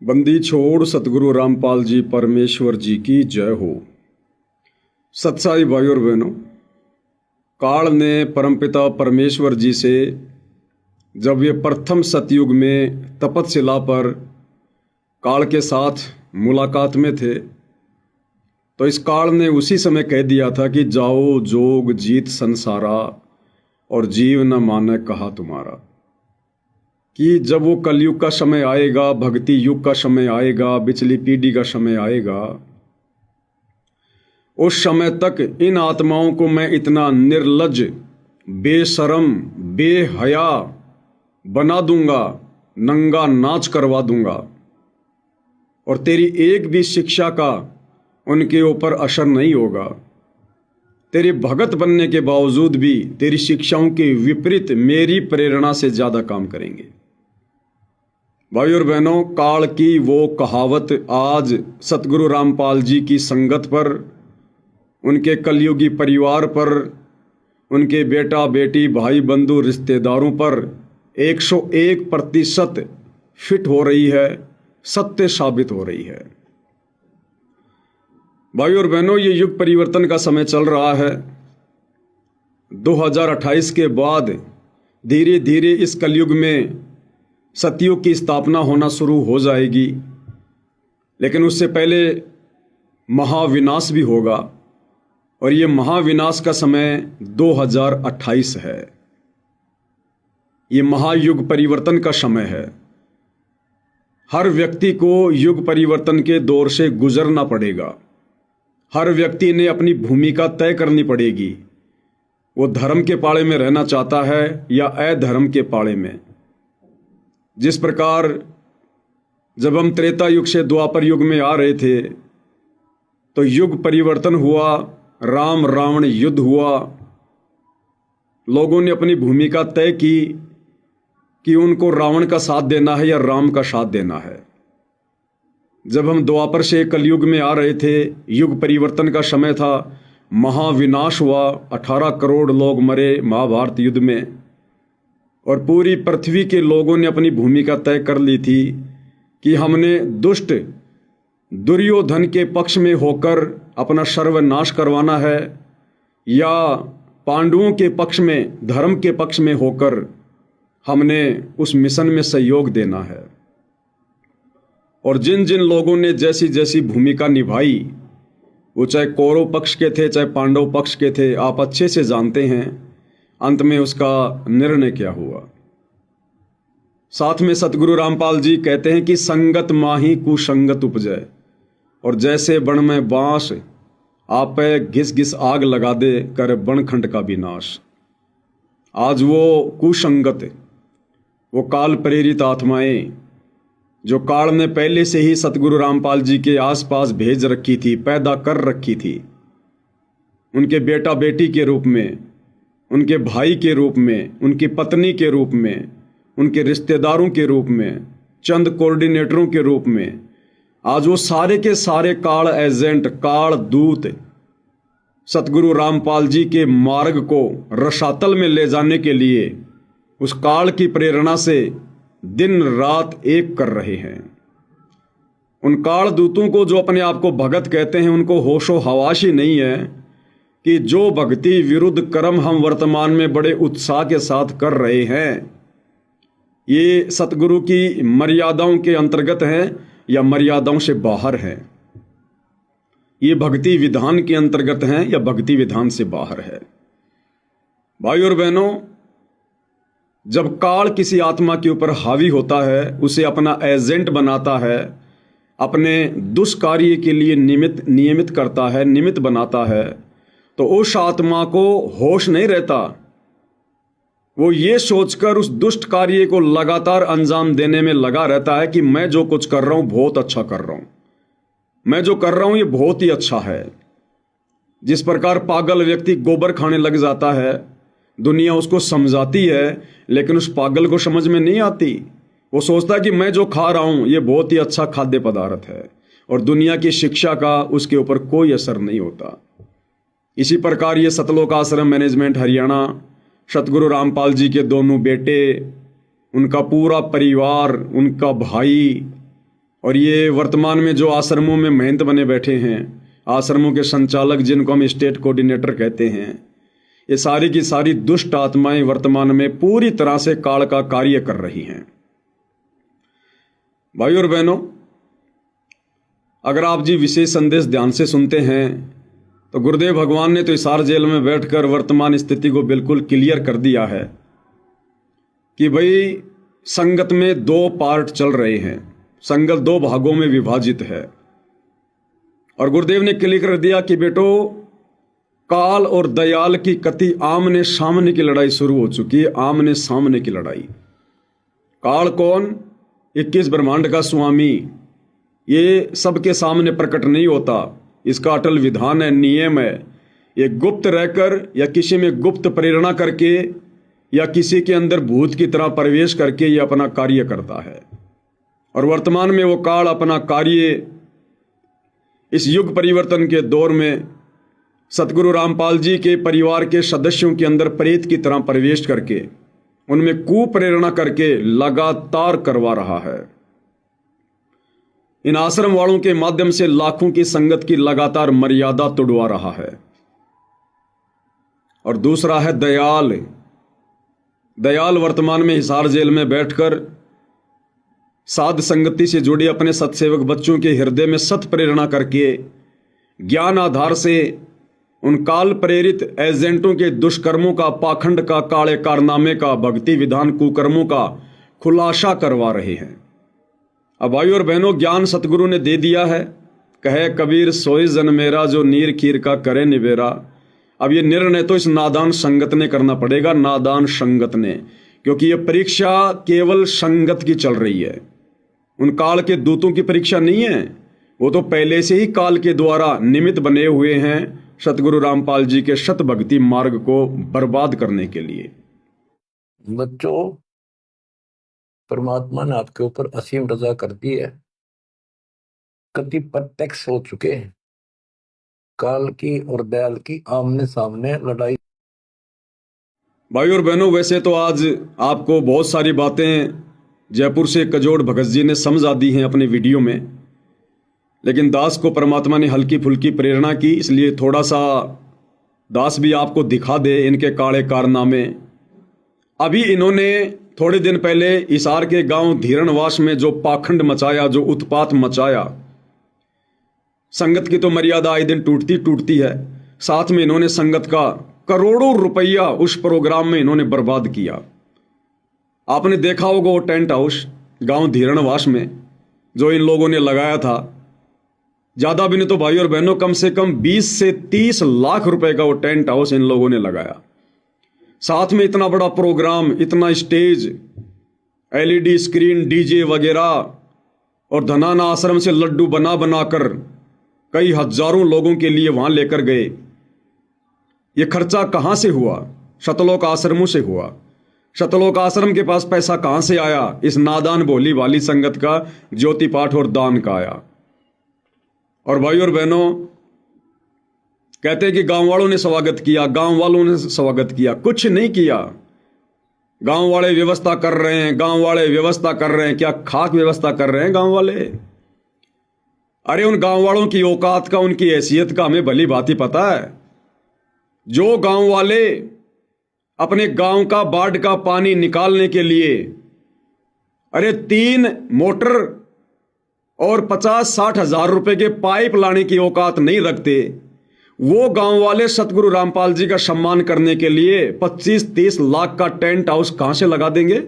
बंदी छोड़ सतगुरु रामपाल जी परमेश्वर जी की जय हो। सत्साई भाई और बहनों, काल ने परमपिता परमेश्वर जी से जब ये प्रथम सतयुग में तपतशिला पर काल के साथ मुलाकात में थे तो इस काल ने उसी समय कह दिया था कि जाओ जोग जीत संसारा और जीव न माने कहा तुम्हारा। कि जब वो कलयुग का समय आएगा, भक्ति युग का समय आएगा, बिचली पीढ़ी का समय आएगा, उस समय तक इन आत्माओं को मैं इतना निर्लज्ज, बेशरम, बेहया बना दूंगा, नंगा नाच करवा दूंगा और तेरी एक भी शिक्षा का उनके ऊपर असर नहीं होगा। तेरे भगत बनने के बावजूद भी तेरी शिक्षाओं के विपरीत मेरी प्रेरणा से ज्यादा काम करेंगे। भाई और बहनों, काल की वो कहावत आज सतगुरु रामपाल जी की संगत पर, उनके कलयुगी परिवार पर, उनके बेटा बेटी भाई बंधु रिश्तेदारों पर 101% फिट हो रही है, सत्य साबित हो रही है। भाई और बहनों, ये युग परिवर्तन का समय चल रहा है। 2028 के बाद धीरे धीरे इस कलयुग में सतयुग की स्थापना होना शुरू हो जाएगी, लेकिन उससे पहले महाविनाश भी होगा और ये महाविनाश का समय 2028 है। ये महायुग परिवर्तन का समय है। हर व्यक्ति को युग परिवर्तन के दौर से गुजरना पड़ेगा। हर व्यक्ति ने अपनी भूमिका तय करनी पड़ेगी। वो धर्म के पाले में रहना चाहता है या अधर्म के पाले में। जिस प्रकार जब हम त्रेता युग से द्वापर युग में आ रहे थे तो युग परिवर्तन हुआ, राम रावण युद्ध हुआ। लोगों ने अपनी भूमिका तय की कि उनको रावण का साथ देना है या राम का साथ देना है। जब हम द्वापर से कलयुग में आ रहे थे, युग परिवर्तन का समय था, महाविनाश हुआ, 18 करोड़ लोग मरे महाभारत युद्ध में और पूरी पृथ्वी के लोगों ने अपनी भूमिका तय कर ली थी कि हमने दुष्ट दुर्योधन के पक्ष में होकर अपना सर्वनाश करवाना है या पांडवों के पक्ष में, धर्म के पक्ष में होकर हमने उस मिशन में सहयोग देना है। और जिन जिन लोगों ने जैसी जैसी भूमिका निभाई, वो चाहे कौरव पक्ष के थे चाहे पांडव पक्ष के थे, आप अच्छे से जानते हैं अंत में उसका निर्णय क्या हुआ। साथ में सतगुरु रामपाल जी कहते हैं कि संगत माही कुसंगत उपजय, और जैसे बण में बांस आप घिस घिस आग लगा दे कर बनखंड का विनाश। आज वो कुसंगत, वो काल प्रेरित आत्माएं जो काल ने पहले से ही सतगुरु रामपाल जी के आसपास भेज रखी थी, पैदा कर रखी थी, उनके बेटा बेटी के रूप में, उनके भाई के रूप में, उनकी पत्नी के रूप में, उनके रिश्तेदारों के रूप में, चंद कोऑर्डिनेटरों के रूप में, आज वो सारे के सारे काल एजेंट, काल दूत सतगुरु रामपाल जी के मार्ग को रसातल में ले जाने के लिए उस काल की प्रेरणा से दिन रात एक कर रहे हैं। उन काल दूतों को जो अपने आप को भगत कहते हैं, उनको होशो हवास ही नहीं है कि जो भक्ति विरुद्ध कर्म हम वर्तमान में बड़े उत्साह के साथ कर रहे हैं, ये सतगुरु की मर्यादाओं के अंतर्गत हैं या मर्यादाओं से बाहर हैं। ये भक्ति विधान के अंतर्गत हैं या भक्ति विधान से बाहर है। भाई और बहनों, जब काल किसी आत्मा के ऊपर हावी होता है, उसे अपना एजेंट बनाता है, अपने दुष्कार्य के लिए नियमित करता है, निमित्त बनाता है, तो उस आत्मा को होश नहीं रहता। वो ये सोचकर उस दुष्ट कार्य को लगातार अंजाम देने में लगा रहता है कि मैं जो कुछ कर रहा हूं बहुत अच्छा कर रहा हूं, मैं जो कर रहा हूं ये बहुत ही अच्छा है। जिस प्रकार पागल व्यक्ति गोबर खाने लग जाता है, दुनिया उसको समझाती है लेकिन उस पागल को समझ में नहीं आती। वो सोचता है कि मैं जो खा रहा हूं ये बहुत ही अच्छा खाद्य पदार्थ है और दुनिया की शिक्षा का उसके ऊपर कोई असर नहीं होता। इसी प्रकार ये सतलोक आश्रम मैनेजमेंट हरियाणा, सतगुरु रामपाल जी के दोनों बेटे, उनका पूरा परिवार, उनका भाई, और ये वर्तमान में जो आश्रमों में महंत बने बैठे हैं, आश्रमों के संचालक जिनको हम स्टेट कोऑर्डिनेटर कहते हैं, ये सारी की सारी दुष्ट आत्माएं वर्तमान में पूरी तरह से काल का कार्य कर रही हैं। भाई और बहनों, अगर आप जी विशेष संदेश ध्यान से सुनते हैं तो गुरुदेव भगवान ने तो हिसार जेल में बैठकर वर्तमान स्थिति को बिल्कुल क्लियर कर दिया है कि भाई संगत में दो पार्ट चल रहे हैं, संगत दो भागों में विभाजित है। और गुरुदेव ने क्लियर कर दिया कि बेटो, काल और दयाल की कति आमने सामने की लड़ाई शुरू हो चुकी है, आमने सामने की लड़ाई। काल कौन? 21 ब्रह्मांड का स्वामी। ये सबके सामने प्रकट नहीं होता, इसका अटल विधान है, नियम है। ये गुप्त रहकर या किसी में गुप्त प्रेरणा करके या किसी के अंदर भूत की तरह प्रवेश करके ये अपना कार्य करता है। और वर्तमान में वो काल अपना कार्य इस युग परिवर्तन के दौर में सतगुरु रामपाल जी के परिवार के सदस्यों के अंदर प्रेत की तरह प्रवेश करके उनमें कुप्रेरणा करके लगातार करवा रहा है। इन आश्रम वालों के माध्यम से लाखों की संगत की लगातार मर्यादा तोड़वा रहा है। और दूसरा है दयाल। दयाल वर्तमान में हिसार जेल में बैठकर साध संगति से जुड़े अपने सत्सेवक बच्चों के हृदय में सत प्रेरणा करके ज्ञान आधार से उन काल प्रेरित एजेंटों के दुष्कर्मों का, पाखंड का, काले कारनामे का, भक्ति विधान कुकर्मों का खुलासा करवा रहे हैं। अब भाई और बहनों, ज्ञान सतगुरु ने दे दिया है। कहे कबीर सोई जन मेरा, जो नीर खीर का करे निबेरा। अब ये निर्णय तो इस नादान संगत ने करना पड़ेगा, नादान संगत ने, क्योंकि ये परीक्षा केवल संगत की चल रही है। उन काल के दूतों की परीक्षा नहीं है, वो तो पहले से ही काल के द्वारा निमित्त बने हुए हैं सतगुरु रामपाल जी के शत भक्ति मार्ग को बर्बाद करने के लिए। बच्चों, परमात्मा ने आपके ऊपर असीम रजा कर दी है। कति प्रत्यक्ष हो चुके हैं काल की और दयाल की आमने सामने लड़ाई। भाई और बहनों, वैसे तो आज आपको बहुत सारी बातें जयपुर से कजोड़ भगत जी ने समझा दी हैं अपने वीडियो में, लेकिन दास को परमात्मा ने हल्की फुल्की प्रेरणा की, इसलिए थोड़ा सा दास भी आपको दिखा दे इनके काले कारनामे। अभी इन्होंने थोड़े दिन पहले हिसार के गांव धीरणवास में जो पाखंड मचाया, जो उत्पात मचाया, संगत की तो मर्यादा आए दिन टूटती है। साथ में इन्होंने संगत का करोड़ों रुपया उस प्रोग्राम में इन्होंने बर्बाद किया। आपने देखा होगा वो टेंट हाउस गांव धीरणवास में जो इन लोगों ने लगाया था, ज्यादा भी नहीं तो भाई और बहनों कम से कम 20 से 30 लाख रुपए का वो टेंट हाउस इन लोगों ने लगाया। साथ में इतना बड़ा प्रोग्राम, इतना स्टेज, एलईडी स्क्रीन, डीजे वगैरह, और धनाना आश्रम से लड्डू बना बनाकर कई हजारों लोगों के लिए वहां लेकर गए। ये खर्चा कहां से हुआ? शतलोक आश्रमों से हुआ। शतलोक आश्रम के पास पैसा कहां से आया? इस नादान भोली वाली संगत का ज्योति पाठ और दान का आया। और भाई और बहनों, कहते हैं कि गांव वालों ने स्वागत किया, गांव वालों ने स्वागत किया। कुछ नहीं किया। गांव वाले व्यवस्था कर रहे हैं, गांव वाले व्यवस्था कर रहे हैं। क्या खाक व्यवस्था कर रहे हैं गांव वाले? अरे उन गांव वालों की औकात का, उनकी हैसियत का हमें भली भांति पता है। जो गांव वाले अपने गांव का बाढ़ का पानी निकालने के लिए अरे 3 मोटर और 50-60 हजार रुपए के पाइप लाने की औकात नहीं रखते, वो गांव वाले सतगुरु रामपाल जी का सम्मान करने के लिए 25-30 लाख का टेंट हाउस कहां से लगा देंगे?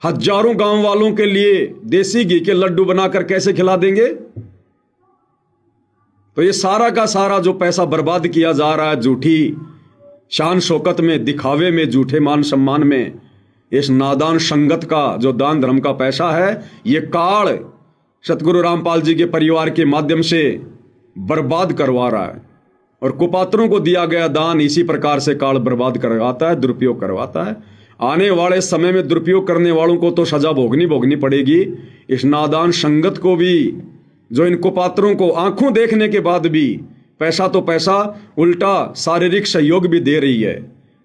हजारों गांव वालों के लिए देसी घी के लड्डू बनाकर कैसे खिला देंगे? तो ये सारा का सारा जो पैसा बर्बाद किया जा रहा है झूठी शान शौकत में, दिखावे में, झूठे मान सम्मान में, इस नादान संगत का जो दान धर्म का पैसा है, ये काल सतगुरु रामपाल जी के परिवार के माध्यम से बर्बाद करवा रहा है। और कुपात्रों को दिया गया दान इसी प्रकार से काल बर्बाद करवाता है, दुरुपयोग करवाता है। आने वाले समय में दुरुपयोग करने वालों को तो सजा भोगनी पड़ेगी। इस नादान संगत को भी, जो इन कुपात्रों को आंखों देखने के बाद भी पैसा तो पैसा, उल्टा शारीरिक सहयोग भी दे रही है,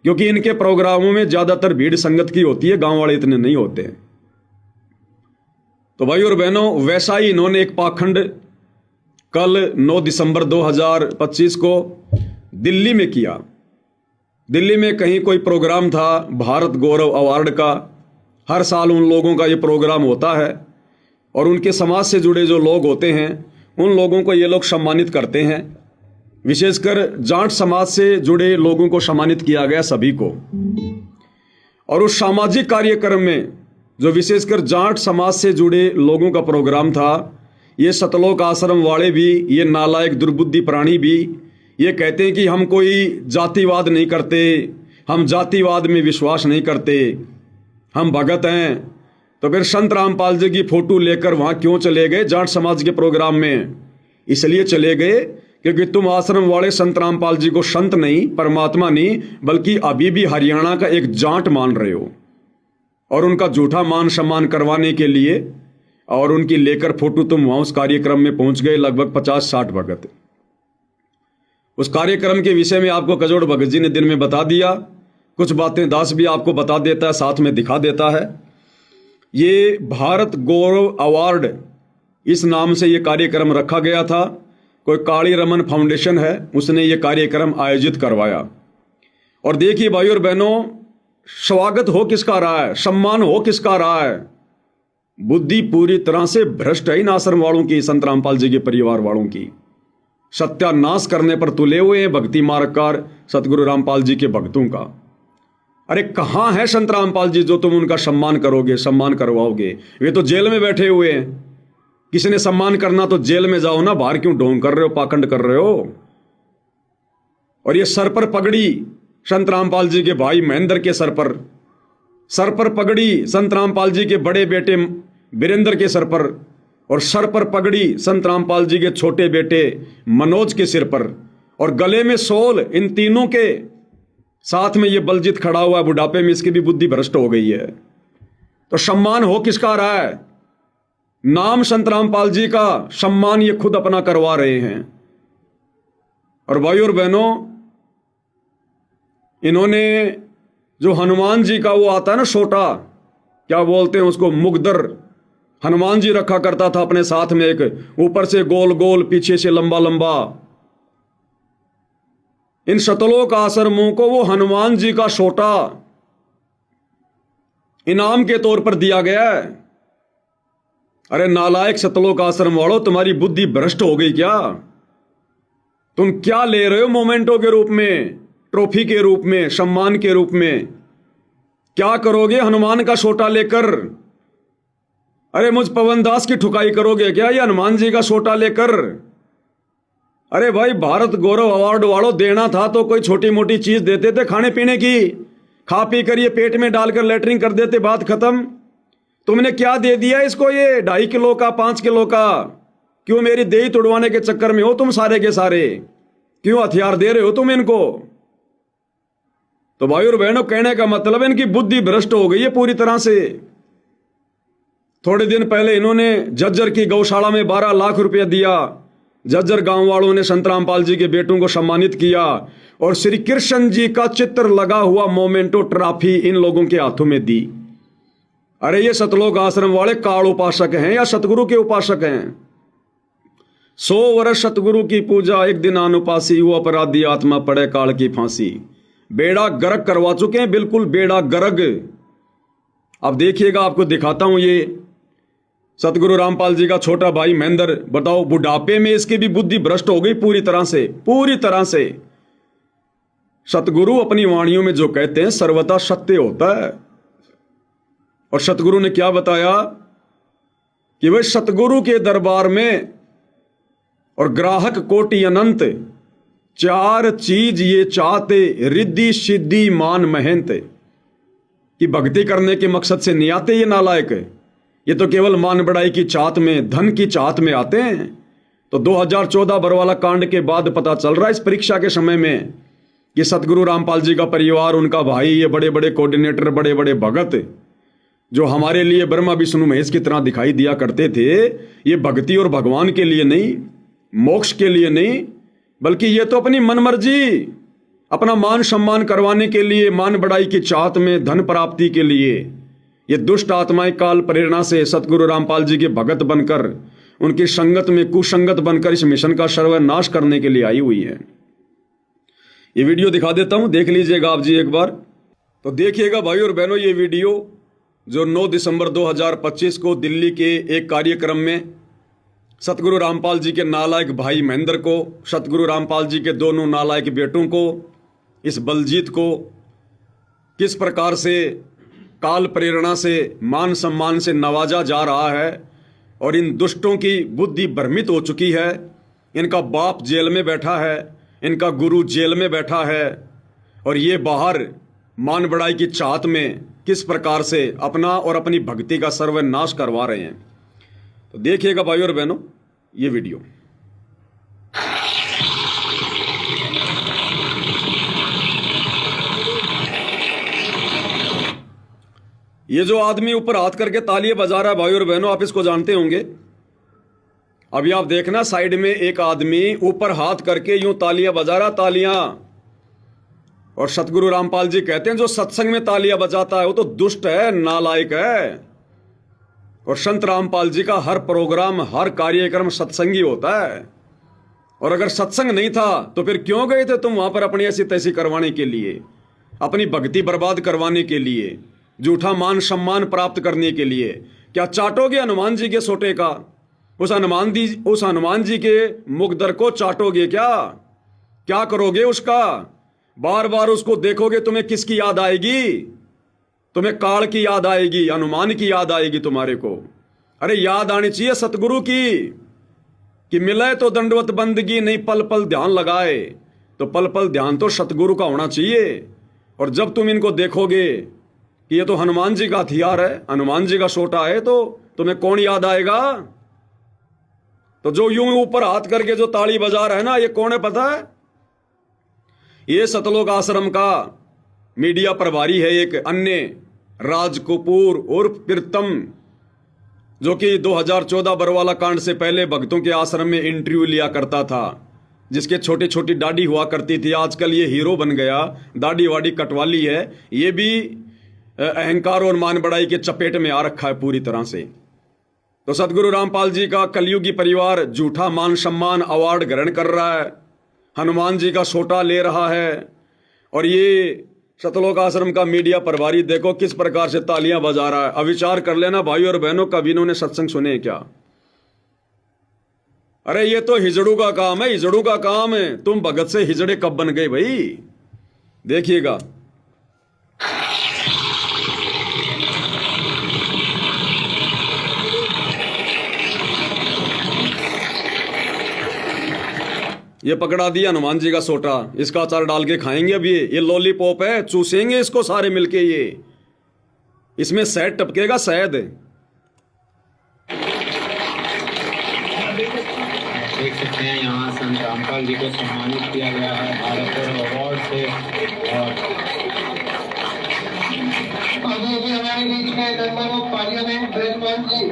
क्योंकि इनके प्रोग्रामों में ज्यादातर भीड़ संगत की होती है, गांव वाले इतने नहीं होते। तो भाई और बहनों, वैसा ही इन्होंने एक पाखंड कल 9 दिसंबर 2025 को दिल्ली में किया। दिल्ली में कहीं कोई प्रोग्राम था भारत गौरव अवार्ड का। हर साल उन लोगों का ये प्रोग्राम होता है और उनके समाज से जुड़े जो लोग होते हैं उन लोगों को ये लोग सम्मानित करते हैं। विशेषकर जाट समाज से जुड़े लोगों को सम्मानित किया गया, सभी को। और उस सामाजिक कार्यक्रम में जो विशेषकर जाट समाज से जुड़े लोगों का प्रोग्राम था, ये सतलोक आश्रम वाले भी, ये नालायक दुर्बुद्धि प्राणी भी ये कहते हैं कि हम कोई जातिवाद नहीं करते, हम जातिवाद में विश्वास नहीं करते, हम भगत हैं। तो फिर संत रामपाल जी की फोटो लेकर वहाँ क्यों चले गए जाट समाज के प्रोग्राम में? इसलिए चले गए क्योंकि तुम आश्रम वाले संत रामपाल जी को संत नहीं, परमात्मा नहीं, बल्कि अभी भी हरियाणा का एक जाट मान रहे हो। और उनका झूठा मान सम्मान करवाने के लिए और उनकी लेकर फोटो तुम वहाँ उस कार्यक्रम में पहुंच गए, लगभग 50-60 भगत। उस कार्यक्रम के विषय में आपको कजोड़ भगत जी ने दिन में बता दिया, कुछ बातें दास भी आपको बता देता है, साथ में दिखा देता है। ये भारत गौरव अवार्ड इस नाम से ये कार्यक्रम रखा गया था। कोई काली रमन फाउंडेशन है, उसने ये कार्यक्रम आयोजित करवाया। और देखिए भाई और बहनों, स्वागत हो किसका रहा है, सम्मान हो किसका रहा है? बुद्धि पूरी तरह से भ्रष्ट है इन आश्रम वालों की, संत रामपाल जी के परिवार वालों की। सत्यानाश करने पर तुले हुए हैं भक्ति मार्गकार सतगुरु रामपाल जी के भक्तों का। अरे कहाँ है संत रामपाल जी जो तुम उनका सम्मान करोगे, सम्मान करवाओगे? वे तो जेल में बैठे हुए हैं। किसी ने सम्मान करना तो जेल में जाओ ना, बाहर क्यों ढोंग कर रहे हो, पाखंड कर रहे हो? और ये सर पर पगड़ी संत रामपाल जी के भाई महेंद्र के सर पर पगड़ी संत रामपाल जी के बड़े बेटे वीरेंद्र के सर पर, और सर पर पगड़ी संत रामपाल जी के छोटे बेटे मनोज के सिर पर, और गले में सोल इन तीनों के साथ में ये बलजीत खड़ा हुआ है बुढ़ापे में, इसकी भी बुद्धि भ्रष्ट हो गई है। तो सम्मान हो किसका रहा है? नाम संत रामपाल जी का सम्मान ये खुद अपना करवा रहे हैं। और भाई और बहनों, इन्होंने जो हनुमान जी का वो आता है ना छोटा, क्या बोलते हैं उसको, मुगदर हनुमान जी रखा करता था अपने साथ में, एक ऊपर से गोल गोल पीछे से लंबा लंबा। इन शतलोक आश्रमों को वो हनुमान जी का छोटा इनाम के तौर पर दिया गया है। अरे नालायक शतलोक आश्रम वालों, तुम्हारी बुद्धि भ्रष्ट हो गई क्या? तुम क्या ले रहे हो मोमेंटो के रूप में, ट्रॉफी के रूप में, सम्मान के रूप में? क्या करोगे हनुमान का छोटा लेकर? अरे मुझ पवन दास की ठुकाई करोगे क्या ये हनुमान जी का छोटा लेकर? अरे भाई, भारत गौरव अवार्ड वालों, देना था तो कोई छोटी मोटी चीज देते थे खाने पीने की, खा पी कर ये पेट में डालकर लेटरिन कर देते, बात खत्म। तुमने क्या दे दिया इसको, ये 2.5 किलो का, 5 किलो का? क्यों मेरी देही तुड़वाने के चक्कर में हो तुम सारे के सारे? क्यों हथियार दे रहे हो तुम इनको? तो भाई और बहनों, कहने का मतलब इनकी बुद्धि भ्रष्ट हो गई है पूरी तरह से। थोड़े दिन पहले इन्होंने झज्जर की गौशाला में 12 लाख रुपया दिया। झज्जर गांव वालों ने संत रामपाल जी के बेटों को सम्मानित किया और श्री कृष्ण जी का चित्र लगा हुआ मोमेंटो ट्रॉफी इन लोगों के हाथों में दी। अरे ये सतलोक आश्रम वाले काल उपासक हैं या सतगुरु के उपासक हैं? 100 वर्ष सतगुरु की पूजा, एक दिन अनुपासी, वो अपराधी आत्मा पड़े काल की फांसी। बेड़ा गर्क करवा चुके हैं, बिल्कुल बेड़ा गर्क। अब देखिएगा, आपको दिखाता हूं ये सतगुरु रामपाल जी का छोटा भाई महेंद्र। बताओ, बुढ़ापे में इसकी भी बुद्धि भ्रष्ट हो गई पूरी तरह से, पूरी तरह से। सतगुरु अपनी वाणियों में जो कहते हैं सर्वथा सत्य होता है। और सतगुरु ने क्या बताया कि वह सतगुरु के दरबार में और ग्राहक कोटि अनंत, 4 चीज ये चाहते, रिद्धि सिद्धि मान महंत। कि भक्ति करने के मकसद से नहीं आते ये नालायक, ये तो केवल मान बढ़ाई की चाहत में, धन की चाहत में आते हैं। तो 2014 बरवाला कांड के बाद पता चल रहा है इस परीक्षा के समय में कि सतगुरु रामपाल जी का परिवार, उनका भाई, ये बड़े बड़े कोऑर्डिनेटर, बड़े बड़े भगत जो हमारे लिए ब्रह्मा विष्णु महेश की तरह दिखाई दिया करते थे, ये भक्ति और भगवान के लिए नहीं, मोक्ष के लिए नहीं, बल्कि ये तो अपनी मनमर्जी, अपना मान सम्मान करवाने के लिए, मान बढ़ाई की चाहत में, धन प्राप्ति के लिए ये दुष्ट आत्माएं काल प्रेरणा से सतगुरु रामपाल जी के भगत बनकर उनकी संगत में कुसंगत बनकर इस मिशन का सर्वनाश करने के लिए आई हुई है। ये वीडियो दिखा देता हूं, देख लीजिएगा आप जी एक बार। तो देखिएगा भाई और बहनों, ये वीडियो जो 9 दिसंबर 2025 को दिल्ली के एक कार्यक्रम में सतगुरु रामपाल जी के नालायक भाई महेंद्र को, सतगुरु रामपाल जी के दोनों नालायक बेटों को, इस बलजीत को किस प्रकार से काल प्रेरणा से मान सम्मान से नवाजा जा रहा है और इन दुष्टों की बुद्धि भ्रमित हो चुकी है। इनका बाप जेल में बैठा है, इनका गुरु जेल में बैठा है और ये बाहर मान बढ़ाई की चाहत में किस प्रकार से अपना और अपनी भक्ति का सर्वनाश करवा रहे हैं। तो देखिएगा भाई और बहनों ये वीडियो। ये जो आदमी ऊपर हाथ करके तालियां बजा रहा है भाई और बहनों, आप इसको जानते होंगे। अभी आप देखना साइड में एक आदमी ऊपर हाथ करके यूं तालियां बजा रहा, तालियां। और सतगुरु रामपाल जी कहते हैं जो सत्संग में तालियां बजाता है वो तो दुष्ट है, नालायक है। और संत रामपाल जी का हर प्रोग्राम, हर कार्यक्रम सत्संगी होता है। और अगर सत्संग नहीं था तो फिर क्यों गए थे तुम वहां पर अपनी ऐसी तैसी करवाने के लिए, अपनी भक्ति बर्बाद करवाने के लिए, झूठा मान सम्मान प्राप्त करने के लिए? क्या चाटोगे हनुमान जी के सोटे का? उस हनुमान जी के मुखदर को चाटोगे क्या? क्या करोगे उसका? बार बार उसको देखोगे, तुम्हें किसकी याद आएगी? तुम्हें काल की याद आएगी, हनुमान की याद आएगी तुम्हारे को। अरे याद आनी चाहिए सतगुरु की कि मिले तो दंडवत बंदगी, नहीं पल पल ध्यान लगाए। तो पल पल ध्यान तो सतगुरु का होना चाहिए। और जब तुम इनको देखोगे कि ये तो हनुमान जी का हथियार है, हनुमान जी का सोटा है, तो तुम्हें कौन याद आएगा? तो जो यूं ऊपर हाथ करके जो ताली बजा रहा है ना, ये कौन है पता है? ये सतलोक आश्रम का मीडिया प्रभारी है एक अन्य राज कपूर उर्फ प्रीतम, जो कि 2014 बरवाला कांड से पहले भक्तों के आश्रम में इंटरव्यू लिया करता था, जिसके छोटी छोटी दाढ़ी हुआ करती थी। आजकल ये हीरो बन गया, दाढ़ी वाड़ी कटवा ली है। ये भी अहंकार और मान बढ़ाई के चपेट में आ रखा है पूरी तरह से। तो सतगुरु रामपाल जी का कलयुगी परिवार झूठा मान सम्मान अवार्ड ग्रहण कर रहा है, हनुमान जी का सोटा ले रहा है। और ये सतलोक आश्रम का मीडिया प्रभारी देखो किस प्रकार से तालियां बजा रहा है। अब विचार कर लेना भाई और बहनों, कभी इन्होंने सत्संग सुने क्या? अरे ये तो हिजड़ू का काम है, हिजड़ू का काम है। तुम भगत से हिजड़े कब बन गए भाई? देखिएगा। ये पकड़ा दिया हनुमान जी का सोटा, इसका अचार डाल के खाएंगे। अब ये लॉलीपॉप है, चूसेंगे इसको सारे मिलके। ये इसमें शहद टपकेगा, शहद। देख सकते हैं यहाँ संत रामपाल जी को सम्मानित किया गया है भारत अवार्ड से। और अभी भी हमारे बीच में member of parliament Brijmohan ji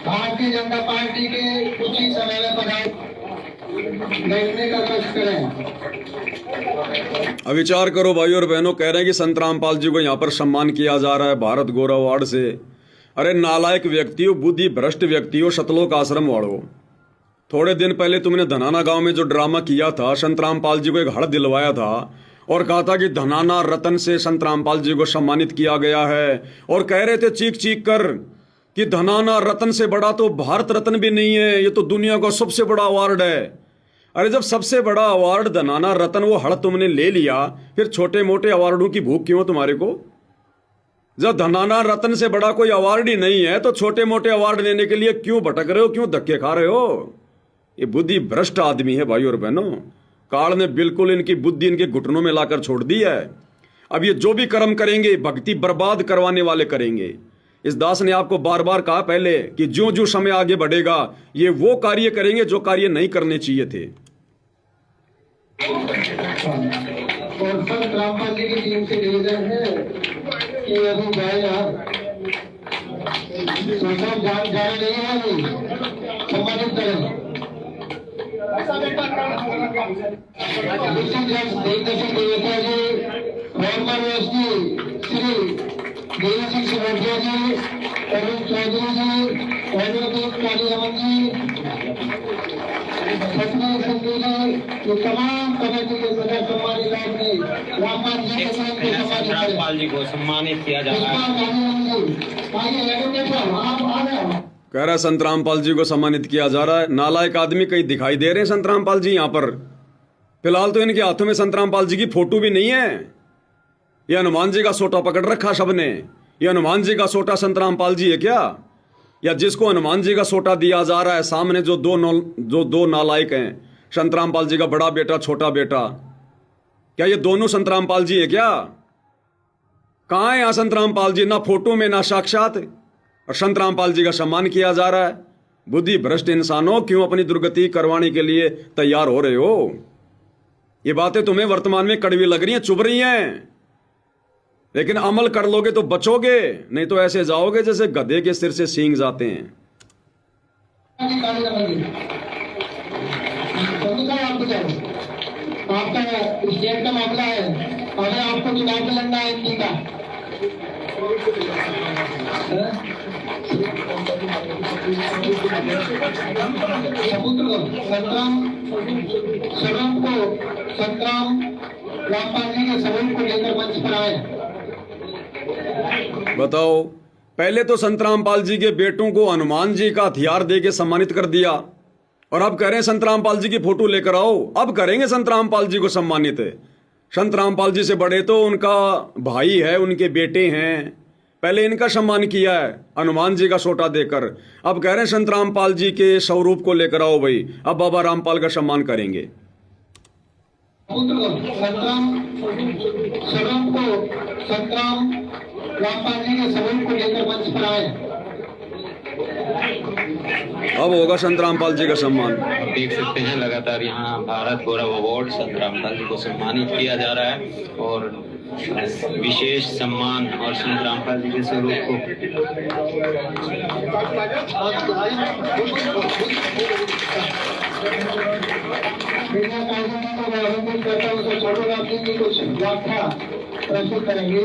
Bharatiya Janata party के कुछ ही समय में पधारे, बैठने का कष्ट करें। अब विचार करो भाई और बहनों, कह रहे हैं कि संत रामपाल जी को यहाँ पर सम्मान किया जा रहा है भारत गौरव अवार्ड से। अरे नालायक व्यक्ति हो, बुद्धि भ्रष्ट व्यक्ति हो, सतलोक आश्रम वालों। थोड़े दिन पहले तुमने धनाना गांव में जो ड्रामा किया था, संत रामपाल जी को एक हड़ दिलवाया था और कहा था कि धनाना रत्न से संत रामपाल जी को सम्मानित किया गया है। और कह रहे थे चीख चीख कर कि धनाना रत्न से बड़ा तो भारत रत्न भी नहीं है, ये तो दुनिया का सबसे बड़ा अवार्ड है। अरे जब सबसे बड़ा अवार्ड धनाना रत्न वो हड़ तुमने ले लिया, फिर छोटे मोटे अवार्डों की भूख क्यों तुम्हारे को? जब धनाना रत्न से बड़ा कोई अवार्ड ही नहीं है तो छोटे मोटे अवार्ड लेने के लिए क्यों भटक रहे हो, क्यों धक्के खा रहे हो? ये बुद्धि भ्रष्ट आदमी है भाई और बहनों। काल ने बिल्कुल इनकी बुद्धि इनके घुटनों में लाकर छोड़ दी है। अब ये जो भी कर्म करेंगे भक्ति बर्बाद करवाने वाले करेंगे। इस दास ने आपको बार बार कहा पहले कि ज्यों ज्यों समय आगे बढ़ेगा ये वो कार्य करेंगे जो कार्य नहीं करने चाहिए थे। और संत रामपाल जी की टीम से निवेदन है कि अभी जाएगा तो सब जाने नहीं है, सम्मानित करें। फॉर्मर एसडी श्री देवी सिंह सिमोटिया जी, अरुण चौधरी जी, एडवोकेट काली रमन जी, सतनाम संधू जी, ये तमाम कमेटी के सदस्य सम्मानित आदमी रामपाल जी को संतरामपाल जी को सम्मानित किया जा रहा है। आइए एडवोकेट साहब आप आ रहे कह रहा है संतरामपाल जी को सम्मानित किया जा रहा है। नालायक आदमी कहीं दिखाई दे रहे हैं संतरामपाल जी यहाँ पर? फिलहाल तो इनके हाथों में संतरामपाल जी की फोटो भी नहीं है। ये हनुमान जी का सोटा पकड़ रखा सबने। ये हनुमान जी का सोटा संतरामपाल जी है क्या? या जिसको हनुमान जी का सोटा दिया जा रहा है सामने जो दो नालायक हैं, संतरामपाल जी का बड़ा बेटा छोटा बेटा, क्या ये दोनों संतरामपाल जी है क्या? कहाँ है यहाँ संतरामपाल जी? ना फोटो में ना साक्षात। और संतरामपाल जी का सम्मान किया जा रहा है। बुद्धि भ्रष्ट इंसानों, क्यों अपनी दुर्गति करवाने के लिए तैयार हो रहे हो? ये बातें तुम्हें वर्तमान में कड़वी लग रही हैं, चुभ रही हैं, लेकिन अमल कर लोगे तो बचोगे, नहीं तो ऐसे जाओगे जैसे गधे के सिर से सींग जाते हैं। आपका स्टेट का मामला है, अगर आपको चुनाव में लड़ना है इनकी का संतराम रामपाल जी के सबूत को लेकर मंच पर आए। बताओ, पहले तो संतरामपाल जी के बेटों को हनुमान जी का हथियार दे के सम्मानित कर दिया, और अब कह रहे हैं संतरामपाल जी की फोटो लेकर आओ। अब करेंगे संतरामपाल जी को सम्मानित। संतरामपाल जी से बड़े तो उनका भाई है, उनके बेटे हैं। पहले इनका सम्मान किया है हनुमान जी का सोटा देकर। अब कह रहे हैं संतरामपाल जी के स्वरूप को लेकर आओ भाई। अब बाबा रामपाल का सम्मान करेंगे। संतराम रामपाल जी के स्वरूप को लेकर मंच पर आए। अब होगा संतरामपाल जी का सम्मान। देख सकते हैं लगातार यहाँ भारत गौरव अवार्ड संतरामपाल जी को सम्मानित किया जा रहा है, और विशेष सम्मान और संतरामपाल जी के स्वरूप को प्रस्तुत करेंगे।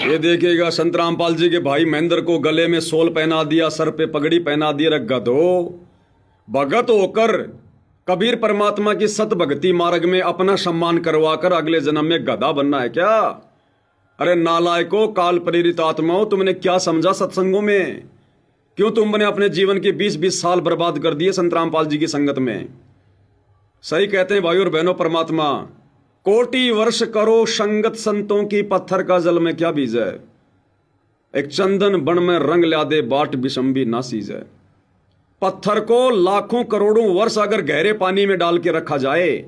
ये देखिएगा, संतरामपाल जी के भाई महेंद्र को गले में सोल पहना दिया, सर पे पगड़ी पहना दिया। रे गधो, भगत होकर कबीर परमात्मा की सत भक्ति मार्ग में अपना सम्मान करवाकर अगले जन्म में गधा बनना है क्या? अरे नालायको, काल प्रेरित आत्माओं, तुमने क्या समझा सत्संगों में? क्यों तुमने अपने जीवन के 20-20 साल बर्बाद कर दिए संतरामपाल जी की संगत में? सही कहते हैं भाई और बहनों, परमात्मा कोटि वर्ष करो संगत संतों की, पत्थर का जल में क्या बीज है? एक चंदन बन में रंग ला दे, बाट बिशंबी ना सीज है। पत्थर को लाखों करोड़ों वर्ष अगर गहरे पानी में डाल के रखा जाए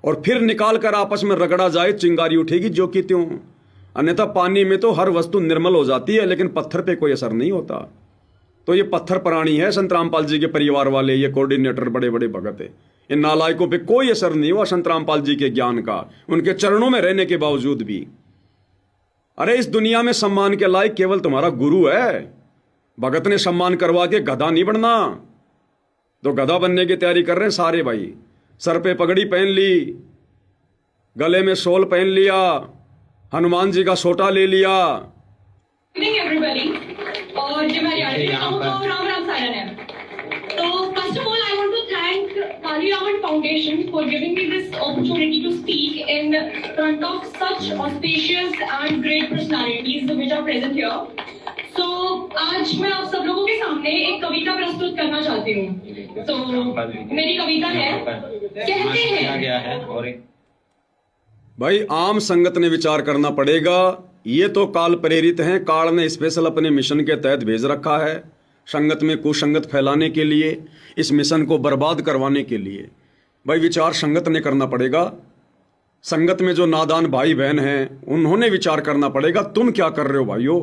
और फिर निकाल कर आपस में रगड़ा जाए, चिंगारी उठेगी जो कि त्यों। अन्यथा पानी में तो हर वस्तु निर्मल हो जाती है, लेकिन पत्थर पे कोई असर नहीं होता। तो ये पत्थर प्राणी है संतरामपाल जी के परिवार वाले, ये कोऑर्डिनेटर बड़े बड़े भगत है। इन नालायकों पे कोई असर नहीं हुआ संतरामपाल जी के ज्ञान का, उनके चरणों में रहने के बावजूद भी। अरे इस दुनिया में सम्मान के लायक केवल तुम्हारा गुरु है। भगत ने सम्मान करवा के गधा नहीं बनना। तो गधा बनने की तैयारी कर रहे हैं सारे भाई। सर पे पगड़ी पहन ली, गले में शॉल पहन लिया, हनुमान जी का सोटा ले लिया। और जो मैं राम राम सारन है। तो first of all I want to thank Kali Ravan Foundation for giving me this opportunity to speak in front of such auspicious and great personalities which are present here. So आज मैं आप सब लोगों के सामने एक कविता प्रस्तुत करना चाहती हूँ। तो मेरी कविता है, कहते हैं। भाई आम संगत ने विचार करना पड़ेगा। ये तो काल प्रेरित हैं, काल ने स्पेशल अपने मिशन के तहत भेज रखा है संगत में कुसंगत फैलाने के लिए, इस मिशन को बर्बाद करवाने के लिए। भाई विचार संगत ने करना पड़ेगा। संगत में जो नादान भाई बहन हैं उन्होंने विचार करना पड़ेगा, तुम क्या कर रहे हो भाइयों?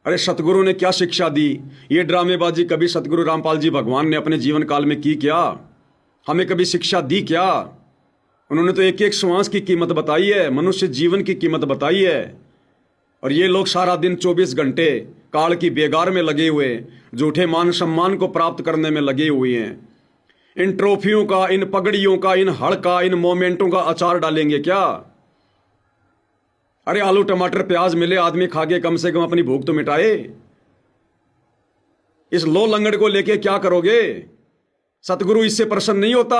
अरे सतगुरु ने क्या शिक्षा दी? ये ड्रामेबाजी कभी सतगुरु रामपाल जी भगवान ने अपने जीवन काल में की क्या? हमें कभी शिक्षा दी क्या? उन्होंने तो एक एक श्वास की कीमत बताई है, मनुष्य जीवन की कीमत बताई है। और ये लोग सारा दिन 24 घंटे काल की बेगार में लगे हुए, झूठे मान सम्मान को प्राप्त करने में लगे हुए हैं। इन ट्रॉफियों का, इन पगड़ियों का, इन हड़ का, इन मोमेंटों का अचार डालेंगे क्या? अरे आलू टमाटर प्याज मिले, आदमी खा के कम से कम अपनी भूख तो मिटाए। इस लो लंगड़ को लेके क्या करोगे? सतगुरु इससे प्रसन्न नहीं होता।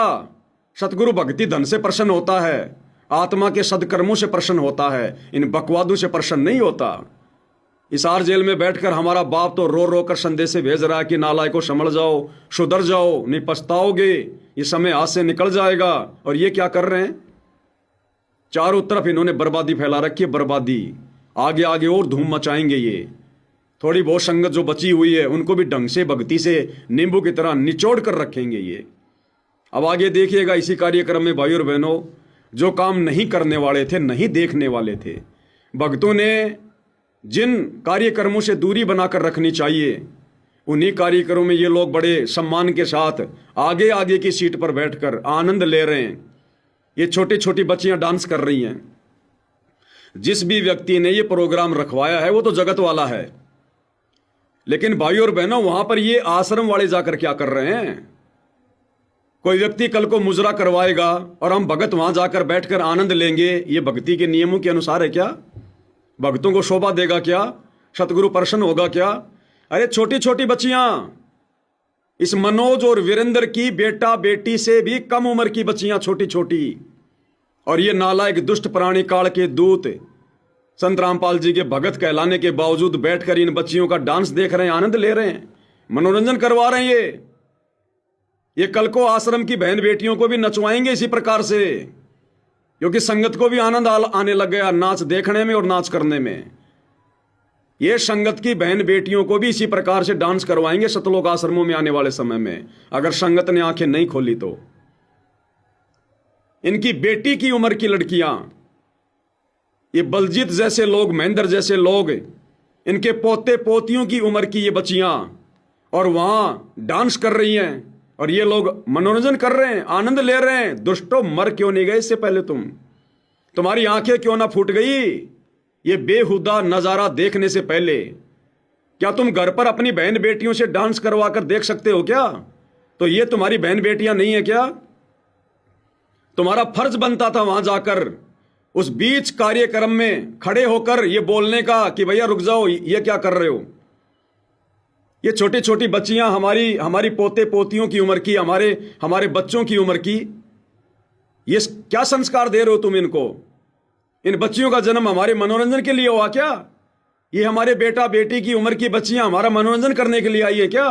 सतगुरु भक्ति धन से प्रसन्न होता है, आत्मा के सदकर्मों से प्रसन्न होता है, इन बकवादों से प्रसन्न नहीं होता। इसार जेल में बैठकर हमारा बाप तो रो रो कर संदेशे भेज रहा है कि नालायक को संभल जाओ, सुधर जाओ, नहीं पछताओगे, ये समय हाथ से निकल जाएगा। और ये क्या कर रहे हैं? चारों तरफ इन्होंने बर्बादी फैला रखी है, बर्बादी। आगे आगे और धूम मचाएंगे ये। थोड़ी बहुत संगत जो बची हुई है उनको भी ढंग से भक्ति से नींबू की तरह निचोड़ कर रखेंगे ये। अब आगे देखिएगा इसी कार्यक्रम में भाई और बहनों, जो काम नहीं करने वाले थे, नहीं देखने वाले थे, भक्तों ने जिन कार्यक्रमों से दूरी बनाकर रखनी चाहिए, उन्हीं कार्यक्रमों में ये लोग बड़े सम्मान के साथ आगे आगे की सीट पर बैठकर आनंद ले रहे हैं। ये छोटी छोटी बच्चियां डांस कर रही हैं। जिस भी व्यक्ति ने ये प्रोग्राम रखवाया है वो तो जगत वाला है, लेकिन भाई और बहनों वहां पर ये आश्रम वाले जाकर क्या कर रहे हैं? कोई व्यक्ति कल को मुजरा करवाएगा और हम भगत वहां जाकर बैठकर आनंद लेंगे, ये भक्ति के नियमों के अनुसार है क्या? भक्तों को शोभा देगा क्या? सतगुरु प्रसन्न होगा क्या? अरे छोटी छोटी बच्चियां, इस मनोज और वीरेंद्र की बेटा बेटी से भी कम उम्र की बच्चियां, छोटी छोटी, और ये नालायक दुष्ट प्राणी काल के दूत संत रामपाल जी के भगत कहलाने के बावजूद बैठकर इन बच्चियों का डांस देख रहे हैं, आनंद ले रहे हैं, मनोरंजन करवा रहे हैं। ये कल को आश्रम की बहन बेटियों को भी नचवाएंगे इसी प्रकार से, क्योंकि संगत को भी आनंद आने लग गया नाच देखने में और नाच करने में। ये संगत की बहन बेटियों को भी इसी प्रकार से डांस करवाएंगे सतलोक आश्रमों में आने वाले समय में, अगर संगत ने आंखें नहीं खोली तो। इनकी बेटी की उम्र की लड़कियां, ये बलजीत जैसे लोग, महेंद्र जैसे लोग, इनके पोते पोतियों की उम्र की ये बच्चियां, और वहां डांस कर रही हैं, और ये लोग मनोरंजन कर रहे हैं, आनंद ले रहे हैं। दुष्टों, मर क्यों नहीं गए इससे पहले? तुम्हारी आंखें क्यों ना फूट गई ये बेहुदा नजारा देखने से पहले? क्या तुम घर पर अपनी बहन बेटियों से डांस करवा कर देख सकते हो क्या? तो ये तुम्हारी बहन बेटियां नहीं है क्या? तुम्हारा फर्ज बनता था वहां जाकर उस बीच कार्यक्रम में खड़े होकर ये बोलने का कि भैया रुक जाओ, ये क्या कर रहे हो? ये छोटी छोटी बच्चियां, हमारी पोते पोतियों की उम्र की, हमारे बच्चों की उम्र की, ये क्या संस्कार दे रहे हो तुम इनको? इन बच्चियों का जन्म हमारे मनोरंजन के लिए हुआ क्या? ये हमारे बेटा बेटी की उम्र की बच्चियां हमारा मनोरंजन करने के लिए आई है क्या?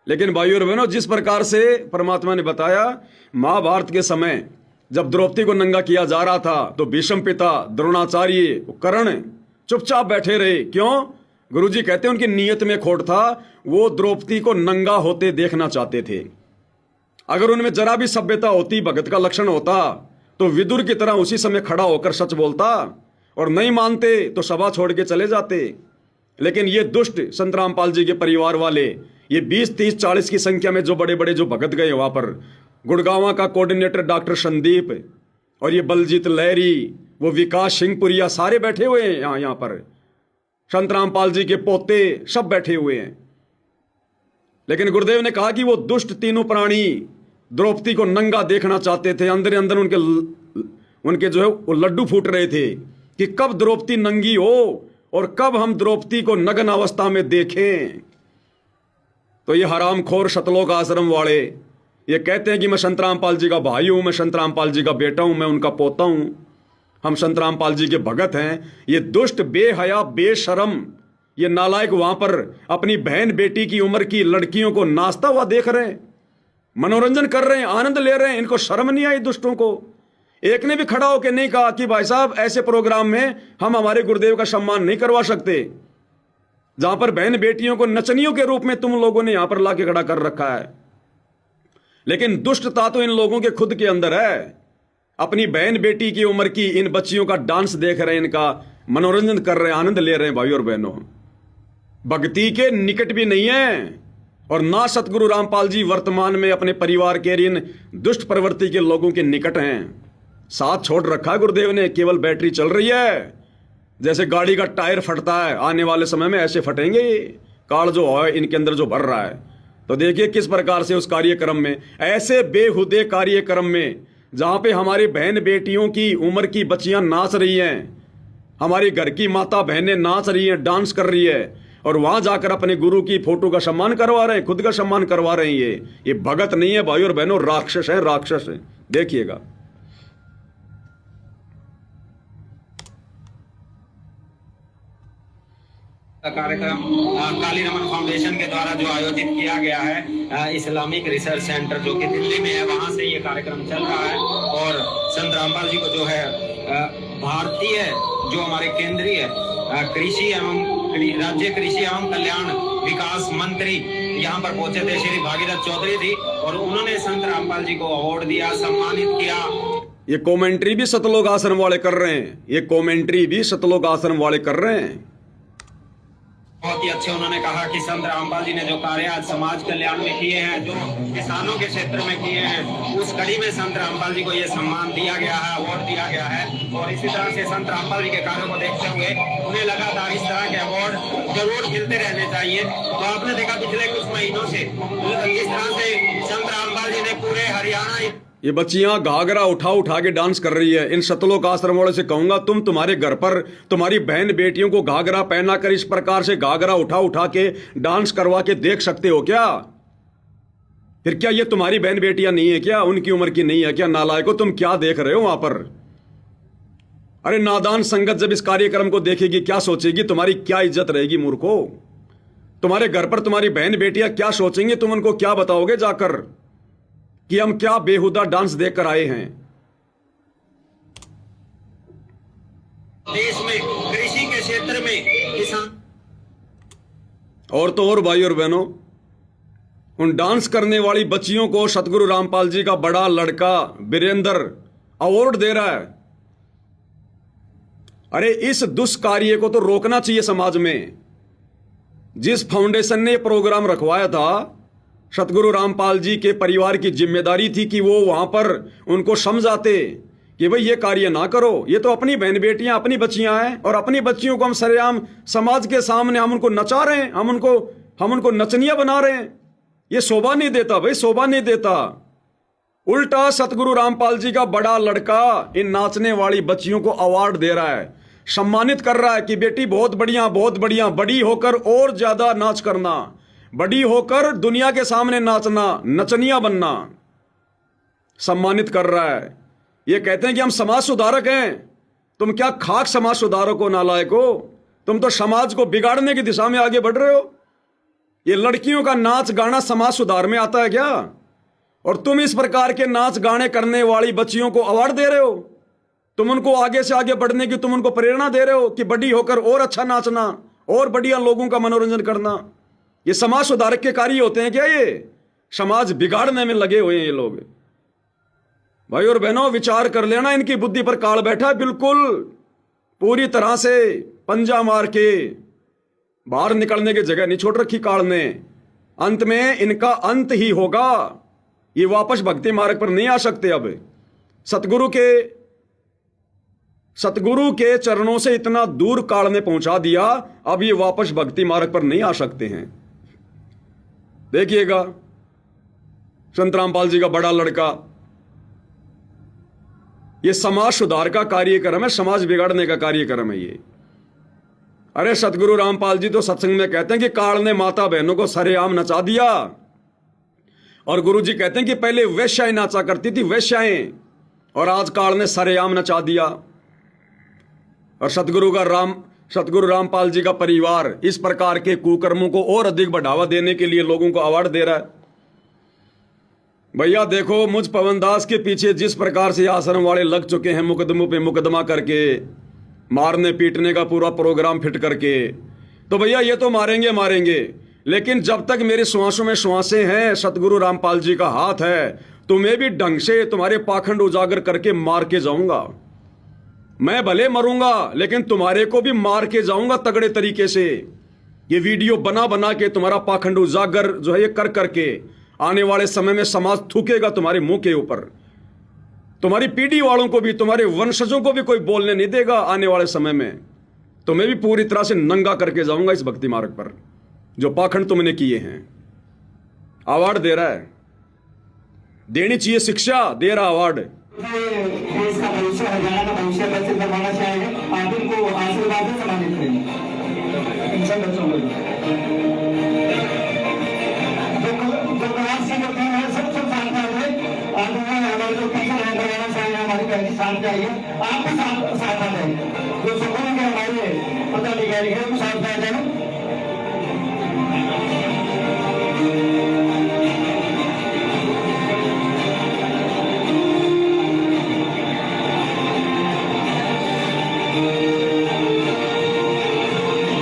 लेकिन भाइयों और बहनों, जिस प्रकार से परमात्मा ने बताया, महाभारत के समय जब द्रौपदी को नंगा किया जा रहा था तो भीष्म पिता, द्रोणाचार्य, कर्ण चुपचाप बैठे रहे। क्यों? गुरुजी कहते हैं उनकी नीयत में खोट था, वो द्रौपदी को नंगा होते देखना चाहते थे। अगर उनमें जरा भी सभ्यता होती, भगत का लक्षण होता, तो विदुर की तरह उसी समय खड़ा होकर सच बोलता, और नहीं मानते तो सभा छोड़ के चले जाते। लेकिन ये दुष्ट संत रामपाल जी के परिवार वाले, ये 20, 30, 40 की संख्या में जो बड़े बड़े जो भगत गए वहां पर, गुड़गांव का कोऑर्डिनेटर डॉक्टर संदीप, और ये बलजीत लहरी, वो विकास सिंहपुरिया, सारे बैठे हुए हैं यहाँ पर। संत रामपाल जी के पोते सब बैठे हुए हैं। लेकिन गुरुदेव ने कहा कि वो दुष्ट तीनों प्राणी द्रौपदी को नंगा देखना चाहते थे। अंदर अंदर उनके जो है वो लड्डू फूट रहे थे कि कब द्रौपदी नंगी हो और कब हम द्रौपदी को नग्न अवस्था में देखें। तो ये हरामखोर सतलोक आश्रम वाले ये कहते हैं कि मैं संत रामपाल जी का भाई हूं, मैं संत रामपाल जी का बेटा हूं, मैं उनका पोता हूं, हम संत रामपाल जी के भगत हैं। ये दुष्ट, बेहया, बेशरम, ये नालायक वहां पर अपनी बहन बेटी की उम्र की लड़कियों को नाचता हुआ देख रहे हैं, मनोरंजन कर रहे हैं, आनंद ले रहे हैं। इनको शर्म नहीं आई दुष्टों को? एक ने भी खड़ा होकर नहीं कहा कि भाई साहब ऐसे प्रोग्राम में हम हमारे गुरुदेव का सम्मान नहीं करवा सकते, जहां पर बहन बेटियों को नचनियों के रूप में तुम लोगों ने यहां पर लाके खड़ा कर रखा है। लेकिन दुष्टता तो इन लोगों के खुद के अंदर है। अपनी बहन बेटी की उम्र की इन बच्चियों का डांस देख रहे हैं, इनका मनोरंजन कर रहे हैं, आनंद ले रहे हैं। भाई और बहनों, भक्ति के निकट भी नहीं है, और ना सतगुरु रामपाल जी वर्तमान में अपने परिवार के इन दुष्ट प्रवृत्ति के लोगों के निकट हैं। साथ छोड़ रखा गुरुदेव ने, केवल बैटरी चल रही है। जैसे गाड़ी का टायर फटता है, आने वाले समय में ऐसे फटेंगे काल जो है इनके अंदर जो भर रहा है। तो देखिए किस प्रकार से उस कार्यक्रम में, ऐसे बेहुदे कार्यक्रम में जहां पे हमारी बहन बेटियों की उम्र की बच्चियां नाच रही हैं, हमारी घर की माता बहनें नाच रही हैं, डांस कर रही है, और वहां जाकर अपने गुरु की फोटो का सम्मान करवा रहे हैं, खुद का सम्मान करवा रहे हैं। ये भगत नहीं है भाई और बहनों, राक्षस है, राक्षस है। देखिएगा कार्यक्रम काली रमन फाउंडेशन के द्वारा जो आयोजित किया गया है, इस्लामिक रिसर्च सेंटर जो कि दिल्ली में है, वहां से ये कार्यक्रम चल रहा है। और संत रामपाल जी को जो है भारतीय जो हमारे केंद्रीय कृषि एवं राज्य कृषि एवं कल्याण विकास मंत्री यहाँ पर पहुंचे थे, श्री भागीरथ चौधरी जी, और उन्होंने संत रामपाल जी को अवार्ड दिया, सम्मानित किया। ये कमेंट्री भी सतलोक आश्रम वाले कर रहे हैं, ये कमेंट्री भी सतलोक आश्रम वाले कर रहे हैं। बहुत ही अच्छे उन्होंने कहा कि संत रामपाल जी ने जो कार्य आज समाज कल्याण में किए हैं, जो किसानों के क्षेत्र में किए हैं, उस कड़ी में संत रामपाल जी को ये सम्मान दिया गया है, अवार्ड दिया गया है। और इसी तरह से संत रामपाल जी के कार्यों को देखते हुए उन्हें लगातार इस तरह के अवार्ड जरूर मिलते रहने चाहिए। तो आपने देखा पिछले कुछ महीनों से किस तरह से संत रामपाल जी ने पूरे हरियाणा, ये बच्चियां घाघरा उठा उठा के डांस कर रही है। इन सतलोक आश्रम वालों से कहूंगा, तुम तुम्हारे घर पर तुम्हारी बहन बेटियों को घाघरा पहना कर इस प्रकार से घाघरा उठा उठा के डांस करवा के देख सकते हो क्या? फिर क्या ये तुम्हारी बहन बेटियां नहीं है क्या? उनकी उम्र की नहीं है क्या? नालायको, तुम क्या देख रहे हो वहां पर? अरे नादान संगत जब इस कार्यक्रम को देखेगी क्या सोचेगी? तुम्हारी क्या इज्जत रहेगी मूर्खो? तुम्हारे घर पर तुम्हारी बहन बेटियां क्या सोचेंगे? तुम उनको क्या बताओगे जाकर कि हम क्या बेहुदा डांस देखकर आए हैं? देश में कृषि के क्षेत्र में किसान, और तो और भाई और बहनों, उन डांस करने वाली बच्चियों को सतगुरु रामपाल जी का बड़ा लड़का वीरेंद्र अवार्ड दे रहा है। अरे इस दुष्कार्य को तो रोकना चाहिए समाज में। जिस फाउंडेशन ने प्रोग्राम रखवाया था, सतगुरु रामपाल जी के परिवार की जिम्मेदारी थी कि वो वहां पर उनको समझाते कि भाई ये कार्य ना करो, ये तो अपनी बहन बेटियां, अपनी बच्चियां हैं, और अपनी बच्चियों को हम सरेआम समाज के सामने हम उनको नचा रहे हैं, हम उनको नचनिया बना रहे हैं। ये शोभा नहीं देता भाई, शोभा नहीं देता। उल्टा सतगुरु रामपाल जी का बड़ा लड़का इन नाचने वाली बच्चियों को अवार्ड दे रहा है, सम्मानित कर रहा है कि बेटी बहुत बढ़िया, बहुत बढ़िया, बड़ी होकर और ज्यादा नाच करना, बड़ी होकर दुनिया के सामने नाचना, नचनिया बनना, सम्मानित कर रहा है। ये कहते हैं कि हम समाज सुधारक हैं। तुम क्या खाक समाज सुधारक हो नालायको? तुम तो समाज को बिगाड़ने की दिशा में आगे बढ़ रहे हो। ये लड़कियों का नाच गाना समाज सुधार में आता है क्या? और तुम इस प्रकार के नाच गाने करने वाली बच्चियों को अवार्ड दे रहे हो। तुम उनको आगे से आगे बढ़ने की तुम उनको प्रेरणा दे रहे हो कि बड़ी होकर और अच्छा नाचना और बढ़िया लोगों का मनोरंजन करना। ये समाज सुधारक के कार्य होते हैं क्या? ये समाज बिगाड़ने में लगे हुए हैं ये लोग। भाई और बहनों, विचार कर लेना, इनकी बुद्धि पर काल बैठा है, बिल्कुल पूरी तरह से पंजा मार के बाहर निकलने की जगह नहीं छोड़ रखी काल ने। अंत में इनका अंत ही होगा। ये वापस भक्ति मार्ग पर नहीं आ सकते। अब सतगुरु के चरणों से इतना दूर काल ने पहुंचा दिया, अब ये वापस भक्ति मार्ग पर नहीं आ सकते हैं। देखिएगा, संत रामपाल जी का बड़ा लड़का, ये समाज सुधार का कार्यक्रम है, समाज बिगाड़ने का कार्यक्रम है ये। अरे सतगुरु रामपाल जी तो सत्संग में कहते हैं कि काल ने माता बहनों को सरेआम नचा दिया, और गुरु जी कहते हैं कि पहले वेश्याएं नाचा करती थी, वेश्याएं, और आज काल ने सरेआम नचा दिया। और सतगुरु रामपाल जी का परिवार इस प्रकार के कुकर्मों को और अधिक बढ़ावा देने के लिए लोगों को अवार्ड दे रहा है। भैया देखो, मुझ पवनदास के पीछे जिस प्रकार से आश्रम वाले लग चुके हैं, मुकदमों पे मुकदमा करके, मारने पीटने का पूरा प्रोग्राम फिट करके, तो भैया ये तो मारेंगे, लेकिन जब तक मेरे श्वासों में श्वासें हैं, सतगुरु रामपाल जी का हाथ है, तुम्हें भी ढंग से तुम्हारे पाखंड उजागर करके मार के जाऊंगा। मैं भले मरूंगा, लेकिन तुम्हारे को भी मार के जाऊंगा तगड़े तरीके से। ये वीडियो बना बना के तुम्हारा पाखंड उजागर जो है ये कर करके आने वाले समय में समाज थूकेगा तुम्हारे मुंह के ऊपर। तुम्हारी पीढ़ी वालों को भी, तुम्हारे वंशजों को भी कोई बोलने नहीं देगा आने वाले समय में। तुम्हें भी पूरी तरह से नंगा करके जाऊंगा इस भक्ति मार्ग पर, जो पाखंड तुमने किए हैं। अवार्ड दे रहा है, देनी चाहिए शिक्षा, दे रहा अवार्ड। देश का भविष्य, हरियाणा का भविष्य कैसे करवाना चाहेंगे, आप इनको साथ जाइए, आप भी साथ आ जाइए। जो सुकून के हमारे पदाधिकारी हैं वो साथ आ जाए।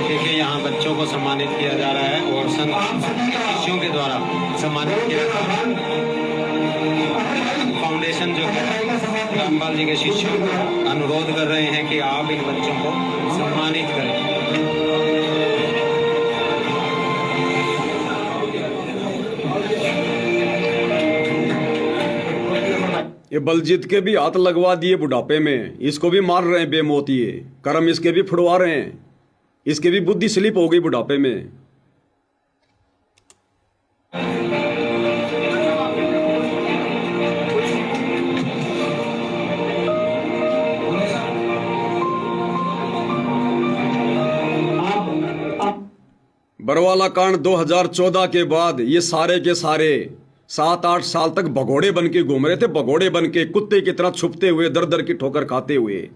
देखिए यहाँ बच्चों को सम्मानित किया जा रहा है और शिष्यों के द्वारा सम्मानित किया जा रहा है। फाउंडेशन जो है रामपाल जी के शिष्यों को अनुरोध कर रहे हैं कि आप इन बच्चों को सम्मानित करें। ये बलजीत के भी हाथ लगवा दिए बुढ़ापे में, इसको भी मार रहे हैं बेमौतिए, कर्म इसके भी फुड़वा रहे हैं, इसकी भी बुद्धि स्लिप हो गई बुढ़ापे में। बरवाला कांड 2014 के बाद ये सारे के सारे 7-8 साल तक भगोड़े बन के घूम रहे थे, भगोड़े बन के कुत्ते की तरह छुपते हुए, दर दर की ठोकर खाते हुए।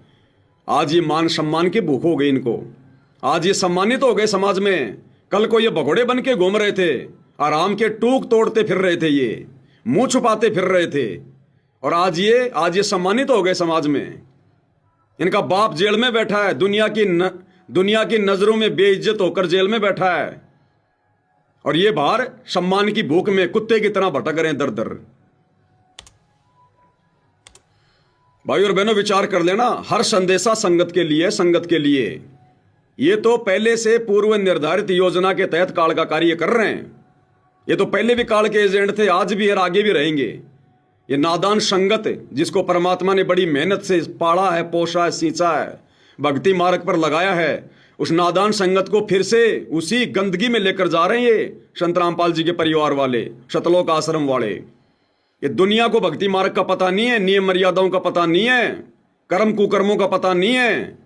आज ये मान सम्मान की भूख हो गई इनको, आज ये सम्मानित हो गए समाज में। कल को ये भगोड़े बन के घूम रहे थे, आराम के टूक तोड़ते फिर रहे थे, ये मुंह छुपाते फिर रहे थे, और आज ये सम्मानित हो गए समाज में। इनका बाप जेल में बैठा है, दुनिया की नजरों में बेइज्जत होकर जेल में बैठा है, और ये बाहर सम्मान की भूख में कुत्ते की तरह भटक रहे हैं दर दर। भाई और बहनों, विचार कर लेना, हर संदेशा संगत के लिए, संगत के लिए। ये तो पहले से पूर्व निर्धारित योजना के तहत काल का कार्य कर रहे हैं। ये तो पहले भी काल के एजेंट थे, आज भी और आगे भी रहेंगे। ये नादान संगत जिसको परमात्मा ने बड़ी मेहनत से पाला है, पोषा है, सींचा है, भक्ति मार्ग पर लगाया है, उस नादान संगत को फिर से उसी गंदगी में लेकर जा रहे हैं ये संत रामपाल जी के परिवार वाले, शतलोक आश्रम वाले। ये दुनिया को भक्ति मार्ग का पता नहीं है, नियम मर्यादाओं का पता नहीं है, कर्म कुकर्मों का पता नहीं है,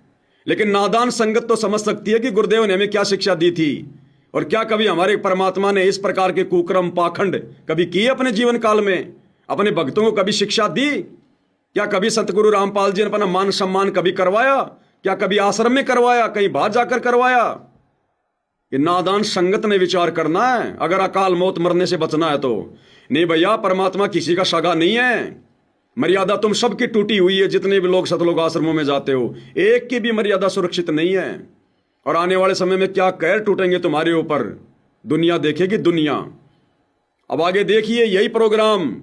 लेकिन नादान संगत तो समझ सकती है कि गुरुदेव ने हमें क्या शिक्षा दी थी, और क्या कभी हमारे परमात्मा ने इस प्रकार के कुकर्म पाखंड कभी किए अपने जीवन काल में, अपने भक्तों को कभी शिक्षा दी? क्या कभी सतगुरु रामपाल जी ने अपना मान सम्मान कभी करवाया? क्या कभी आश्रम में करवाया, कहीं बाहर जाकर करवाया? ये नादान संगत ने विचार करना है, अगर अकाल मौत मरने से बचना है तो। नहीं भैया, परमात्मा किसी का सगा नहीं है। मर्यादा तुम सबकी टूटी हुई है, जितने भी लोग सतलोक आश्रमों में जाते हो, एक की भी मर्यादा सुरक्षित नहीं है। और आने वाले समय में क्या कहर टूटेंगे तुम्हारे ऊपर, दुनिया देखेगी दुनिया। अब आगे देखिए यही प्रोग्राम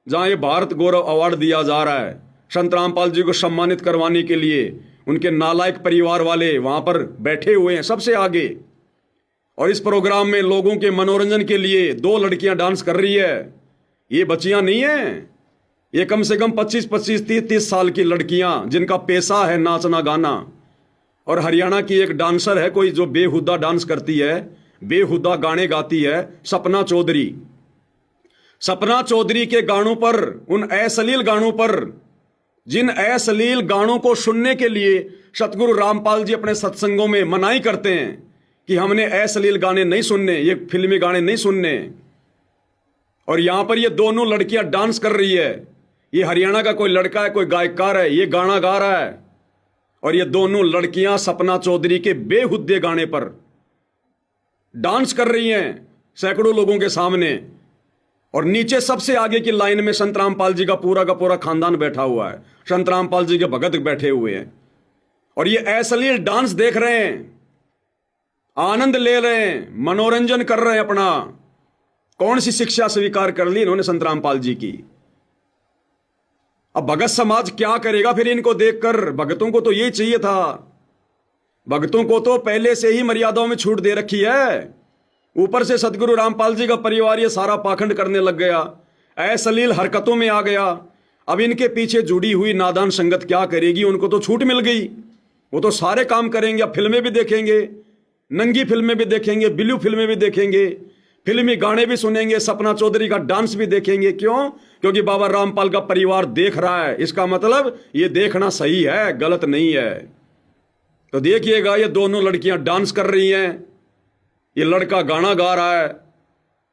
जहां ये भारत गौरव अवार्ड दिया जा रहा है संत रामपाल जी को सम्मानित करवाने के लिए, उनके नालायक परिवार वाले वहां पर बैठे हुए हैं सबसे आगे। और इस प्रोग्राम में लोगों के मनोरंजन के लिए 2 लड़कियां डांस कर रही है। ये बच्चियां नहीं है, ये कम से कम 25-25, 30-30 साल की लड़कियां जिनका पेशा है नाचना गाना। और हरियाणा की एक डांसर है कोई जो बेहुदा डांस करती है, बेहुदा गाने गाती है, सपना चौधरी। सपना चौधरी के गानों पर, उन अश्लील गानों पर, जिन अश्लील गानों को सुनने के लिए सतगुरु रामपाल जी अपने सत्संगों में मनाही करते हैं कि हमने अश्लील गाने नहीं सुनने, ये फिल्मी गाने नहीं सुनने। और यहां पर ये दोनों लड़कियां डांस कर रही है। ये हरियाणा का कोई लड़का है, कोई गायकार है, ये गाना गा रहा है, और ये दोनों लड़कियां सपना चौधरी के बेहुद्दे गाने पर डांस कर रही हैं सैकड़ों लोगों के सामने। और नीचे सबसे आगे की लाइन में संत रामपाल जी का पूरा खानदान बैठा हुआ है, संत रामपाल जी के भगत बैठे हुए हैं, और ये अश्लील डांस देख रहे हैं, आनंद ले रहे हैं, मनोरंजन कर रहे हैं अपना। कौन सी शिक्षा स्वीकार कर ली इन्होंने संत रामपाल जी की? अब भगत समाज क्या करेगा फिर इनको देखकर? भगतों को तो ये चाहिए था, भगतों को तो पहले से ही मर्यादाओं में छूट दे रखी है। ऊपर से सतगुरु रामपाल जी का परिवार ये सारा पाखंड करने लग गया, अश्लील हरकतों में आ गया। अब इनके पीछे जुड़ी हुई नादान संगत क्या करेगी? उनको तो छूट मिल गई, वो तो सारे काम करेंगे। अब फिल्में भी देखेंगे, नंगी फिल्में भी देखेंगे, ब्लू फिल्में भी देखेंगे, फिल्मी गाने भी सुनेंगे, सपना चौधरी का डांस भी देखेंगे। क्यों? क्योंकि बाबा रामपाल का परिवार देख रहा है। इसका मतलब ये देखना सही है, गलत नहीं है। तो देखिएगा, ये दोनों लड़कियां डांस कर रही हैं, ये लड़का गाना गा रहा है,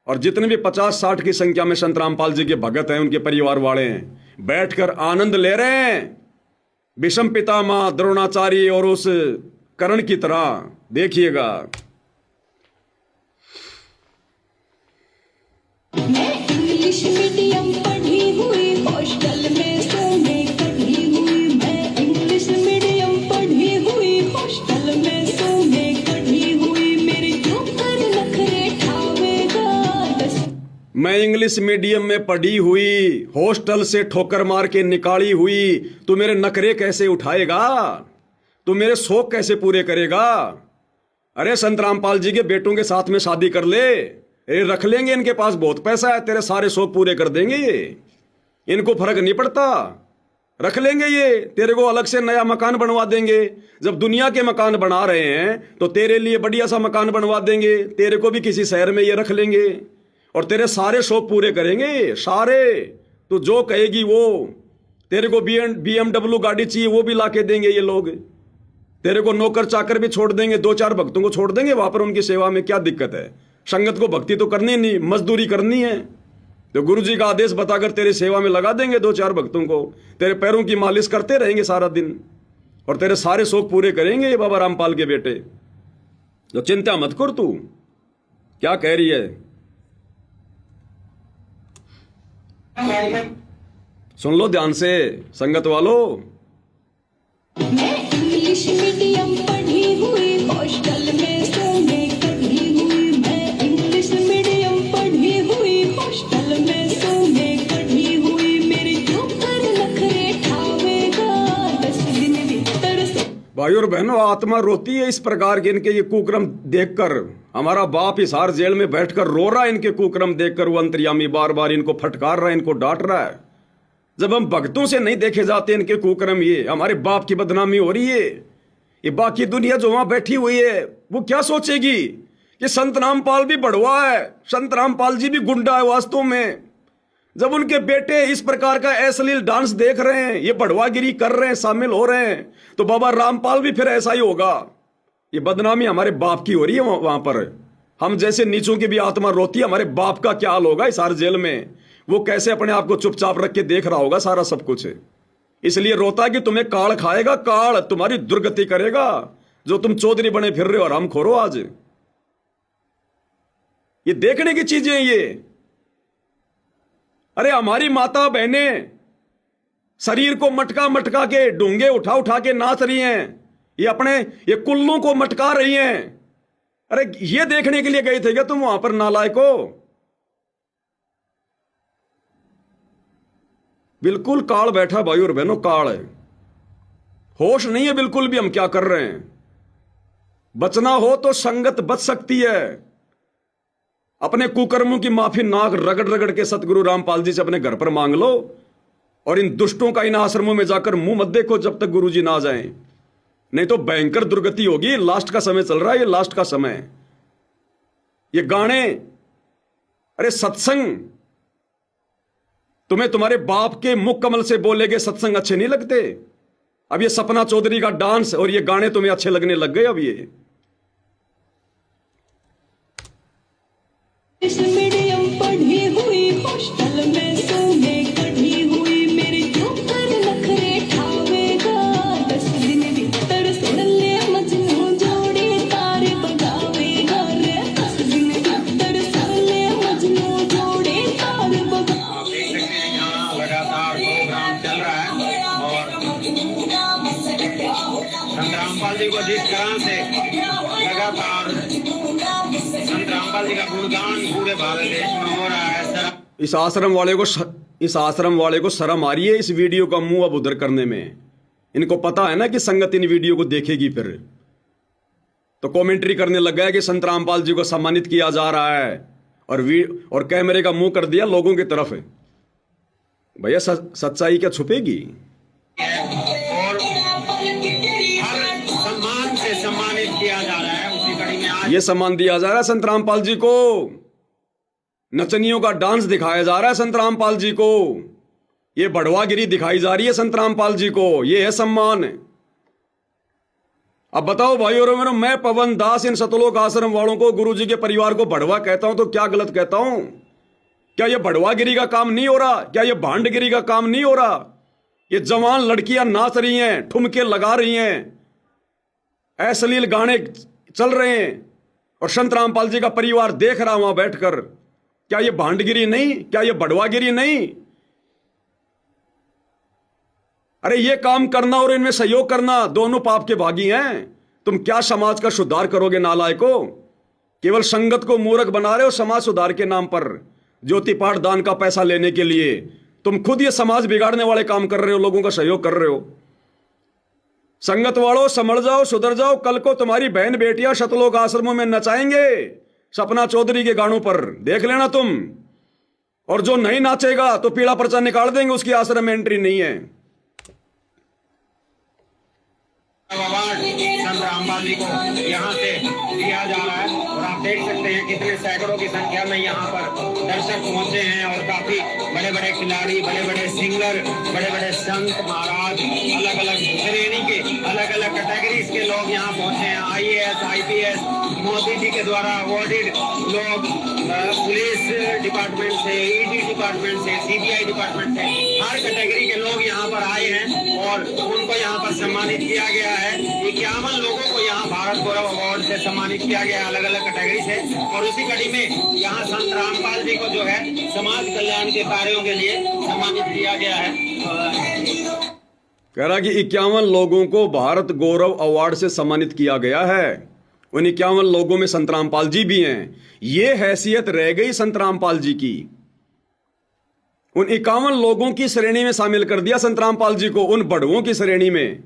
और जितने भी 50-60 की संख्या में संत रामपाल जी के भगत हैं, उनके परिवार वाले हैं, बैठकर आनंद ले रहे हैं। विषम पितामह द्रोणाचार्य और उस कर्ण की तरह देखिएगा। मैं इंग्लिश मीडियम पढ़ी हुई, हॉस्टल में सोने कढ़ी हुई। मैं इंग्लिश मीडियम पढ़ी हुई, हॉस्टल में सोने कढ़ी हुई। मेरे ऊपर नखरे ठावेगा मैं इंग्लिश मीडियम में पढ़ी हुई, हॉस्टल से ठोकर मार के निकाली हुई। तू मेरे नखरे कैसे उठाएगा? तू मेरे शौक कैसे पूरे करेगा? अरे संत रामपाल जी के बेटों के साथ में शादी कर ले, ये रख लेंगे, इनके पास बहुत पैसा है, तेरे सारे शौक पूरे कर देंगे ये। इनको फर्क नहीं पड़ता, रख लेंगे ये, तेरे को अलग से नया मकान बनवा देंगे। जब दुनिया के मकान बना रहे हैं तो तेरे लिए बढ़िया सा मकान बनवा देंगे, तेरे को भी किसी शहर में ये रख लेंगे और तेरे सारे शौक पूरे करेंगे सारे। तो जो कहेगी वो, तेरे को BMW गाड़ी चाहिए वो भी ला के देंगे ये लोग। तेरे को नौकर चाकर भी छोड़ देंगे, 2-4 भक्तों को छोड़ देंगे वहां पर उनकी सेवा में। क्या दिक्कत है? संगत को भक्ति तो करनी नहीं, मजदूरी करनी है तो गुरु जी का आदेश बताकर तेरी सेवा में लगा देंगे 2-4 भक्तों को। तेरे पैरों की मालिश करते रहेंगे सारा दिन और तेरे सारे शौक पूरे करेंगे ये बाबा रामपाल के बेटे। तो चिंता मत कर। तू क्या कह रही है? सुन लो ध्यान से संगत वालों। मैं इंग्लिश मीडियम पढ़ी हुई, हॉस्टल में सोने कढ़ी हुई। मैं इंग्लिश मीडियम पढ़ी हुई, हॉस्टल में सोने कढ़ी हुई। मेरे ऊपर नखरे ठावेगा 10 दिन भीतर से। भाई और बहनों, आत्मा रोती है इस प्रकार के इनके ये कुक्रम देखकर। हमारा बाप हिसार जेल में बैठकर रो रहा है इनके कुक्रम देखकर। वो अंतर्यामी बार बार इनको फटकार रहा है, इनको डांट रहा है। जब हम भक्तों से नहीं देखे जाते इनके कुक्रम, ये हमारे बाप की बदनामी हो रही है। ये बाकी दुनिया जो वहां बैठी हुई है वो क्या सोचेगी कि संत रामपाल भी बड़वा है, संत रामपाल जी भी गुंडा है वास्तव में। जब उनके बेटे इस प्रकार का अश्लील डांस देख रहे हैं, ये बड़वागिरी कर रहे हैं, शामिल हो रहे हैं, तो बाबा रामपाल भी फिर ऐसा ही होगा। ये बदनामी हमारे बाप की हो रही है वहां पर। हम जैसे नीचों की भी आत्मा रोती है, हमारे बाप का क्या हाल होगा इस हर जेल में। वो कैसे अपने आप को चुपचाप रख के देख रहा होगा सारा सब कुछ। इसलिए रोता कि तुम्हें काल खाएगा, काल तुम्हारी दुर्गति करेगा जो तुम चौधरी बने फिर रहे हो और हम खोरो। आज ये देखने की चीजें ये। अरे हमारी माता बहने शरीर को मटका मटका के, डूंगे उठा उठा के नाच रही हैं, ये अपने ये कुल्लों को मटका रही हैं। अरे ये देखने के लिए गए थे क्या तुम वहां पर नालायको? बिल्कुल काल बैठा भाई और बहनों, काल है। होश नहीं है बिल्कुल भी हम क्या कर रहे हैं। बचना हो तो संगत बच सकती है। अपने कुकर्मों की माफी नाक रगड़ रगड़ के सतगुरु रामपाल जी से अपने घर पर मांग लो और इन दुष्टों का इन आश्रमों में जाकर मुंह मत देखो जब तक गुरु जी ना जाएं, नहीं तो भयंकर दुर्गति होगी। लास्ट का समय चल रहा है, ये लास्ट का समय। ये गाने, अरे सत्संग, तुम्हें तुम्हारे बाप के मुख कमल से बोलेगे सत्संग अच्छे नहीं लगते। अब ये सपना चौधरी का डांस और ये गाने तुम्हें अच्छे लगने लग गए। अब ये इंग्लिश मीडियम पढ़ी हुई, हॉस्टल में सोने कढ़ी हुई। मेरे ऊपर नखरे ठावेगा 10 दिन भीतर। सुन ले मजनू जोड़ी तार बगावेगा रे 10 दिन भीतर। सुन ले मजनू जोड़ी तार बगा। आप देख सकते हैं यहाँ लगातार प्रोग्राम चल रहा है और संत रामपाल जी को जिस तरह से लगातार संत रामपाल जी का गुणगान पूरे भारत देश में हो रहा है। इस आश्रम वाले को शर्म आ रही है इस वीडियो का मुंह अब उधर करने में। इनको पता है ना कि संगत इन वीडियो को देखेगी, फिर तो कमेंट्री करने लग गया कि संत रामपाल जी को सम्मानित किया जा रहा है और कैमरे का मुंह कर दिया लोगों की तरफ। भैया सच्चाई क्या छुपेगी? और हर सम्मान से सम्मानित किया जा रहा है। उसी कड़ी में आज ये सम्मान दिया जा रहा है संत रामपाल जी को। नचनियों का डांस दिखाया जा रहा है संत रामपाल जी को। ये बढ़वागिरी दिखाई जा रही है संत रामपाल जी को। ये है सम्मान। अब बताओ भाई और बहनों, मैं पवन दास इन सतलोक आश्रम वालों को, गुरु जी के परिवार को बढ़वा कहता हूं तो क्या गलत कहता हूं? क्या ये बढ़वागिरी का काम नहीं हो रहा? क्या ये भांडगिरी का काम नहीं हो रहा? ये जवान लड़कियां नाच रही हैं, ठुमके लगा रही हैं, अश्लील गाने चल रहे हैं, और संत रामपाल जी का परिवार देख रहा वहां बैठकर। क्या ये भांडगिरी नहीं? क्या ये बड़वागिरी नहीं? अरे ये काम करना और इनमें सहयोग करना दोनों पाप के भागी हैं। तुम क्या समाज का सुधार करोगे नालायको? केवल संगत को मूर्ख बना रहे हो समाज सुधार के नाम पर, ज्योति पाठ दान का पैसा लेने के लिए। तुम खुद ये समाज बिगाड़ने वाले काम कर रहे हो, लोगों का सहयोग कर रहे हो। संगत वालों, समझ जाओ, सुधर जाओ। कल को तुम्हारी बहन बेटियां शतलोक आश्रमों में नचाएंगे सपना चौधरी के गानों पर, देख लेना तुम। और जो नहीं नाचेगा तो पीला पर्चा निकाल देंगे, उसकी आश्रम में एंट्री नहीं है। अवार्ड संत रामपाल जी को यहाँ से दिया जा रहा है, और आप देख सकते हैं कितने सैकड़ों की संख्या में यहाँ पर दर्शक पहुंचे हैं, और काफी बड़े बड़े खिलाड़ी, बड़े बड़े सिंगर, बड़े बड़े संत महाराज, अलग अलग श्रेणी के, अलग अलग कैटेगरीज के लोग यहाँ पहुंचे हैं। IAS, IPS, मोदी जी के द्वारा अवॉर्डेड लोग, पुलिस डिपार्टमेंट से, ED डिपार्टमेंट से, CBI डिपार्टमेंट से, हर कैटेगरी के लोग यहाँ पर आए हैं और उनको यहाँ पर सम्मानित किया गया है। 51 लोगों को यहाँ भारत गौरव अवार्ड से सम्मानित किया गया, अलग अलग कैटेगरी से। और उसी कड़ी में यहाँ संत रामपाल जी को जो है समाज कल्याण के कार्यों के लिए सम्मानित किया गया है। कह रहा कि 51 लोगों को भारत गौरव अवार्ड से सम्मानित किया गया है। उन 51 लोगों में संत रामपाल जी भी हैं। ये हैसियत रह गई संत रामपाल जी की। उन 51 लोगों की श्रेणी में शामिल कर दिया संत रामपाल जी को, उन बड़ुओं की श्रेणी में।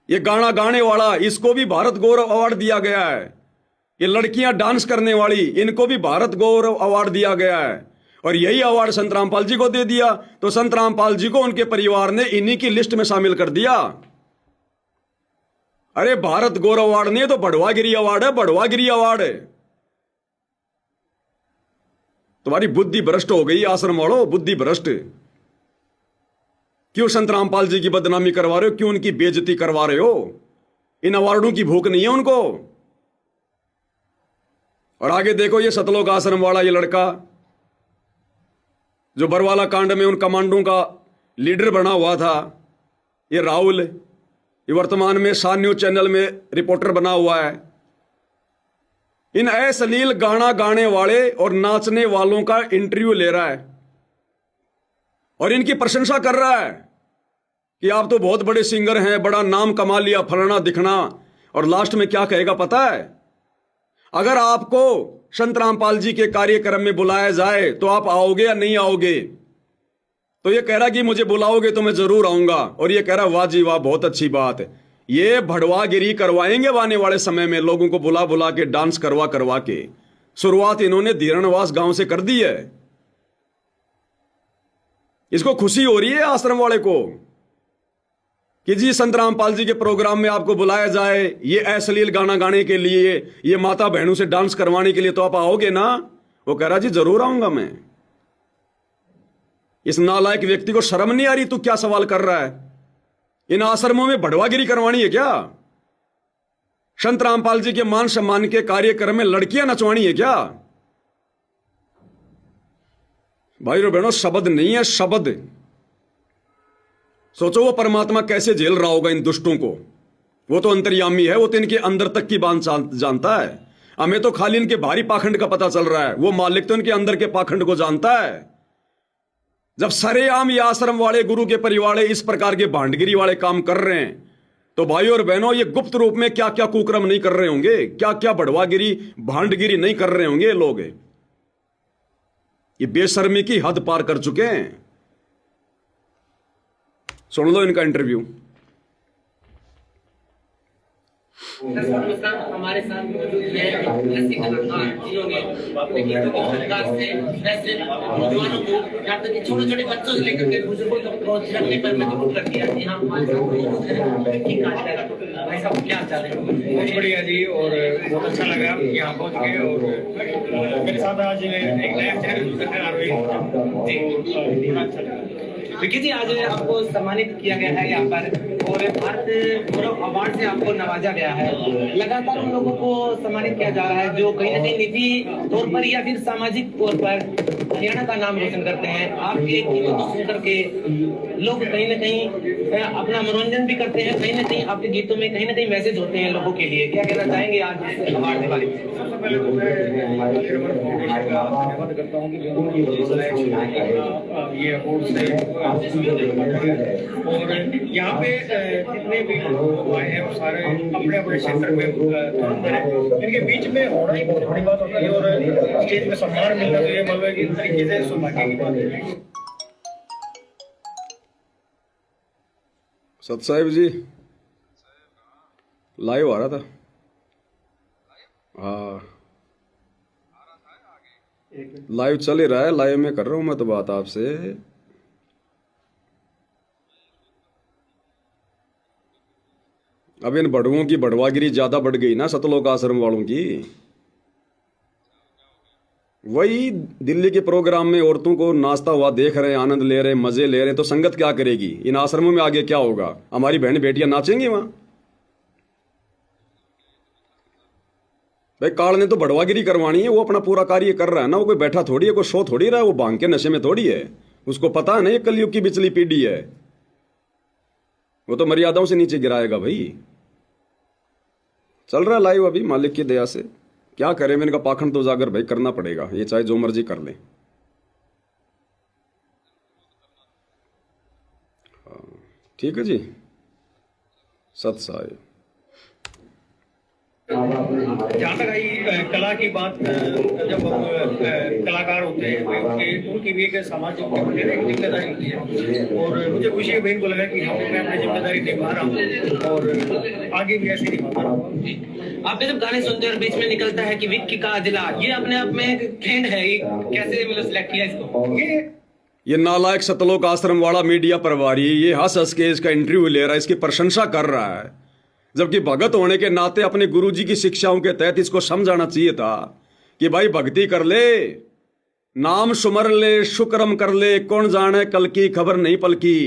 ये गाना गाने वाला, इसको भी भारत गौरव अवार्ड दिया गया है। ये लड़कियां डांस करने वाली, इनको भी भारत गौरव अवार्ड दिया गया है। और यही अवार्ड संत रामपाल जी को दे दिया, तो संत रामपाल जी को उनके परिवार ने इन्हीं की लिस्ट में शामिल कर दिया। अरे भारत गौरव अवार्ड नहीं तो बड़वागिरी अवार्ड है, बड़वागिरी अवार्ड है। तुम्हारी बुद्धि भ्रष्ट हो गई आश्रम वालों, बुद्धि भ्रष्ट। क्यों संत रामपाल जी की बदनामी करवा रहे हो? क्यों उनकी बेइज्जती करवा रहे हो? इन अवार्डों की भूख नहीं है उनको। और आगे देखो, ये सतलोक आश्रम वाला ये लड़का जो बरवाला कांड में उन कमांडों का लीडर बना हुआ था, ये राहुल, ये वर्तमान में सान न्यूज चैनल में रिपोर्टर बना हुआ है। इन अश्लील गाना गाने वाले और नाचने वालों का इंटरव्यू ले रहा है और इनकी प्रशंसा कर रहा है कि आप तो बहुत बड़े सिंगर हैं, बड़ा नाम कमा लिया, फलाना दिखना। और लास्ट में क्या कहेगा पता है? अगर आपको संत रामपाल जी के कार्यक्रम में बुलाया जाए तो आप आओगे या नहीं आओगे? तो ये कह रहा कि मुझे बुलाओगे तो मैं जरूर आऊंगा। और ये कह रहा वाह जी वाह, बहुत अच्छी बात है। ये भड़वागिरी करवाएंगे आने वाले समय में, लोगों को बुला बुला के, डांस करवा करवा के। शुरुआत इन्होंने धीरणवास गांव से कर दी है। इसको खुशी हो रही है आश्रम वाले को कि जी संत रामपाल जी के प्रोग्राम में आपको बुलाया जाए, ये अश्लील गाना गाने के लिए, ये माता बहनों से डांस करवाने के लिए, तो आप आओगे ना? वो कह रहा जी जरूर आऊंगा मैं। इस नालायक व्यक्ति को शर्म नहीं आ रही? तू क्या सवाल कर रहा है? इन आश्रमों में भड़वागिरी करवानी है क्या? संत रामपाल जी के मान सम्मान के कार्यक्रम में लड़कियां नचवानी है क्या? भाई और बहनों, शब्द नहीं है, शब्द। सोचो वो परमात्मा कैसे झेल रहा होगा इन दुष्टों को। वो तो अंतर्यामी है, वो तो इनके अंदर तक की बात जानता है। हमें तो खाली इनके भारी पाखंड का पता चल रहा है, वो मालिक तो इनके अंदर के पाखंड को जानता है। जब सरेआम ये आश्रम वाले, गुरु के परिवार इस प्रकार के भांडगिरी वाले काम कर रहे हैं, तो भाई और बहनों, ये गुप्त रूप में क्या क्या कुकर्म नहीं कर रहे होंगे, क्या क्या बढ़वागिरी, भांडगिरी नहीं कर रहे होंगे लोग। ये बेशर्मी की हद पार कर चुके हैं। सुन लो इनका इंटरव्यू। हमारे साथ मौजूद है ऐसे कलाकार जिन्होंने अपने गीतों को सरकार से वैसे नौजवानों को, यहाँ तक कि छोटे छोटे बच्चों से लेकर के बुजुर्गों तक पहुंच रखने पर मजबूर कर दिया। जी हाँ, हमारे साथ मौजूद है। भाई साहब क्या चाहते हैं? बहुत बढ़िया जी, और बहुत अच्छा लगा यहाँ पहुँच के। और मेरे साथ आज एक नया चैनल जी, बड़ा अच्छा लगा। विकी जी, आज आपको सम्मानित किया गया है यहाँ पर और भारत गौरव अवार्ड से आपको नवाजा गया है। लगातार उन लोगों को सम्मानित किया जा रहा है जो कहीं ना कहीं निजी तौर पर या फिर सामाजिक तौर पर हरियाणा का नाम रोशन करते हैं। आपके गीतों को सुन करके लोग कहीं ना कहीं अपना मनोरंजन भी करते हैं, कहीं ना कहीं आपके गीतों में कहीं ना कहीं मैसेज होते हैं लोगों के लिए। क्या कहना चाहेंगे आज इस अवार्ड के बारे में? सबसे पहले तो मैं काली रमन फाउंडेशन का धन्यवाद करता हूँ कि ये अवार्ड से और यहाँ पे जितने भी लोग आए हैं वो सारे अपने अपने क्षेत्र में तुरंत करें। इनके बीच में होना ही बहुत बड़ी बात होती है और स्टेज में सम्मान मिलना तो ये मतलब कि इस तरीके से सौभाग्य की बात है। सत साहिब जी लाइव आ रहा था। हाँ लाइव चल ही रहा है, लाइव में कर रहा हूं मैं तो बात आपसे। अब इन बड़ुओं की बड़वागिरी ज्यादा बढ़ गई ना सतलोक आश्रम वालों की। वही दिल्ली के प्रोग्राम में औरतों को नाचता हुआ देख रहे हैं, आनंद ले रहे हैं, मजे ले रहे हैं, तो संगत क्या करेगी? इन आश्रमों में आगे क्या होगा? हमारी बहन बेटियां नाचेंगी वहां? भाई काल ने तो बड़वागिरी करवानी है, वो अपना पूरा कार्य कर रहा है ना, वो कोई बैठा थोड़ी है, कोई सो थोड़ी रहा है, वो भांग के नशे में थोड़ी है। उसको पता है ना ये कलयुग की बिचली पीढ़ी है, वो तो मर्यादाओं से नीचे गिराएगा भाई। चल रहा है लाइव अभी मालिक की दया से। क्या करें, मैंने कहा पाखंड तो उजागर भाई करना पड़ेगा, ये चाहे जो मर्जी कर ले। ठीक है जी, सत साहिब। जहाँ तक आई कला की बात, जब कलाकार होते हैं तो उनकी भी एक सामाजिक एक जिम्मेदारी होती है और मुझे खुशी है बहन को लगा कि मैं अपनी जिम्मेदारी निभा रहा हूँ और आगे भी ऐसे निभाता रहूँगा। आपने जब गाने सुनते हैं और बीच में निकलता है कि विक्की का जिला, ये अपने आप में एक ट्रेंड है, कैसे मतलब सिलेक्ट किया इसको? ये नालायक सतलोक आश्रम वाला मीडिया प्रभारी ये हंस हंस के इसका इंटरव्यू ले रहा है, इसकी प्रशंसा कर रहा है, जबकि भगत होने के नाते अपने गुरुजी की शिक्षाओं के तहत इसको समझाना चाहिए था कि भाई भक्ति कर ले, नाम सुमर ले, शुक्रम कर ले, कौन जाने कल की खबर नहीं पलकी।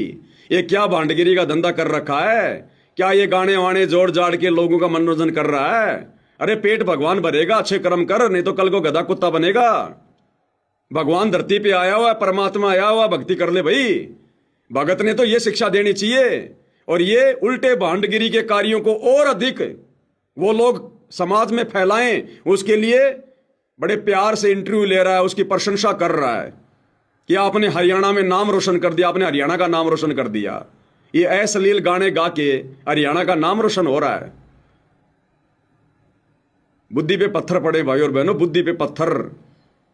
ये क्या भांडगिरी का धंधा कर रखा है? क्या ये गाने वाने जोड़ जाड़ के लोगों का मनोरंजन कर रहा है? अरे पेट भगवान भरेगा, अच्छे कर्म कर, नहीं तो कल को गधा कुत्ता बनेगा। भगवान धरती पे आया हुआ, परमात्मा आया हुआ, भक्ति कर ले भाई। भगत ने तो ये शिक्षा देनी चाहिए, और ये उल्टे भांडगिरी के कार्यों को और अधिक वो लोग समाज में फैलाएं, उसके लिए बड़े प्यार से इंटरव्यू ले रहा है, उसकी प्रशंसा कर रहा है कि आपने हरियाणा में नाम रोशन कर दिया, आपने हरियाणा का नाम रोशन कर दिया। ये अश्लील गाने गा के हरियाणा का नाम रोशन हो रहा है। बुद्धि पे पत्थर पड़े भाई और बहनों, बुद्धि पे पत्थर।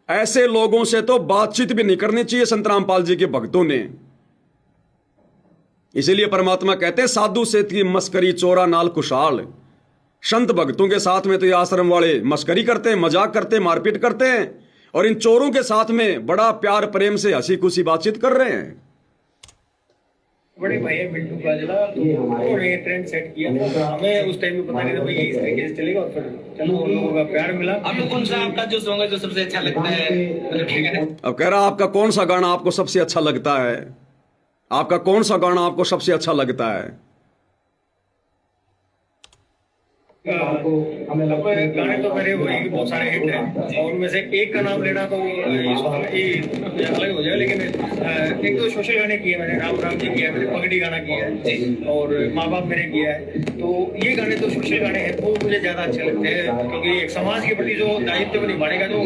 ऐसे लोगों से तो बातचीत भी नहीं करनी चाहिए संत रामपाल जी के भक्तों ने। इसीलिए परमात्मा कहते हैं साधु से की मस्करी चोरा नाल कुशाल। संत भक्तों के साथ में तो ये आश्रम वाले मस्करी करते हैं, मजाक करते हैं, मारपीट करते हैं, और इन चोरों के साथ में बड़ा प्यार प्रेम से हंसी खुशी बातचीत कर रहे हैं। बड़े भाई है बिल्टू का जिला, तो उन्होंने ट्रेंड सेट किया, हमें उस टाइम में पता नहीं था भाई इस तरीके से चलेगा, और फिर चलो उन लोगों का प्यार मिला। आपको कौन सा आपका जो सॉन्ग है जो सबसे अच्छा लगता है? अब कह रहा आपका कौन सा गाना आपको सबसे अच्छा लगता है? आपका कौन सा गाना आपको सबसे अच्छा लगता है? गाने तो मेरे वही बहुत सारे हिट हैं, और उनमें से एक का नाम लेना तो ये अलग हो जाएगा, लेकिन एक तो सोशल गाने किए मैंने, राम राम जी किया, मैंने पगड़ी गाना किया है, और माँ बाप मैंने किया है। तो ये गाने तो सोशल गाने हैं, वो मुझे ज्यादा अच्छे लगते हैं, क्योंकि एक समाज के प्रति जो दायित्व निभाने का जो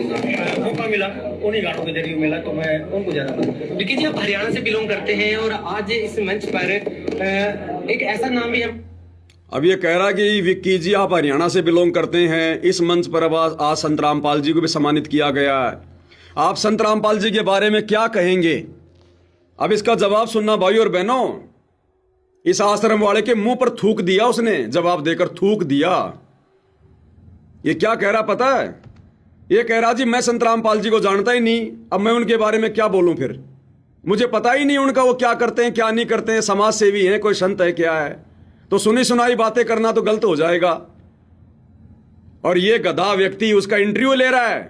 मौका मिला उन्हीं गानों के जरिए मिला, तो मैं उनको ज्यादा पसंद। विक्की जी, आप हरियाणा से बिलोंग करते हैं और आज इस मंच पर एक ऐसा नाम भी है। अब ये कह रहा कि विक्की जी आप हरियाणा से बिलोंग करते हैं, इस मंच पर अब आज संत रामपाल जी को भी सम्मानित किया गया है। आप संत रामपाल जी के बारे में क्या कहेंगे? अब इसका जवाब सुनना भाई और बहनों। इस आश्रम वाले के मुंह पर थूक दिया उसने, जवाब देकर थूक दिया। ये क्या कह रहा पता है? ये कह रहा जी मैं संत रामपाल जी को जानता ही नहीं, अब मैं उनके बारे में क्या बोलूं, फिर मुझे पता ही नहीं उनका वो क्या करते हैं क्या नहीं करते हैं, समाज सेवी हैं, कोई संत है क्या है, तो सुनी सुनाई बातें करना तो गलत हो जाएगा। और ये गधा व्यक्ति उसका इंटरव्यू ले रहा है।